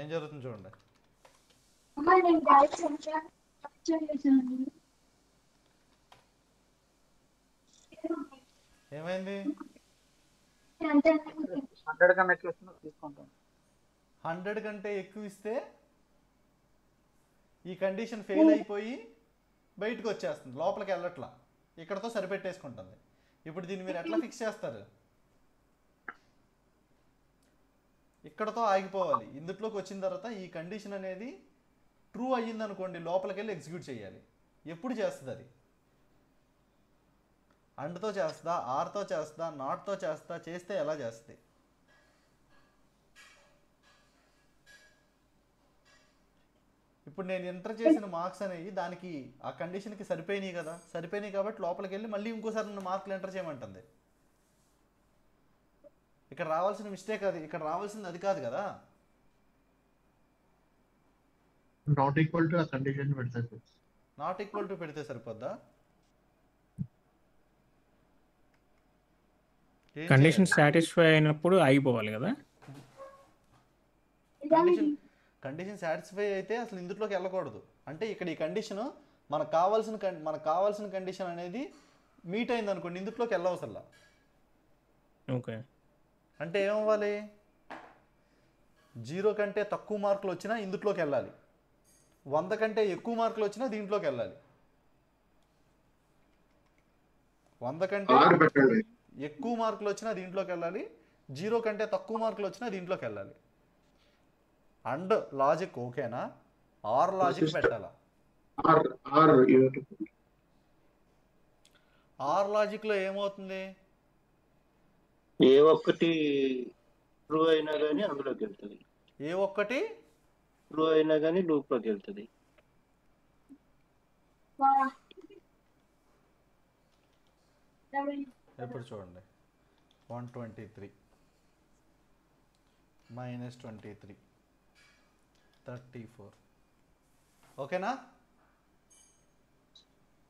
ఏం జరుగుతుంది చూడండి. ఏమైంది? 100 కన్నా ఎక్కువ ఇస్తున్నా తీసుకుంటాను. 100 కంటే ఎక్కువ ఇస్తే ఈ కండిషన్ ఫెయిల్ అయిపోయి బయటకు వచ్చేస్తుంది, లోపలికి వెళ్ళట్లా, ఇక్కడతో సరిపెట్టేసుకుంటుంది. ఇప్పుడు దీన్ని మీరు ఎట్లా ఫిక్స్ చేస్తారు? ఇక్కడతో ఆగిపోవాలి. ఇందులోకి వచ్చిన తర్వాత ఈ కండిషన్ అనేది ట్రూ అయ్యింది అనుకోండి, లోపలికి వెళ్ళి ఎగ్జిక్యూట్ చేయాలి. ఎప్పుడు చేస్తుంది అది? అండ్తో చేస్తా, ఆర్తో చేస్తా, నాట్తో చేస్తా, చేస్తే ఎలా చేస్తుంది? ఇప్పుడు నేను ఎంటర్ చేసిన మార్క్స్ అనేవి దానికి ఆ కండిషన్కి సరిపోయినాయి కదా, సరిపోయినాయి కాబట్టి లోపలికి వెళ్ళి మళ్ళీ ఇంకోసారి నన్ను మార్కులు ఎంటర్ చేయమంటుంది. ఇక్కడ రావాల్సిన మిస్టేక్ అది, ఇక్కడ రావాల్సింది అది కాదు కదా. నాట్ ఈక్వల్ టు ఆ కండిషన్ పెడితే, నాట్ ఈక్వల్ టు పెడితే సరిపోద్దా? కండిషన్ సాటిస్ఫై అయినప్పుడు ఆగిపోవాలి కదా. కండిషన్ సాటిస్ఫై అయితే అసలు ఇందులోకి వెళ్ళకూడదు. అంటే ఇక్కడ ఈ కండిషన్ మనకు కావాల్సిన కండిషన్ అనేది మీట్ అయింది అనుకోండి, ఇందులోకి వెళ్ళవసల్లా. ఓకే, అంటే ఏమవ్వాలి? 0 కంటే తక్కువ మార్కులు వచ్చినా ఇందులోకి వెళ్ళాలి, 100 కంటే ఎక్కువ మార్కులు వచ్చినా దీంట్లోకి వెళ్ళాలి, 100 కంటే ఎక్కువ మార్కులు వచ్చినా దీంట్లోకి వెళ్ళాలి, 0 కంటే తక్కువ మార్కులు వచ్చినా దీంట్లోకి వెళ్ళాలి. అండ్ లాజిక్ ఓకేనా? ఆర్ లాజిక్ పెట్టాలా? ఆర్ లాజిక్ లో ఏమవుతుంది? ఏ ఒక్కటి ట్రూ అయినా కానీ అందులోకి వెళ్తుంది, ఏ ఒక్కటి ట్రూ అయినా కానీ లూప్ లోకి వెళ్తుంది. ఎప్పుడు చూడండి, 123 - 23 34 ఓకేనా?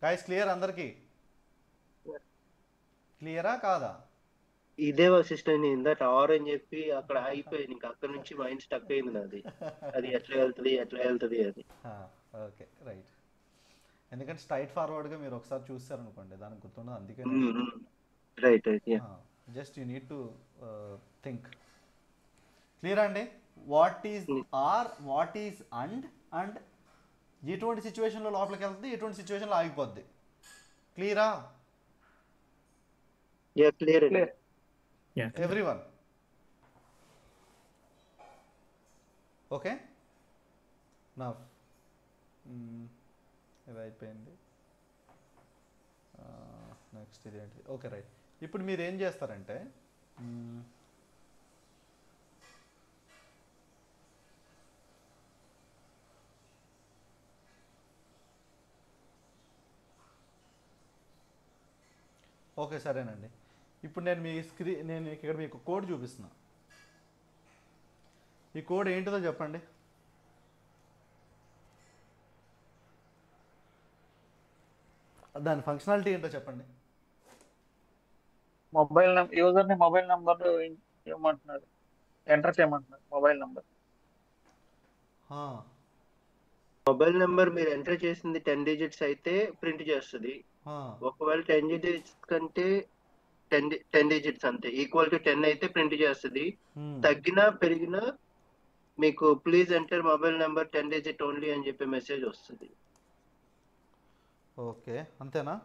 గైస్ క్లియర్ అందరికి? క్లియరా కాదా? ఇదే వశిష్ఠ ఇందాక ఆర్ అని చెప్పి అక్కడ ఆగిపోయింది, ఇంకా అక్కడ నుంచి మైండ్ స్టక్ అయింది నాది. అది ఎట్లా వెళ్తుంది అది. Okay right. ఎందుకంటే స్ట్రైట్ ఫార్వర్డ్గా మీరు ఒకసారి చూసారనుకోండి దానికి గుర్తుండదు, అందుకే right just you need to think. Clear అండి? What is or, what is and ఎటువంటి సిచ్యువేషన్లో లోపలికి వెళ్తుంది, ఎటువంటి సిచ్యువేషన్లో ఆగిపోద్ది. క్లియరా? Clear everyone okay? నా ఇది అయిపోయింది. నెక్స్ట్ ఇదేంటి? Okay right. ఇప్పుడు మీరు ఏం చేస్తారంటే ఓకే సరేనండి, ఇప్పుడు నేను మీ నేను ఇక్కడ మీకు కోడ్ చూపిస్తున్నా. ఈ కోడ్ ఏంటిదో చెప్పండి. దాని ఫంక్షనాలిటీ ఏంటో చెప్పండి. మొబైల్ యూజర్ ని మొబైల్ నంబర్ ఇవ్వమంటున్నారు, ఎంటర్ చేయమంటున్నారు మొబైల్ నంబర్. మొబైల్ నెంబర్ మీరు ఎంటర్ చేసింది 10 digits అయితే ప్రింట్ చేస్తుంది. ఒకవేళ 10 digits కంటే 10 digits అంతే ఈక్వల్ టు 10 అయితే ప్రింట్ చేస్తుంది. తగ్గినా పెరిగినా మీకు please enter mobile number 10 digit only అని చెప్పి మెసేజ్ వస్తుంది. ఓకే అంతేనా?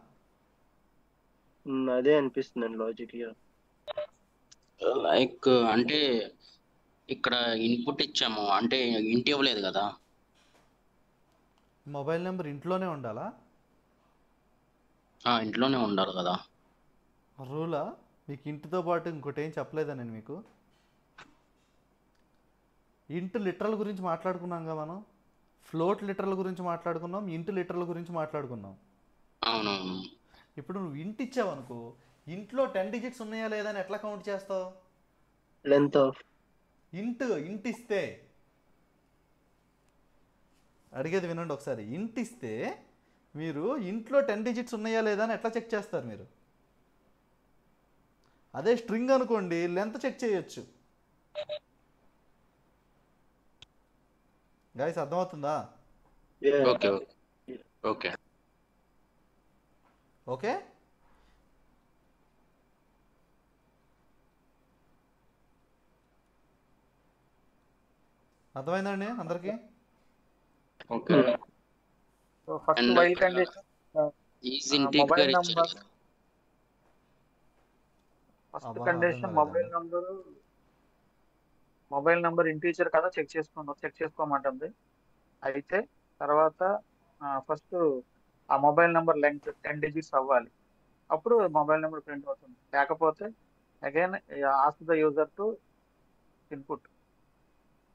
అదే అనిపిస్తుంది లాజిక్. లైక్ అంటే ఇక్కడ ఇన్పుట్ ఇచ్చాము అంటే ఇంటి ఇవ్వలేదు కదా. మొబైల్ నెంబర్ ఇంట్లోనే ఉండాలా? ఇంట్లోనే ఉండాలి కదా. రూలా? మీకు ఇంటితో పాటు ఇంకోటి ఏం చెప్పలేదా నేను మీకు? ఇంటి లిటరల్ గురించి మాట్లాడుకున్నాం కదా మనం, ఫ్లోట్ లిటరల్ గురించి మాట్లాడుకున్నాం, ఇంటి లిటరల్ గురించి మాట్లాడుకున్నాం. అవునవును. ఇప్పుడు నువ్వు ఇంటి ఇచ్చావనుకో, ఇంట్లో 10 digits ఉన్నాయా లేదా అని ఎట్లా కౌంట్ చేస్తావు? లెంత్ ఆఫ్ ఇంటి ఇస్తే, అడిగేది వినండి ఒకసారి, ఇంటి ఇస్తే మీరు ఇంట్లో 10 digits ఉన్నాయా లేదా అని ఎట్లా చెక్ చేస్తారు మీరు? అదే స్ట్రింగ్ అనుకోండి లెంత్ చెక్ చేయొచ్చు. గైస్ అర్థమవుతుందా? ఓకే ఓకే ఓకే అర్థమైందండి అందరికి? Okay. First while condition mobile number, first condition mobile number integer కదా చెక్ చేసుకోమంటుంది. అయితే తర్వాత ఫస్ట్ ఆ మొబైల్ నెంబర్ లెంగ్త్ 10 digits అవ్వాలి, అప్పుడు మొబైల్ నెంబర్ ప్రింట్ అవుతుంది. లేకపోతే again ask the user to input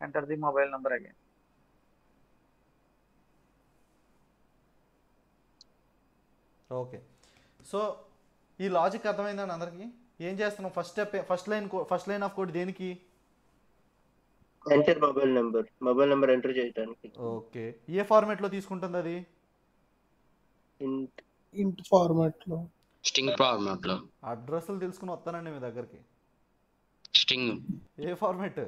enter the mobile number again. Okay, so ఈ logic అర్థమైందండి అందరికి? ఏం చేస్తున్నాం? First step, first line of code దేనికి? ఎంటర్ మొబైల్ నెంబర్ ఎంటర్ చేయడానికి. ఓకే, ఏ ఫార్మాట్ లో తీసుకుంటుంది అది? ఇంట్ ఫార్మాట్ లో, స్ట్రింగ్ ఫార్మాట్ లో. అడ్రస్లు తెలుసుకుని వస్తానండి మీ దగ్గరికి. స్ట్రింగ్ ఏ ఫార్మాట్?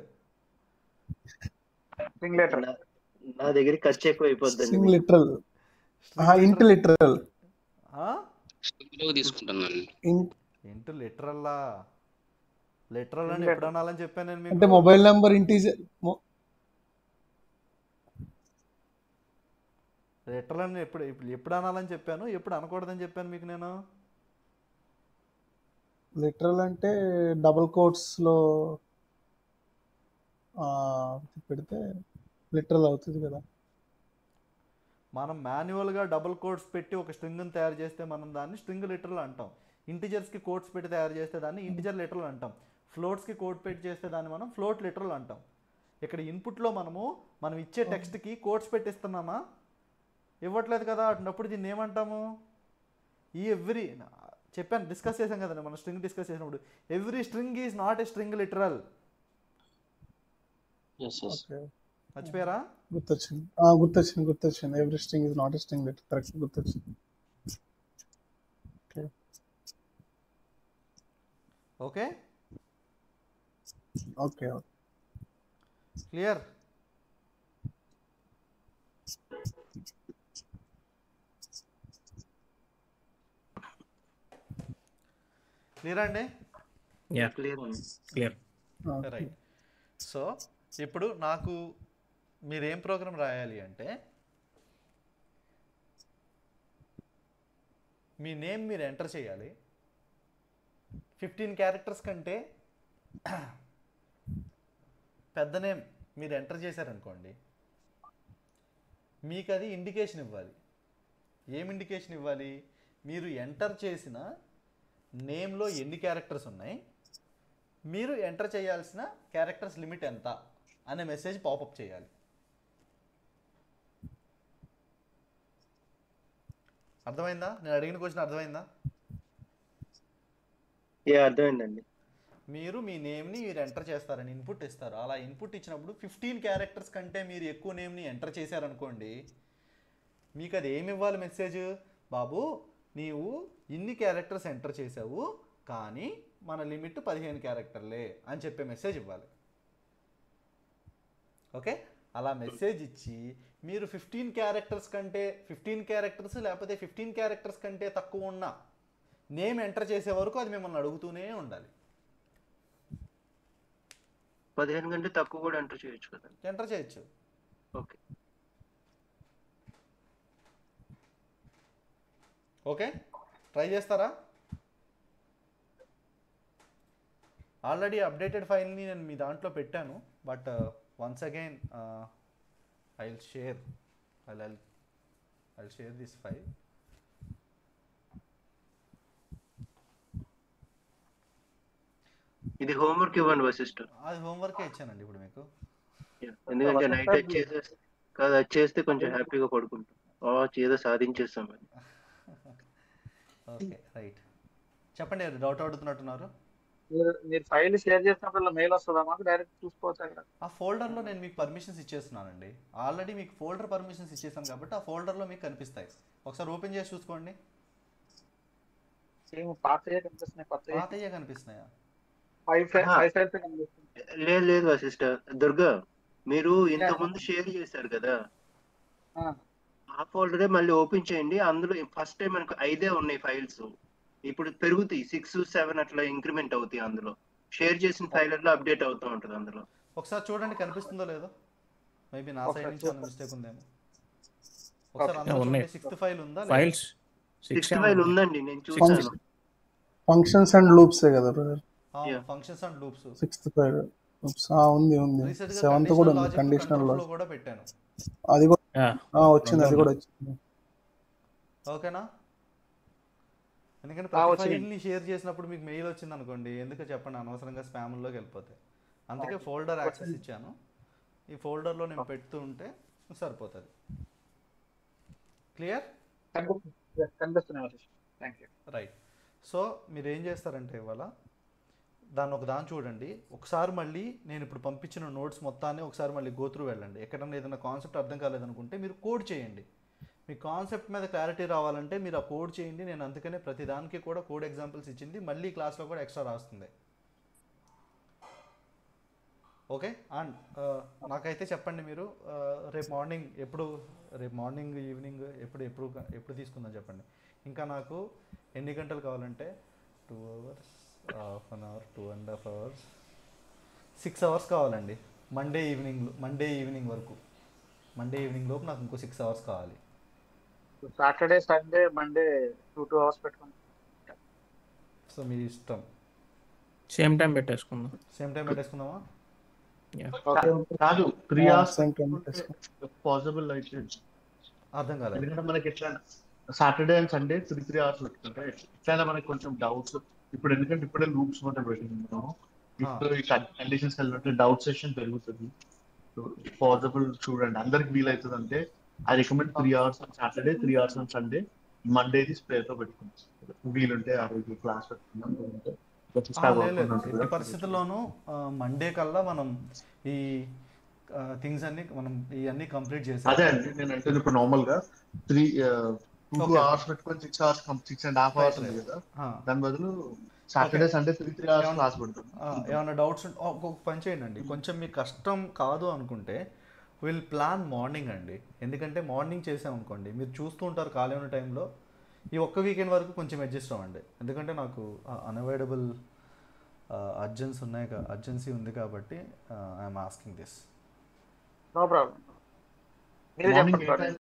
String letter. నా దగ్గర ఖర్చు ఎక్కువ అయిపోద్ది. స్ట్రింగ్ లిటరల్, ఇంట్ లిటరల్ తీసుకుంటానండి. ఇంటూ లిటరల్లా? లిటరల్ అని ఎప్పుడు అనాలని చెప్పాను నేను మీకు? అంటే మొబైల్ నెంబర్ ఇంటీజర్, లిటరల్ అని ఎప్పుడు అనాలని చెప్పాను, ఎప్పుడు అనకూడదని చెప్పాను మీకు నేను? లిటరల్ అంటే డబుల్ కోట్స్ లో పెడితే లిటరల్ అవుతుంది కదా. మనం మాన్యువల్గా డబుల్ కోట్స్ పెట్టి ఒక స్ట్రింగ్ని తయారు చేస్తే మనం దాన్ని స్ట్రింగ్ లిటరల్ అంటాం. ఇంటిజర్స్కి కోట్స్ పెట్టి తయారు చేస్తే దాన్ని ఇంటిజర్ లిటరల్ అంటాం. ఫ్లోట్స్కి కోడ్ పెట్టి చేస్తే దాన్ని మనం ఫ్లోట్ లిటరల్ అంటాం. ఇక్కడ ఇన్పుట్లో మనం ఇచ్చే టెక్స్ట్కి కోట్స్ పెట్టిస్తున్నామా? ఇవ్వట్లేదు కదా. అన్నప్పుడు దీన్ని ఏమంటాము? చెప్పాను, డిస్కస్ చేసాం కదండి మనం, స్ట్రింగ్ డిస్కస్ చేసినప్పుడు every string is not a string literal. మర్చిపోయారా? గుర్తొచ్చింది. Every string is not a string literal. Correct, గుర్తొచ్చింది. Okay okay okay clear? Clear అండి? Yeah clear clear. Right. So ఇప్పుడు నాకు మీరేం ప్రోగ్రామ్ రాయాలి అంటే మీ నేమ్ మీరు ఎంటర్ చేయాలి. 15 క్యారెక్టర్స్ కంటే పెద్ద నేమ్ మీరు ఎంటర్ చేశారనుకోండి, మీకు అది ఇండికేషన్ ఇవ్వాలి. ఏం ఇండికేషన్ ఇవ్వాలి? మీరు ఎంటర్ చేసిన నేమ్లో ఎన్ని క్యారెక్టర్స్ ఉన్నాయి, మీరు ఎంటర్ చేయాల్సిన క్యారెక్టర్స్ లిమిట్ ఎంత అనే మెసేజ్ పాపప్ చేయాలి. అర్థమైందా? నేను అడిగిన క్వశ్చన్ అర్థమైందా? అర్థమైందండి. మీరు మీ నేమ్ని మీరు ఎంటర్ చేస్తారని ఇన్పుట్ ఇస్తారు. అలా ఇన్పుట్ ఇచ్చినప్పుడు 15 క్యారెక్టర్స్ కంటే మీరు ఎక్కువ నేమ్ని ఎంటర్ చేశారనుకోండి, మీకు అది ఏమి ఇవ్వాలి మెసేజ్? బాబు నీవు ఇన్ని క్యారెక్టర్స్ ఎంటర్ చేసావు, కానీ మన లిమిట్ 15 క్యారెక్టర్లే అని చెప్పే మెసేజ్ ఇవ్వాలి. ఓకే, అలా మెసేజ్ ఇచ్చి మీరు 15 క్యారెక్టర్స్ లేకపోతే 15 క్యారెక్టర్స్ కంటే తక్కువ ఉన్న నేమ్ ఎంటర్ చేసే వరకు అది మిమ్మల్ని అడుగుతూనే ఉండాలి. 15 కంటే తక్కువ కూడా ఎంటర్ చేయొచ్చు కదా? ఎంటర్ చేయొచ్చు. ఓకే ఓకే, ట్రై చేస్తారా? ఆల్రెడీ అప్డేటెడ్ ఫైల్ని నేను మీ దాంట్లో పెట్టాను, but once again I share this file. ఇది హోంవర్క్ ఇవ్వండి వశిష్ఠ. అది హోంవర్కే ఇచ్చానండి ఇప్పుడు మీకు. ఎందుకంటే నైట్ అది చేస్తే కొంచెం హ్యాపీగా పడుకుంటాం. ఏదో సాధించేస్తాం. ఓకే రైట్, చెప్పండి. డౌట్ అడుగుతున్నట్టున్నారు. మీరు ఫైల్ షేర్ చేసినప్పుడు మెయిల్ వస్తుందా మాకు? డైరెక్ట్ చూసుకోవచ్చు అక్కడ? ఆ ఫోల్డర్లో నేను మీకు పర్మిషన్స్ ఇచ్చేస్తున్నానండి. ఆల్రెడీ మీకు ఫోల్డర్ పర్మిషన్స్ ఇచ్చేసాను కాబట్టి ఆ ఫోల్డర్లో మీకు కనిపిస్తాయి. ఒకసారి ఓపెన్ చేసి చూసుకోండి. పాతయ్యే కనిపిస్తున్నాయా? లేదు వశిష్ఠ. దుర్గా, మీరు ఇంత ముందు షేర్ చేశారు కదా, ఆ ఫోల్డరే మళ్ళీ ఓపెన్ చేయండి. అందులో ఫస్ట్ టైం మనకు 5 ఉన్నాయి ఫైల్స్. ఇప్పుడు పెరుగుతాయి, 6, 7 అట్లా ఇంక్రిమెంట్ అవుతాయి. అందులో షేర్ చేసిన ఫైల్ అప్డేట్ అవుతూ ఉంటుంది. అందులో ఒకసారి చూడండి, కనిపిస్తుందో లేదో. మేబీ నా సైడ్ నుంచి ఏమైనా మిస్టేక్ ఉందేమో. ఒకసారి అందులో 6th ఫైల్ ఉందా? ఫైల్స్ 6th ఫైల్ ఉందండి, నేను చూసాను. ఫంక్షన్స్ అండ్ లూప్స్ కదా brother? Functions and loops 6th file ఉంది. 7th కూడా ఉంది, కండిషనల్ లాజిక్ కూడా పెట్టాను. అది కూడా వచ్చింది, అది కూడా వచ్చింది. ఓకేనా? ఎందుకంటే ప్రతి ఫైల్ని షేర్ చేసినప్పుడు మీకు మెయిల్ వచ్చింది అనుకోండి, ఎందుకు చెప్పండి, అనవసరంగా స్పామ్లోకి వెళ్ళిపోతాయి. అందుకే ఫోల్డర్ యాక్సెస్ ఇచ్చాను. ఈ ఫోల్డర్లో నేను పెడుతూ ఉంటే సరిపోతుంది. క్లియర్? రైట్. సో మీరు ఏం చేస్తారంటే ఇవాళ దాన్ని చూడండి. ఒకసారి మళ్ళీ నేను ఇప్పుడు పంపించిన నోట్స్ మొత్తాన్ని ఒకసారి మళ్ళీ గోత్రూ వెళ్ళండి. ఎక్కడన్నా ఏదైనా కాన్సెప్ట్ అర్థం కాలేదనుకుంటే మీరు కోడ్ చేయండి. మీ కాన్సెప్ట్ మీద క్లారిటీ రావాలంటే మీరు ఆ కోడ్ చేయండి. నేను అందుకనే ప్రతి దానికి కూడా కోడ్ ఎగ్జాంపుల్స్ ఇచ్చింది, మళ్ళీ క్లాస్లో కూడా ఎక్స్ట్రా రాస్తుంది. ఓకే. అండ్ నాకైతే చెప్పండి మీరు రేపు మార్నింగ్ ఈవినింగ్ ఎప్పుడు తీసుకుందాం చెప్పండి. ఇంకా నాకు ఎన్ని గంటలు కావాలంటే 2 hours, ½ an hour, 2.5 hours, 6 hours కావాలండి. మండే ఈవినింగ్ వరకు. మండే ఈవినింగ్ లోపు నాకు ఇంకో 6 hours కావాలి. సాటర్డే, సండే, మండే 2 hours పెట్టుకుంటాం. సో మీ ఇష్టం. సేమ్ టైం పెట్టేసుకుందామా? కాదు, 3 hours పాసిబుల్ అయితే అర్థం కాలేదు. ఎందుకంటే మనకి ఎట్లా సాటర్డే అండ్ సండే 3 hours పెట్టుకుంటే ఎట్లయినా మనకి కొంచెం డౌట్స్. ఇప్పుడు ఎందుకంటే ఇప్పుడే లూప్స్ మొత్తం పెట్టినాము. ఇప్పుడు ఈ కండిషన్స్ వెళ్ళినట్టు డౌట్ సెషన్ పెరుగుతుంది. పాసిబుల్ చూడండి, అందరికి వీలవుతుంది అంటే I recommend 3 hours on Saturday, 3 hours on Sunday. మండేది స్ప్రేతో పెట్టుకుంటాం. వీలుంటే ఆ రోజు క్లాస్ పెట్టుకుందాం. ఎట్టి పరిస్థితుల్లోనూ మండే కల్లా మనం ఈ థింగ్స్ అన్ని ఇవన్నీ కంప్లీట్ చేసాం. అదే అండి నేను అంటే ఇప్పుడు నార్మల్ గా 2 Okay. hours పెట్టుకొని 6 hours 6.5 hours ఉంది కదా, దాని బదులు సాటర్డే సండే 3 hours క్లాస్ పెడతాం. ఏమైనా డౌట్స్ ఉంటే ఒక పని చేయండి అండి, కొంచెం మీకు కష్టం కాదు అనుకుంటే విల్ ప్లాన్ మార్నింగ్ అండి. ఎందుకంటే మార్నింగ్ చేసామనుకోండి మీరు చూస్తూ ఉంటారు ఖాళీ ఉన్న టైంలో. ఈ ఒక్క వీకెండ్ వరకు కొంచెం అడ్జస్ట్ అవ్వండి, ఎందుకంటే నాకు అన్అవాయిడబుల్ అర్జెన్సీ ఉంది కాబట్టి I'm asking this. No problem. మీరు మార్నింగ్ చెప్పండి.